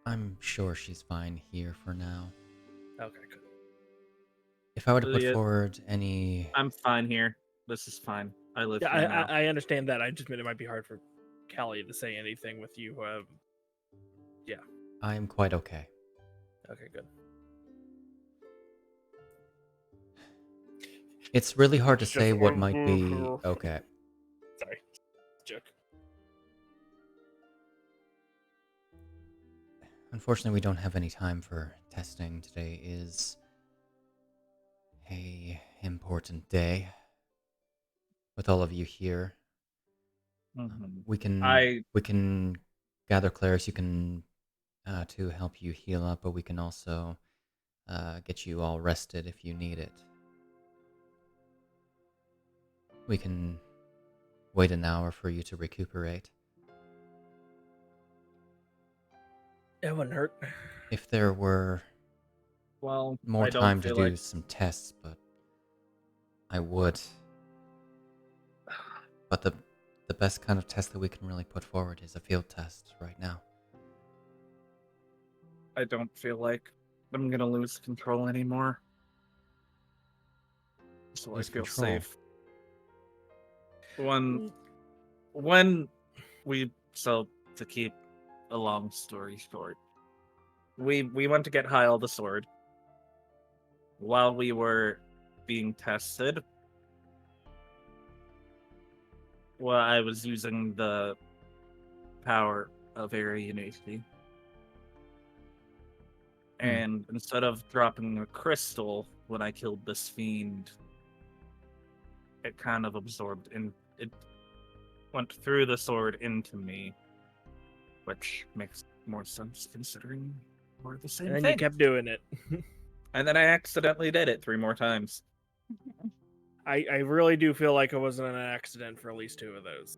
I'm sure she's fine here for now. Okay, good. If I were to put Yeah. forward any... I'm fine here. This is fine. I live Yeah, here now. I understand that. I just meant it might be hard for Callie to say anything with you. I'm quite okay. Okay, good. It's really hard to Just say what might be okay. Sorry, joke. Unfortunately, we don't have any time for testing. Today is a important day with all of you here. Mhm. We can I gather clerics. You can to help you heal up, but we can also get you all rested if you need it. We can wait an hour for you to recuperate. It wouldn't hurt. If there were well more I don't time to feel do like some tests, but I would. But the best kind of test that we can really put forward is a field test right now. I don't feel like I'm gonna lose control anymore. So Lose I feel control. safe. When we to keep a long story short, we went to get Hyle the sword. While we were being tested, well, I was using the power of alienation. And instead of dropping a crystal when I killed this fiend, it kind of absorbed in it went through the sword into me, which makes more sense considering we're the same And then thing. you kept doing it. And then I accidentally did it 3 more times. I really do feel like it wasn't an accident for at least 2 of those.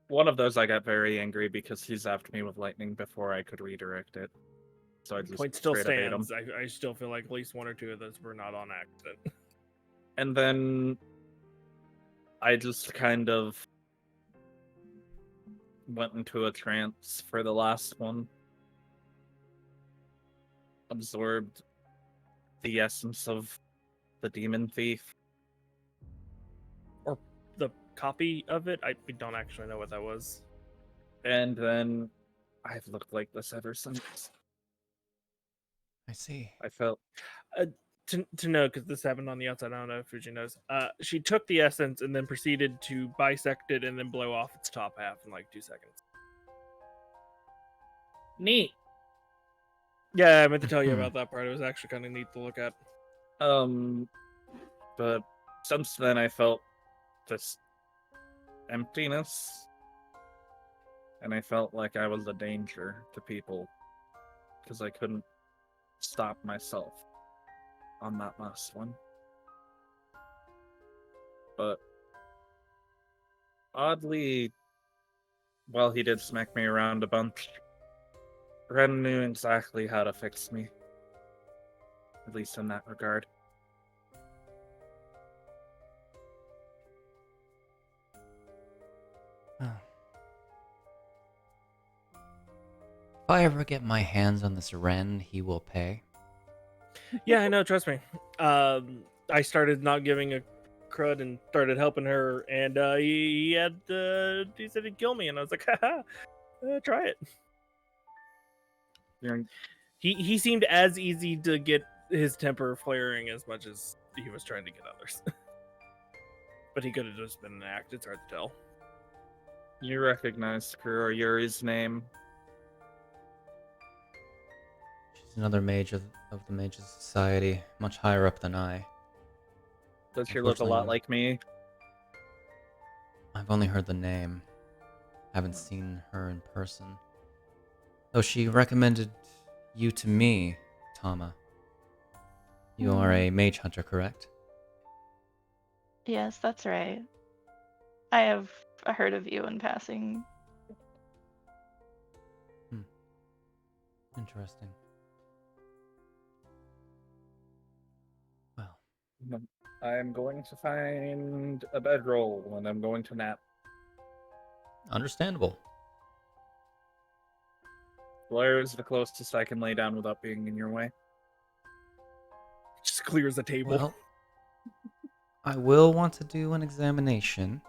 One of those I got very angry because he zapped me with lightning before I could redirect it. So I just Point still straight up ate him. stands. I still feel like at least 1 or 2 of those were not on accident. And then I just kind of went into a trance for the last one. Absorbed the essence of the demon thief. Or the copy of it? We don't actually know what that was. And then I've looked like this ever since. I see. I felt To know, because this happened on the outside, I don't know if Fuji knows. She took the essence and then proceeded to bisect it and then blow off its top half in like 2 seconds. neat. Yeah, I meant to tell you about that part. It was actually kind of neat to look at. But since then I felt this emptiness. And I felt like I was a danger to people. Because I couldn't stop myself on that last one. But oddly, while he did smack me around a bunch, Ren knew exactly how to fix me. At least in that regard. Huh. If I ever get my hands on this Ren, he will pay. Yeah, I know. Trust me. I started not giving a crud and started helping her, and he said he'd kill me, and I was like, haha, try it. He seemed as easy to get his temper flaring as much as he was trying to get others. But he could have just been an act. It's hard to tell. You recognize Kuro Yuri's name. She's another mage of the Mages Society, much higher up than I. Does she look a lot Unfortunately, like me? I've only heard the name. Haven't seen her in person. Though she recommended you to me, Tama. You are a mage hunter, correct? Yes, that's right. I have heard of you in passing. Interesting. Well, I'm going to find a bedroll and I'm going to nap. understandable. Where is the closest I can lay down without being in your way? Just clears the table. Well, I will want to do an examination,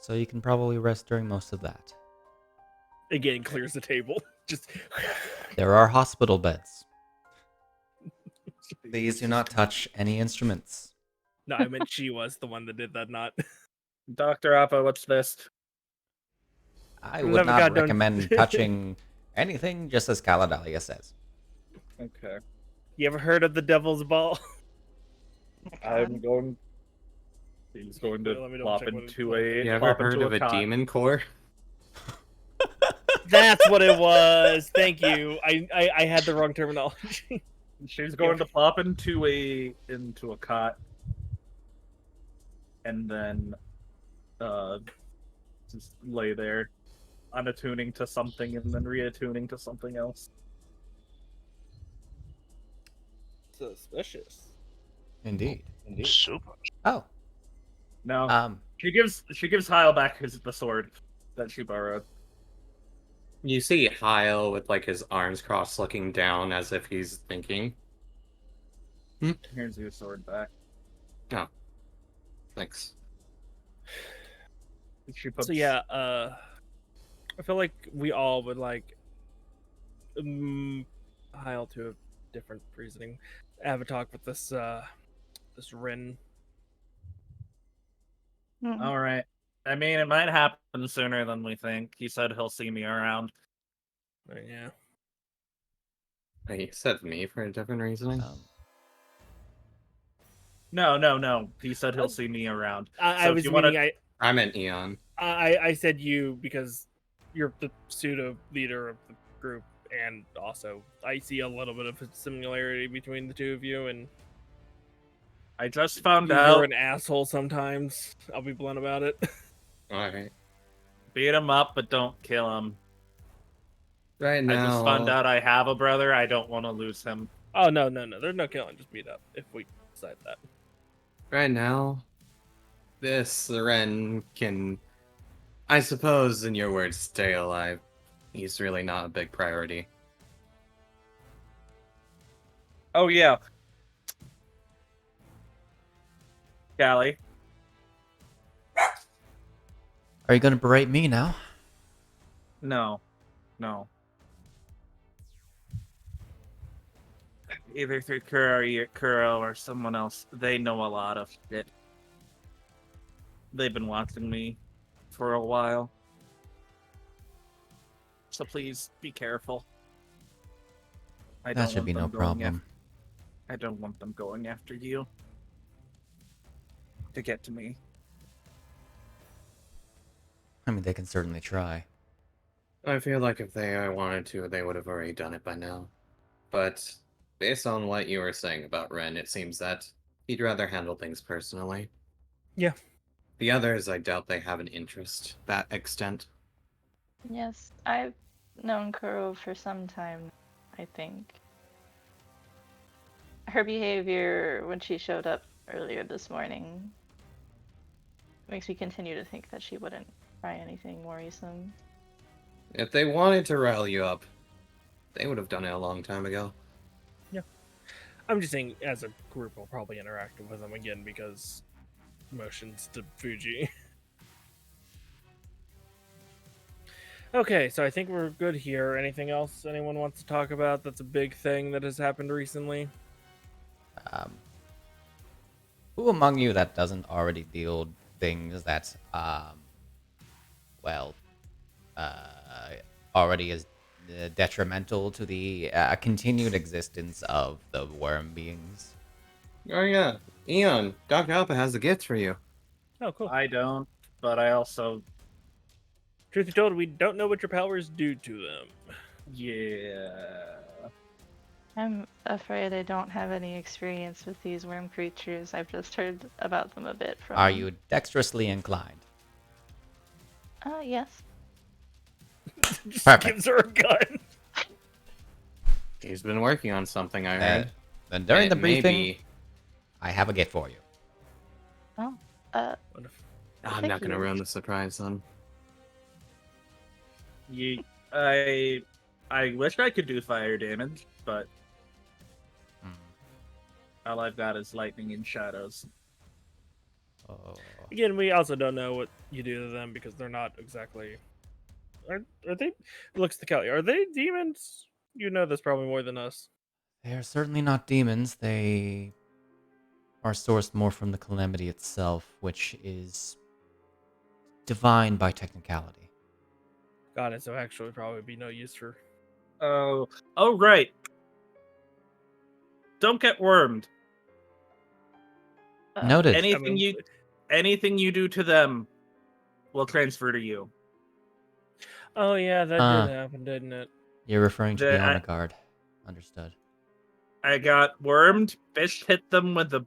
so you can probably rest during most of that. Again, clears the table. Just There are hospital beds. Please do not touch any instruments. no, I meant she was the one that did that, not. Dr. Appa, what's this? I Love would of not God, don't- recommend touching anything, just as Caladalia says. Okay. You ever heard of the Devil's Ball? I'm going... He's going to Let me double plop check what into it's a... You ever plop heard into of a cot. demon core? That's what it was. Thank you. I had the wrong terminology. She's going to plop into a cot, and then just lay there, unattuning to something and then reattuning to something else. Suspicious. Indeed. Super. Oh. No, she gives Hyle back the sword that she borrowed. You see Hyle with like his arms crossed looking down as if he's thinking. Here's your sword back. Oh. Thanks. She puts... So yeah, I feel like we all would like Hyle to a different reasoning. Have a talk with this this Rin. All right. I mean, it might happen sooner than we think. He said he'll see me around. Yeah. Wait, you said me for a different reasoning? No. He said he'll see me around. I So if was you meaning wanna- I meant Eon. I said you because you're the pseudo leader of the group, and also I see a little bit of a similarity between the two of you, and I just found You're out. an asshole sometimes. I'll be blunt about it. Alright. Beat him up, but don't kill him. Right I just found now, out I have a brother. I don't want to lose him. Oh no. There's no killing. Just beat up if we decide that. this Ren can, I suppose, in your words, stay alive. He's really not a big priority. Oh yeah, Callie. Are you gonna berate me now? No. Either through Kuro or someone else, they know a lot of shit. They've been watching me for a while. So please be careful. That should be no problem. I don't want them going after you to get to me. I mean, they can certainly try. I feel like if they wanted to, they would have already done it by now. But based on what you were saying about Ren, it seems that he'd rather handle things personally. Yeah. The others, I doubt they have an interest that extent. Yes, I've known Kuro for some time, I think. Her behavior when she showed up earlier this morning makes me continue to think that she wouldn't try anything worrisome. If they wanted to rile you up, they would have done it a long time ago. Yeah. I'm just saying, as a group, we'll probably interact with them again because motions to Fuji. Okay, so I think we're good here. Anything else anyone wants to talk about that's a big thing that has happened recently? Who among you that doesn't already deal things that, already is detrimental to the continued existence of the worm beings? Oh yeah, Eon, Dr. Alpha has a gift for you. Oh, cool. I don't, but I also... Truth be told, we don't know what your powers do to them. Yeah... I'm afraid I don't have any experience with these worm creatures. I've just heard about them a bit from... Are you dexterously inclined? Yes. Just Perfect. gives her a gun. He's been working on something, I heard. Then during And the briefing, maybe... I have a gift for you. Oh, I'm Thank not gonna you. ruin the surprise, son. I wish I could do fire damage, but all I've got is lightning and shadows. Oh. Again, we also don't know what you do to them because they're not exactly. Are they? Looks to Kelly. Are they demons? You know this probably more than us. They are certainly not demons. They are sourced more from the calamity itself, which is divine by technicality. Got it. So actually, probably be no use for. Oh, right. Don't get wormed. Noted. Anything you do to them will transfer to you. Oh yeah, that did happen, didn't it? You're referring to the honor guard. Understood. I got wormed. Bisht hit them with a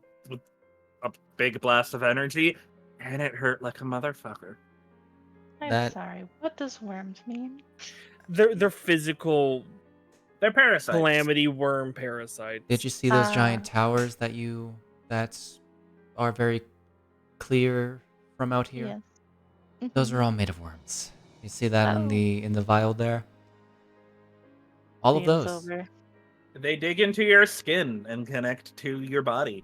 big blast of energy, and it hurt like a motherfucker. I'm sorry. What does worms mean? They're physical. They're parasites. Calamity worm parasites. Did you see those giant towers that are very clear from out here? Yes. Mm-hmm. Those are all made of worms. You see that in the vial there? All of those. Silver. They dig into your skin and connect to your body.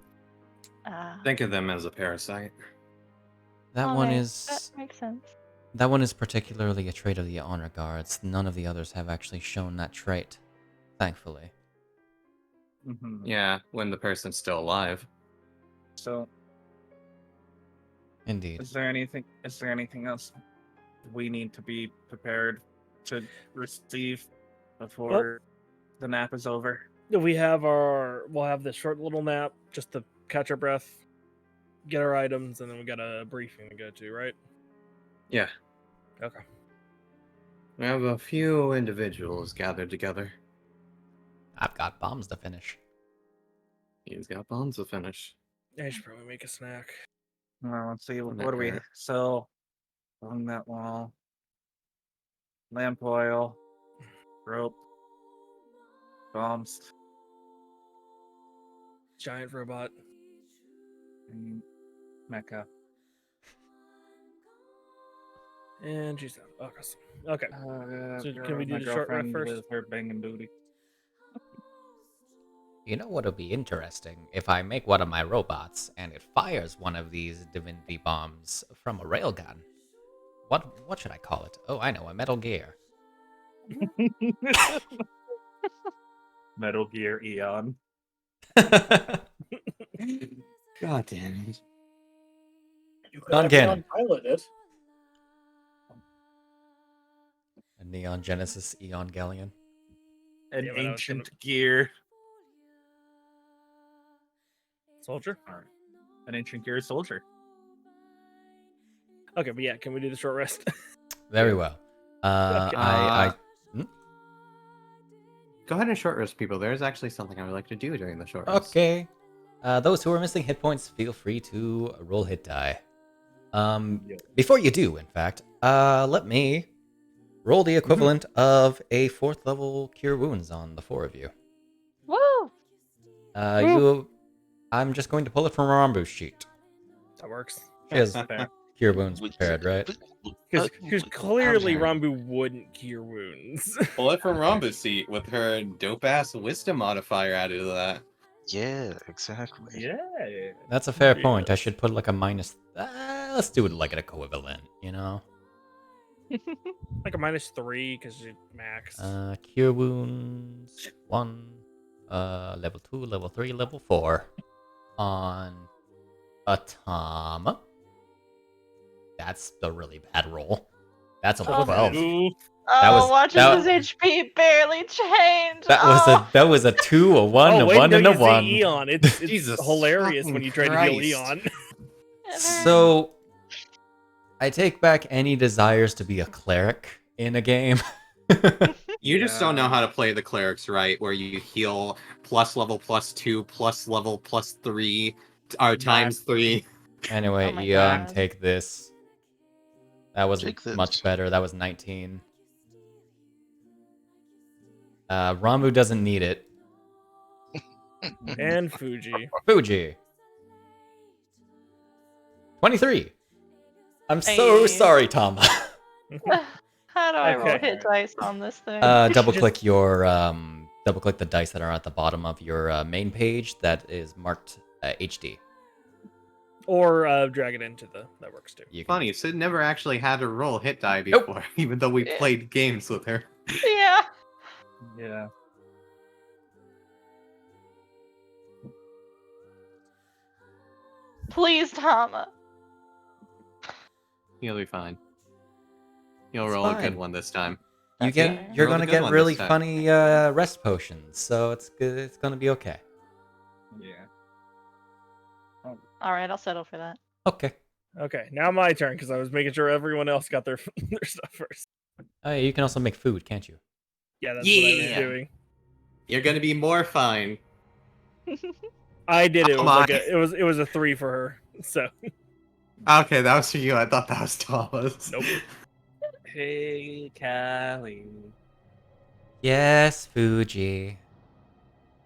Think of them as a parasite. That That makes sense. That one is particularly a trait of the honor guards. None of the others have actually shown that trait, thankfully. Mm-hmm. Yeah, when the person's still alive. So, indeed. Is there anything else we need to be prepared to receive before the nap is over? We'll have this short little nap just to catch our breath, get our items, and then we got a briefing to go to, right? Yeah. Okay. We have a few individuals gathered together. I've got bombs to finish. He's got bombs to finish. I should probably make a snack. Let's see. What do we sell along that wall? Lamp oil, rope, bombs, Giant robot. and mecha. And she's down. Oh, awesome. Okay. So Girl, can we do my the short rest girlfriend first? with her banging booty. You know what'll be interesting? If I make one of my robots and it fires one of these divinity bombs from a railgun. What should I call it? Oh, I know, a Metal Gear. Metal Gear Eon. God damn it. You could Non-canon. pilot it. A Neon Genesis Eon Galleon. An Yeah, but I was ancient gear. Soldier? An ancient gear soldier. Okay, but yeah, can we do the short rest? Very well. I Go ahead and short rest, people. There's actually something I would like to do during the short rest. Okay. Those who are missing hit points, feel free to roll hit die. Before you do, in fact, let me roll the equivalent of a 4th level Cure Wounds on the 4 of you. Woo! I'm just going to pull it from Rambu's sheet. That works. She has Cure Wounds prepared, right? Because clearly Rambu wouldn't cure wounds. Pull it from Rambu's seat with her dope-ass wisdom modifier added to that. Yeah, exactly. Yeah. That's a fair point. I should put like a minus. Let's do it like an equivalent, you know? Like a -3 because you max. Cure Wounds 1, level 2, level 3, level 4 on a Tama. That's the really bad roll. That's a 12. Watch his HP barely change. That was a 2, a 1, a 1, and a 1. Eon. It's Jesus hilarious when you try to heal Christ. Eon. So, I take back any desires to be a cleric in a game. You just don't know how to play the clerics right, where you heal plus level +2, plus level +3, or times 3. Anyway, Oh my Eon, God. take this. That was Take this. much better. That was 19. Rambu doesn't need it. And Fuji. Fuji. 23. I'm so Hey. sorry, Tama. How do I roll Okay. hit dice on this thing? Double click the dice that are at the bottom of your main page that is marked HD. Or drag it into that works too. You can- Funny, Sid never actually had to roll hit die Nope. before, even though we played games with her. Yeah. Yeah. Please, Tama. He'll be fine. He'll It's roll a fine. good one this time. You're Okay. gonna Rolled a good get one really this time. funny rest potions, so it's good. It's gonna be okay. Yeah. All right, I'll settle for that. Okay. Okay, now my turn because I was making sure everyone else got their their stuff first. Oh, yeah, you can also make food, can't you? Yeah, that's what I was Yeah. doing. You're gonna be more fine. I did it. It Oh was like my. it was a 3 for her. So Okay, that was for you. I thought that was Thomas. nope. Hey, Callie. Yes, Fuji.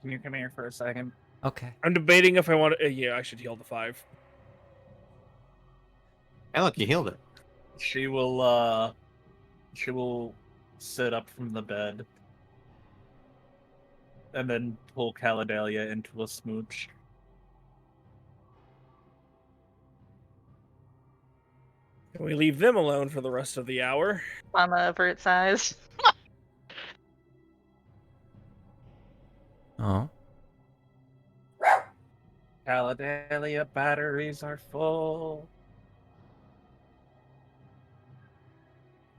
Can you come here for a second? Okay. I'm debating if I want to. Yeah, I should heal the 5. Hey, look, you healed it. She will sit up from the bed and then pull Caladelia into a smooch. Can we leave them alone for the rest of the hour? Tama avert size. Oh. Caladelia, batteries are full.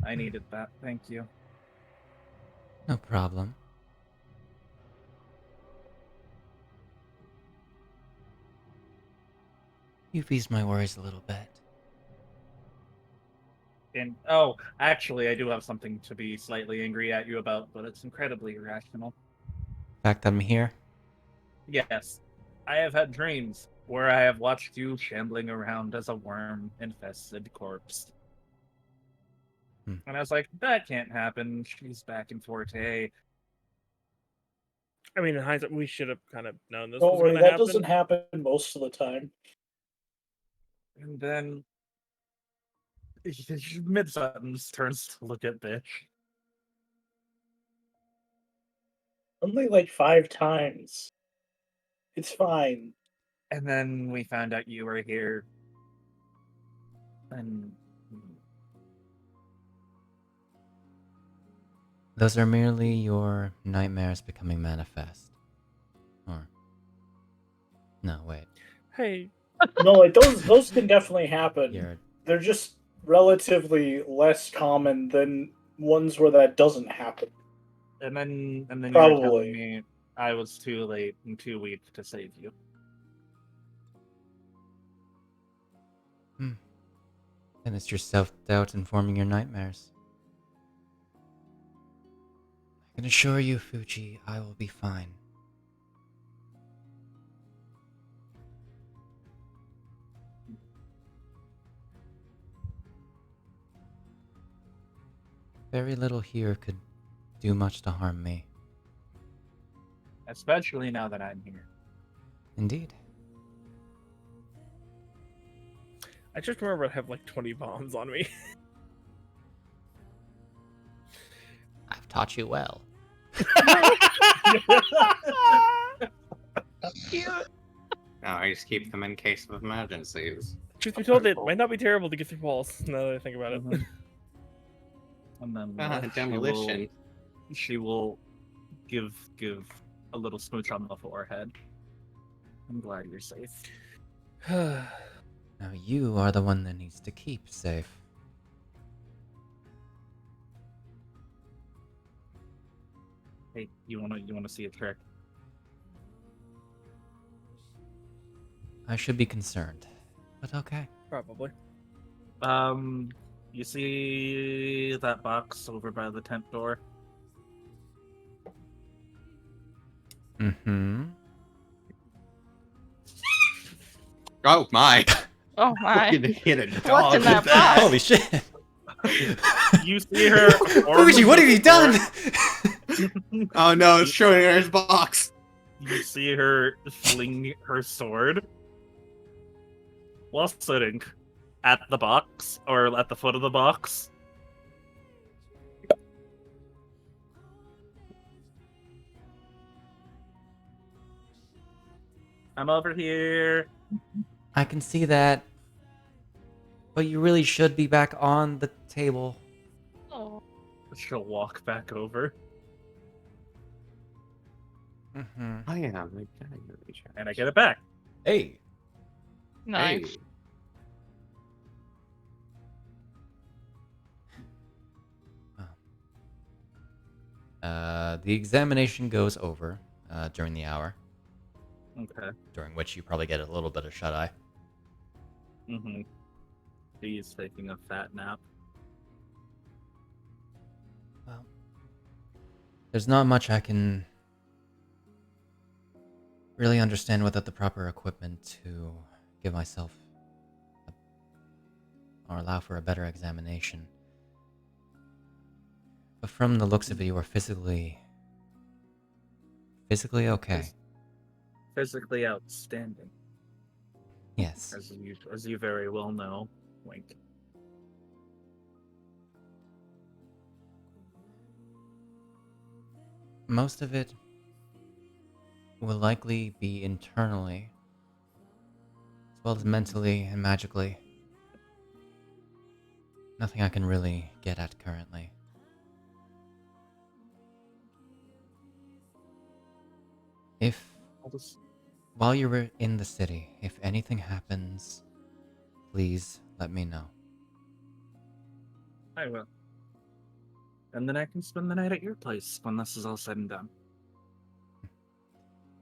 I needed that. Thank you. No problem. You've eased my worries a little bit. And oh, actually, I do have something to be slightly angry at you about, but it's incredibly irrational. Fact that I'm here. Yes, I have had dreams where I have watched you shambling around as a worm-infested corpse. And I was like, that can't happen. She's back in Forte. I mean, in hindsight, we should have kind of known this Don't was worry, going to that happen. doesn't happen most of the time. And then mid-sentence turns to look at Bitch. Only like 5 times. It's fine. And then we found out you were here. And Those are merely your nightmares becoming manifest. Or... No, wait. Hey, No, like those can definitely happen. You're... They're just relatively less common than ones where that doesn't happen. And then you were telling Probably. me I was too late and too weak to save you. And it's your self-doubt informing your nightmares. I can assure you, Fuji, I will be fine. Very little here could do much to harm me. Especially now that I'm here. Indeed. I just remember I have like 20 bombs on me. I've taught you well. No, I just keep them in case of emergencies. Truth be told, it might not be terrible to get through walls, now that I think about it. And then Demolition. she will give a little smooch on the forehead. I'm glad you're safe. Now you are the one that needs to keep safe. Hey, you wanna see a trick? I should be concerned, but okay. Probably. You see that box over by the tent door? Mm-hmm. Oh my! Oh my. You're gonna hit a dog What's in with that that. box? Holy shit! You see her. Fuji, what have you done? Oh no, it's showing her his box. You see her fling her sword while sitting at the box, or at the foot of the box. I'm over here. I can see that. But you really should be back on the table. Oh. She'll walk back over, Mm-hmm. I am. and I get it back. Hey. Nice. The examination goes over during the hour, Okay. during which you probably get a little bit of shut-eye. Mm-hmm. He's taking a fat nap. Well, there's not much I can really understand without the proper equipment to give myself or allow for a better examination. But from the looks of it, you are physically okay. Physically outstanding, Yes. as you very well know. Wink. Most of it will likely be internally, as well as mentally and magically. Nothing I can really get at currently. While you're in the city, if anything happens, please let me know. I will. And then I can spend the night at your place when this is all said and done.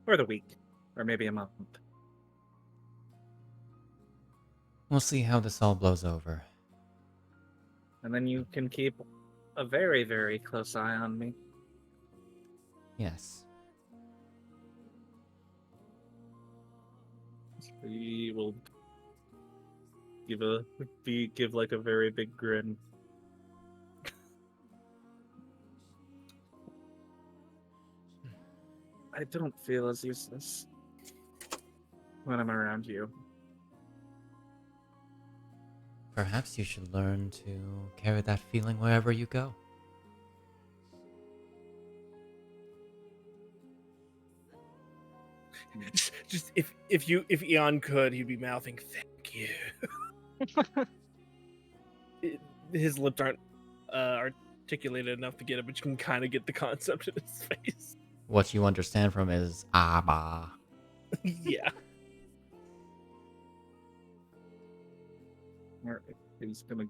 Or the week. Or maybe a month. We'll see how this all blows over. And then you can keep a very, very close eye on me. Yes. He will give like a very big grin. I don't feel as useless when I'm around you. Perhaps you should learn to carry that feeling wherever you go. Just if Eon could, he'd be mouthing "Thank you." His lips aren't articulated enough to get it, but you can kind of get the concept in his face. What you understand from is Abba. Yeah. Alright, he's gonna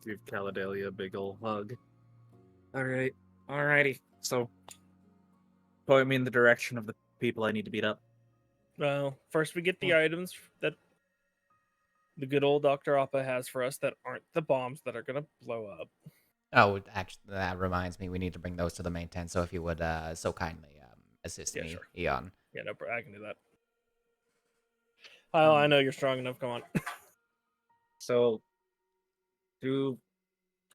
give Caladelia a big ol' hug. Alright, alrighty. So, point me in the direction of the people I need to beat up. Well, first we get the items that the good old Dr. Appa has for us that aren't the bombs that are gonna blow up. Oh, actually, that reminds me, we need to bring those to the main tent. So if you would so kindly assist Yeah, me, sure. Eon. Yeah, no, I can do that. Hyle, I know you're strong enough. Come on. So,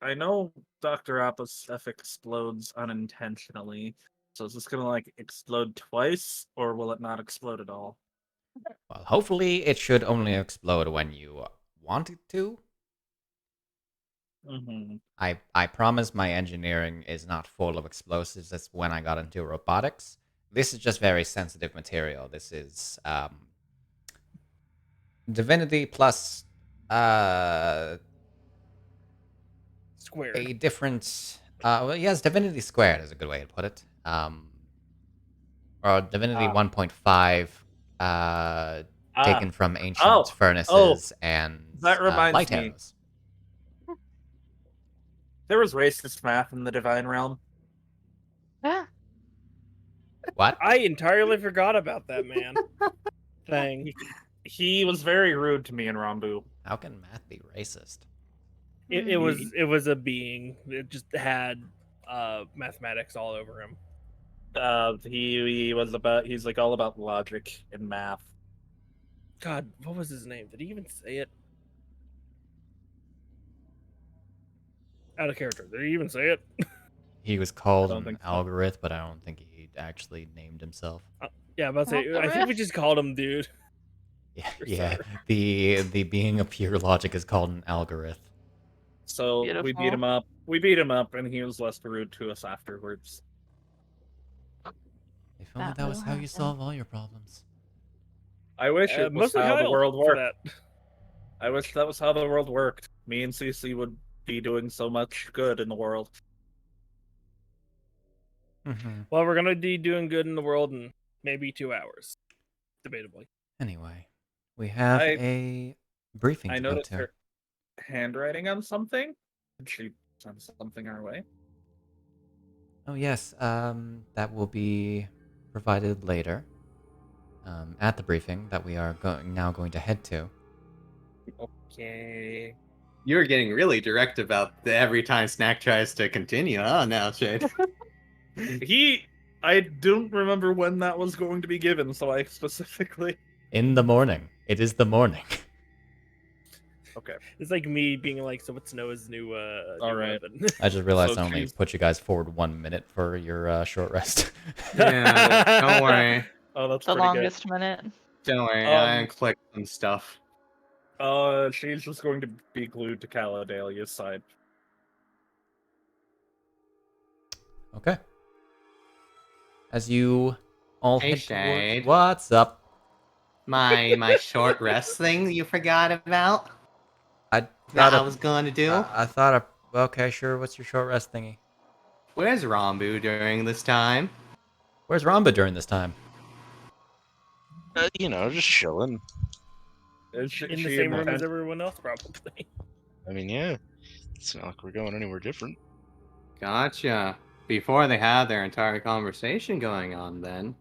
I know Dr. Appa's stuff explodes unintentionally. So is this gonna like explode twice, or will it not explode at all? Well, hopefully it should only explode when you want it to. Mm-hmm. I promise my engineering is not full of explosives. That's when I got into robotics. This is just very sensitive material. This is Divinity plus Squared. a different well, yes, Divinity squared is a good way to put it. Or Divinity 1.5 taken from ancient furnaces and that reminds light me. arrows. There was racist math in the divine realm. What? I entirely forgot about that man. Thing. He was very rude to me in Rambu. How can math be racist? It was a being. It just had mathematics all over him. He's like all about logic and math. God, what was his name? Did he even say it? Out of character. Did he even say it? He was called I don't an think so. algorithm, but I don't think he actually named himself. Yeah, I'm about to say. I think we just called him dude. Yeah, Or yeah. sir. The being of pure logic is called an algorithm. So we beat Beautiful. him up. We beat him up, and he was less rude to us afterwards. If only That that was will how you happen. solve all your problems. I wish it was Mostly how the Hyle world for worked. that. I wish that was how the world worked. Me and Cece would be doing so much good in the world. Well, we're gonna be doing good in the world in maybe 2 hours, debatably. Anyway, we have a briefing I to go noticed to. her handwriting on something. Did she send something our way? Oh yes, that will be provided later. At the briefing that we are now going to head to. Okay. You're getting really direct about every time Snak tries to continue. Oh, now, Shade. I don't remember when that was going to be given, so I specifically. In the morning. It is the morning. Okay. It's like me being like, so what's Noah's new All right. weapon? I just realized So I only she's- put you guys forward 1 minute for your short rest. Yeah, don't worry. Oh, that's The pretty longest minute. Don't worry. I Um, unclicked some stuff. good. She's just going to be glued to Caladelia's side. Okay. As you all Hey, head Shade. towards... What's up? My short rest thing that you forgot about I that I was going to do. I thought... Okay, sure. What's your short rest thingy? Where's Rambu during this time? Where's Ramba during this time? Just chilling. In the same room as everyone else, probably. I mean, yeah. It's not like we're going anywhere different. Gotcha. Before they had their entire conversation going on, then.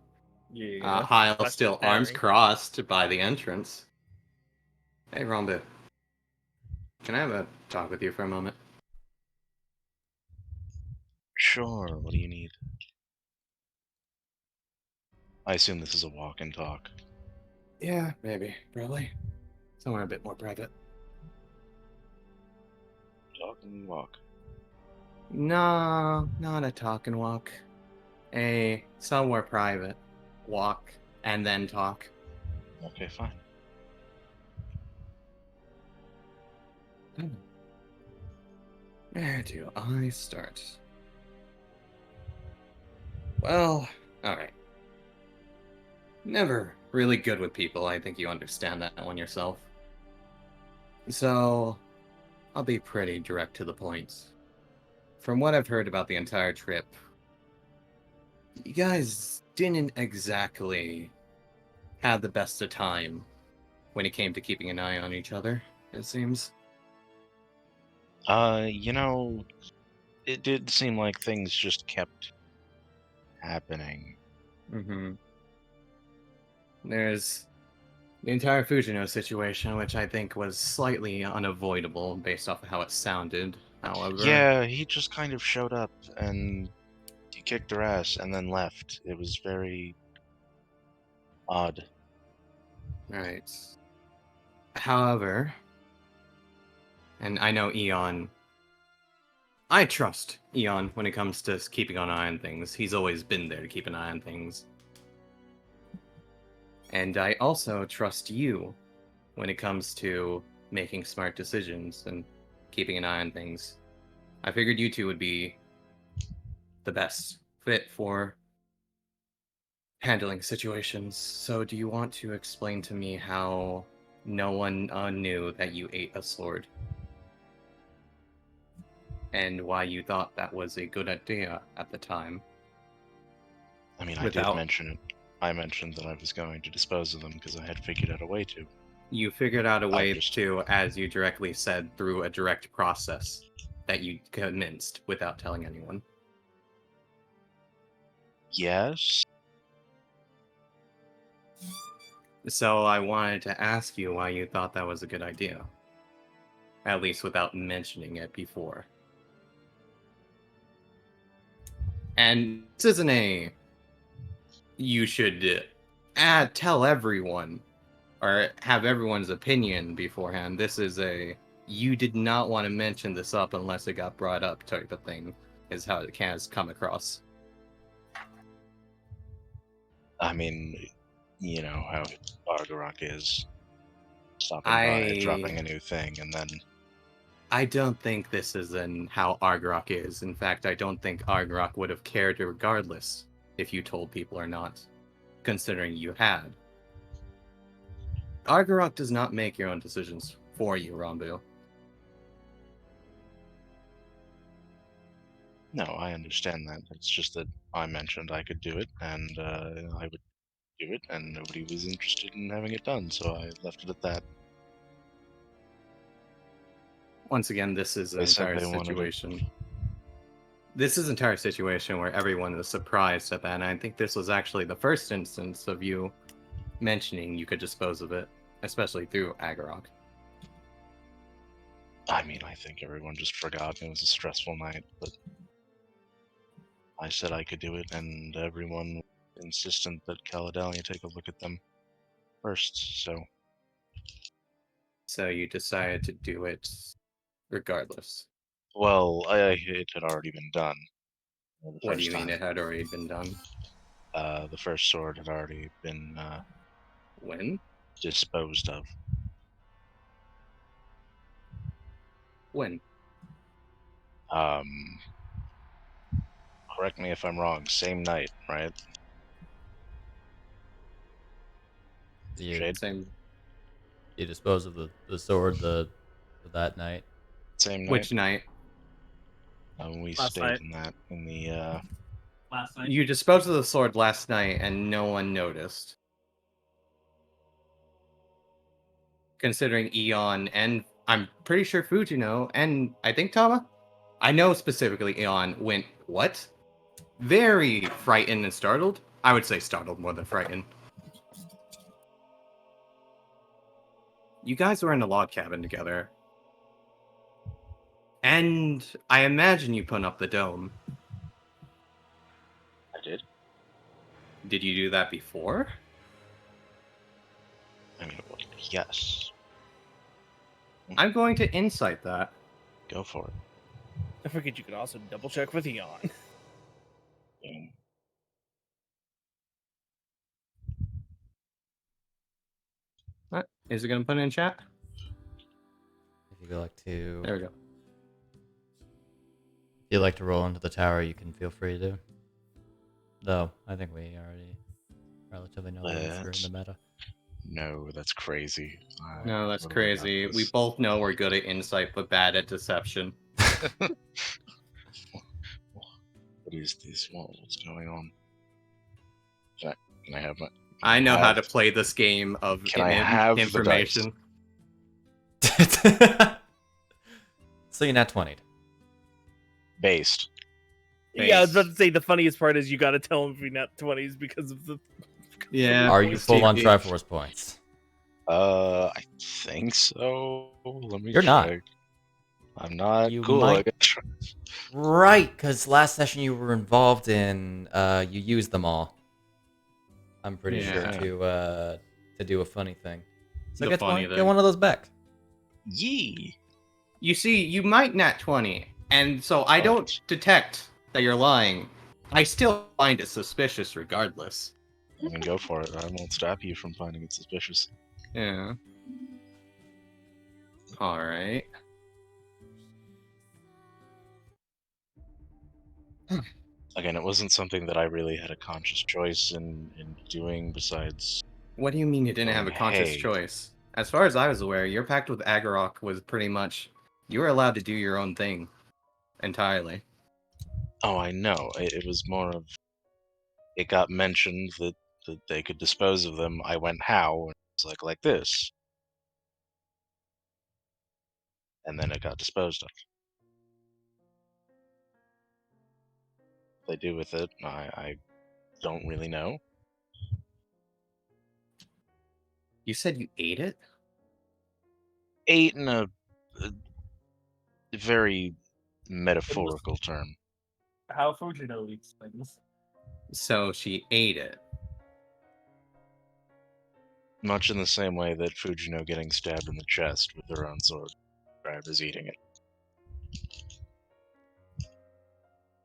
Yeah. Hyle That's still Harry. arms crossed by the entrance. Hey, Rambu. Can I have a talk with you for a moment? Sure, what do you need? I assume this is a walk and talk. Yeah, maybe. Probably. Somewhere a bit more private. Talk and walk. No, not a talk and walk. A somewhere private. Walk and then talk. Okay, fine. Where do I start? Well, alright. Never really good with people. I think you understand that one yourself. So, I'll be pretty direct to the point. From what I've heard about the entire trip, you guys didn't exactly have the best of time when it came to keeping an eye on each other, it seems. You know, it did seem like things just kept happening. Mm-hmm. There's the entire Fujino situation, which I think was slightly unavoidable based off of how it sounded. However, Yeah, he just kind of showed up and he kicked her ass and then left. It was very odd. right. However, and I know Eon. I trust Eon when it comes to keeping an eye on things. He's always been there to keep an eye on things. And I also trust you when it comes to making smart decisions and keeping an eye on things. I figured you two would be the best fit for handling situations. So do you want to explain to me how no one knew that you ate a sword? And why you thought that was a good idea at the time? I mean, I did mention it. I mentioned that I was going to dispose of them because I had figured out a way to. You figured out a way to, as you directly said, through a direct process that you convinced without telling anyone. Yes. So I wanted to ask you why you thought that was a good idea. At least without mentioning it before. And this isn't a you should tell everyone or have everyone's opinion beforehand. This is a you did not want to mention this up unless it got brought up type of thing, is how it has come across. I mean, you know how Argarok is. Stopping by, dropping a new thing, and then... I don't think this is how Argarok is. In fact, I don't think Argarok would have cared regardless if you told people or not, considering you had. Argarok does not make your own decisions for you, Rambu. No, I understand that. It's just that I mentioned I could do it, and I would do it, and nobody was interested in having it done, so I left it at that. Once again, this is an entire situation. This is an entire situation where everyone was surprised at that, and I think this was actually the first instance of you mentioning you could dispose of it, especially through Argarok. I mean, I think everyone just forgot it was a stressful night, but I said I could do it, and everyone insistent that Caledonia take a look at them first, so... So you decided to do it regardless. Well, it had already been done. What do you mean it had already been done? The first sword had already been, when? Disposed of. When? Correct me if I'm wrong, same night, right? Same. You dispose of the sword that night. Same night. Which night? We stayed in the last night. You disposed of the sword last night and no one noticed. Considering Eon and I'm pretty sure Fujino and I think Tama? I know specifically Eon went, what? Very frightened and startled. I would say startled more than frightened. You guys were in a log cabin together. And I imagine you put up the dome. I did. Did you do that before? Yes. I'm going to insight that. Go for it. I forget you could also double check with Eon. Boom. What? Is it going to put it in chat? If you'd like to, There we go. if you'd like to roll into the tower, you can feel free to. Though I think we already relatively know the answer in the meta. No, that's crazy. No, that's what do I got crazy. We this? both know we're good at insight, but bad at deception. What is this? What's going on? Can I have my? I know how to have- play this game of Can I have the information. So you're not 20'd. Based. Yeah, I was about to say the funniest part is you got to tell him if you're not 20s because of the. Yeah. Are you full on Steve- Triforce points? I think so. Let me You're not. check. I'm not. You Cool. might- I guess. Right, because last session you were involved in, you used them all. I'm pretty Yeah. sure to do a funny thing. So The get funny get thing. one of those back. Yee. You see, you might nat 20, and so I don't detect that you're lying. I still find it suspicious regardless. I mean, go for it. I won't stop you from finding it suspicious. Yeah. Alright. Again, it wasn't something that I really had a conscious choice in doing. Besides, What do you mean you didn't have a conscious Hey. choice? As far as I was aware, your pact with Agarok was pretty much you were allowed to do your own thing entirely. oh, I know. It was more of. It got mentioned that they could dispose of them. I went how, and it's like this, and then it got disposed of. What they do with it, I don't really know. You said you ate it? Ate in a very metaphorical term. How Fujino eats things. So she ate it. Much in the same way that Fujino getting stabbed in the chest with her own sword described as eating it.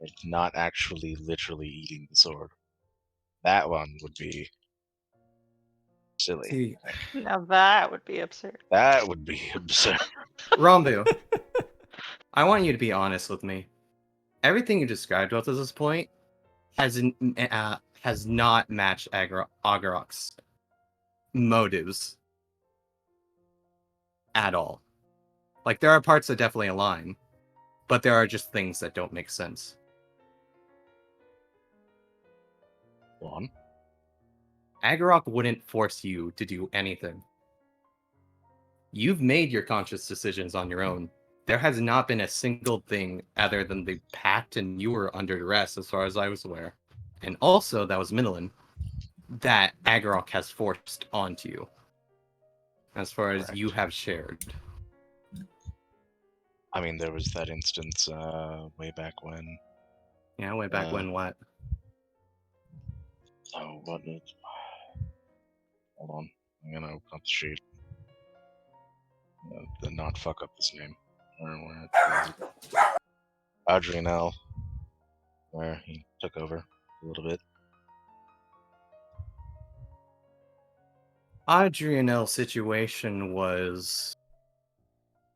It's not actually literally eating the sword. That one would be silly. See, Now that would be absurd. That would be absurd. Rambu, I want you to be honest with me. Everything you described up to this point has not matched Agarok's motives at all. Like, there are parts that definitely align, but there are just things that don't make sense. Go on. Agarok wouldn't force you to do anything. You've made your conscious decisions on your own. There has not been a single thing other than the pact and you were under duress as far as I was aware. And also, that was Middelin, that Agarok has forced onto you. As far as you have shared. I mean, there was that instance way back when. Yeah, way back when what? Oh, what? Hold on. I'm gonna open up the sheet. And not fuck up this name. Where Adrianel, where he took over a little bit. Adrianel's situation was,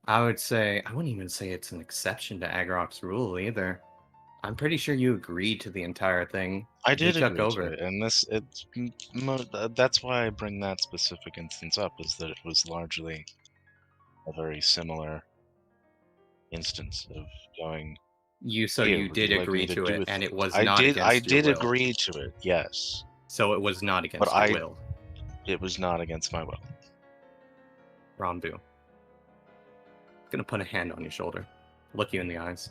I would say, I wouldn't even say it's an exception to Agarok's rule either. I'm pretty sure you agreed to the entire thing. I did took agree over. to it, and that's why I bring that specific instance up, is that it was largely a very similar instance of going. You "Here, you would did like me agree to to do it, with and it was I not did. against I your did will. agree to it. Yes, So it was not against But your will. it was not against my will. Rambu. Gonna put a hand on your shoulder. Look you in the eyes.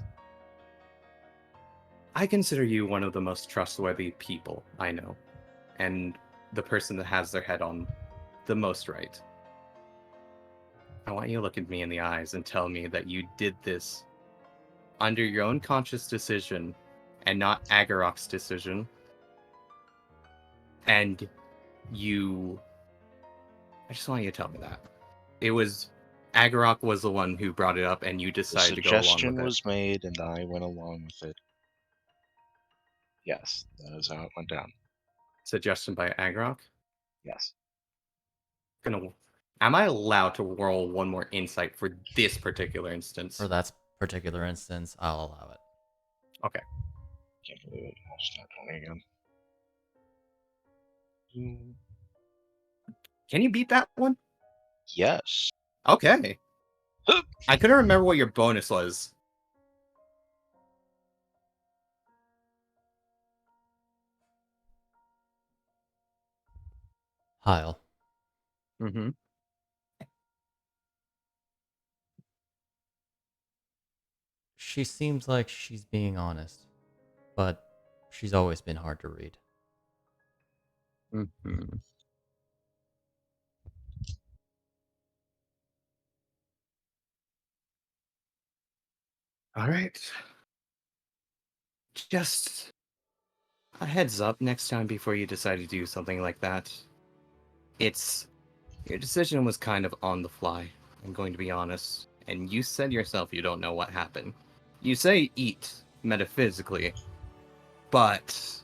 I consider you one of the most trustworthy people I know. And the person that has their head on the most right. I want you to look at me in the eyes and tell me that you did this under your own conscious decision and not Agarok's decision. And you I just want you to tell me that. It was Agarok was the one who brought it up, and you The decided to go along suggestion with it. was made, and I went along with it. Yes, that is how it went down. Suggestion by Agarok. Yes. Am I allowed to roll one more insight for this particular instance? For that particular instance, I'll allow it. Okay. Can't believe it. I'll start playing again. Can you beat that one? Yes. Okay. I couldn't remember what your bonus was. Hyle. Mm-hmm. She seems like she's being honest, but she's always been hard to read. Mm-hmm. All right. Just a heads up next time before you decide to do something like that. Your decision was kind of on the fly, I'm going to be honest. And you said yourself you don't know what happened. You say eat, metaphysically, but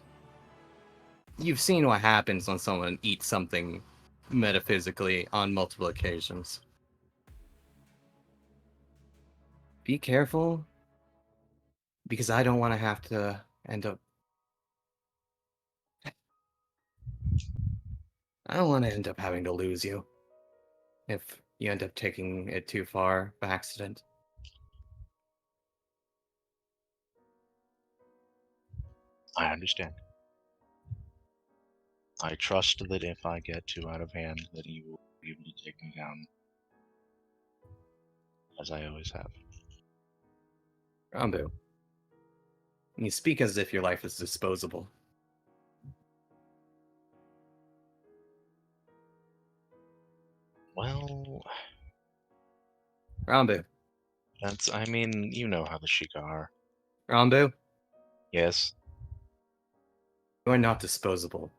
you've seen what happens when someone eats something metaphysically on multiple occasions. Be careful, because I don't want to have to end up... I don't want to end up having to lose you if you end up taking it too far by accident. I understand. I trust that if I get too out of hand, that you will be able to take me down, as I always have. Rambu, you speak as if your life is disposable. Well, Rambu, I mean, you know how the Sheikah are. Rambu, Yes. you are not disposable.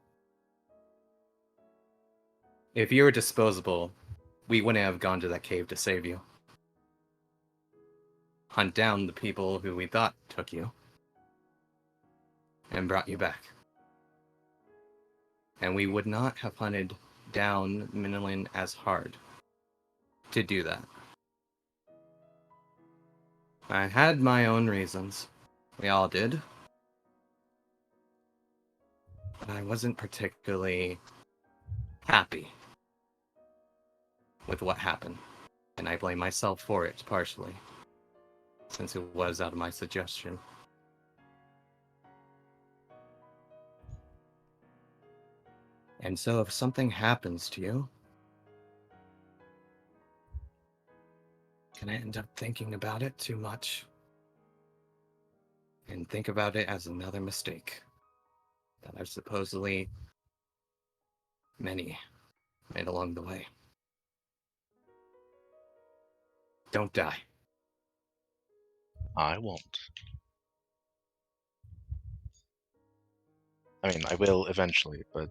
If you were disposable, we wouldn't have gone to that cave to save you. Hunt down the people who we thought took you, and brought you back. And we would not have hunted down Minilin as hard to do that. I had my own reasons. We all did. But I wasn't particularly happy with what happened. And I blame myself for it, partially. Since it was out of my suggestion. And so if something happens to you, can I end up thinking about it too much? And think about it as another mistake that I've supposedly many made along the way. Don't die. I won't. I mean, I will eventually, but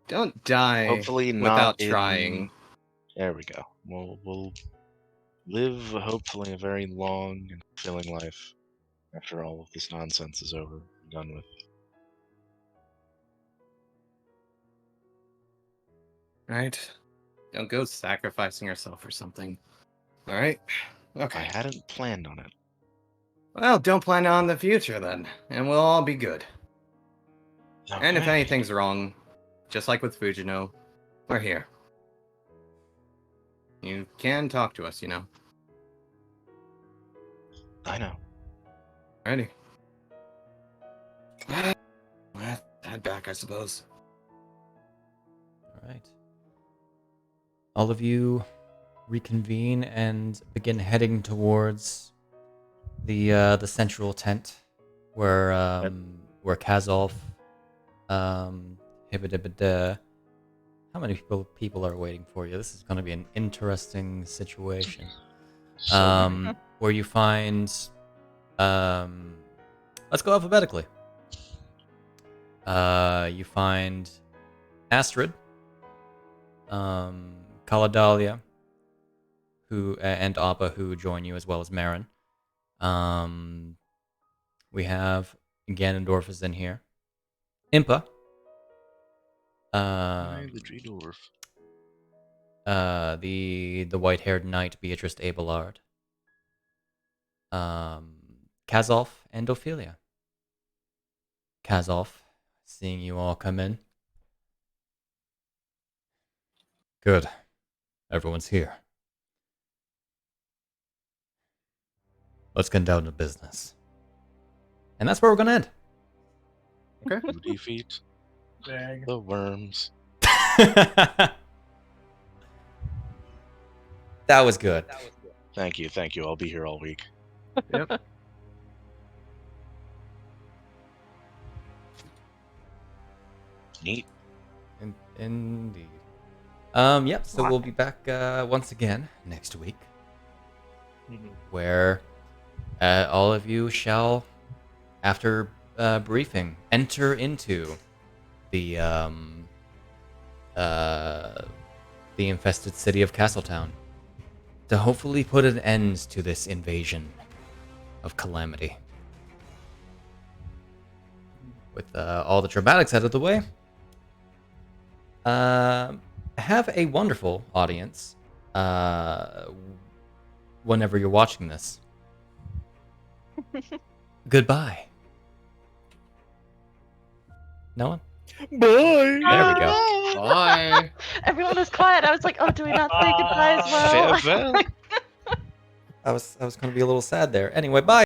Don't die hopefully without not in... trying. There we go. We'll live, hopefully, a very long and fulfilling life after all of this nonsense is over and done with. Right? Don't go sacrificing yourself for something. Alright? Okay. I hadn't planned on it. Well, don't plan on the future then, and we'll all be good. And if Okay. anything's wrong, just like with Fujino, we're here. You can talk to us, you know. I know. Ready? Let's head back, I suppose. All right. All of you reconvene and begin heading towards the central tent where Kazolf, Hibidibida. How many people are waiting for you? This is going to be an interesting situation. Where you find, let's go alphabetically. You find Astrid, Kaladalia, who and Appa, who join you, as well as Marin. We have Ganondorf is in here. Impa. The tree dwarf. The white-haired knight Beatrice Abelard. Kazolf and Ophelia. Kazolf, seeing you all come in. Good. Everyone's here. Let's get down to business. And that's where we're gonna end. Okay. You defeat the worms. That was good. Thank you. I'll be here all week. Yep. Neat. Indeed. Yep, so we'll be back once again next week, where all of you shall, after briefing, enter into the infested city of Castletown to hopefully put an end to this invasion of calamity. With all the dramatics out of the way, have a wonderful audience whenever you're watching this. Goodbye. No one? Bye. There we go. Bye. Everyone was quiet. I was like, oh, do we not say goodbye as well? Farewell. I was going to be a little sad there. Anyway, bye.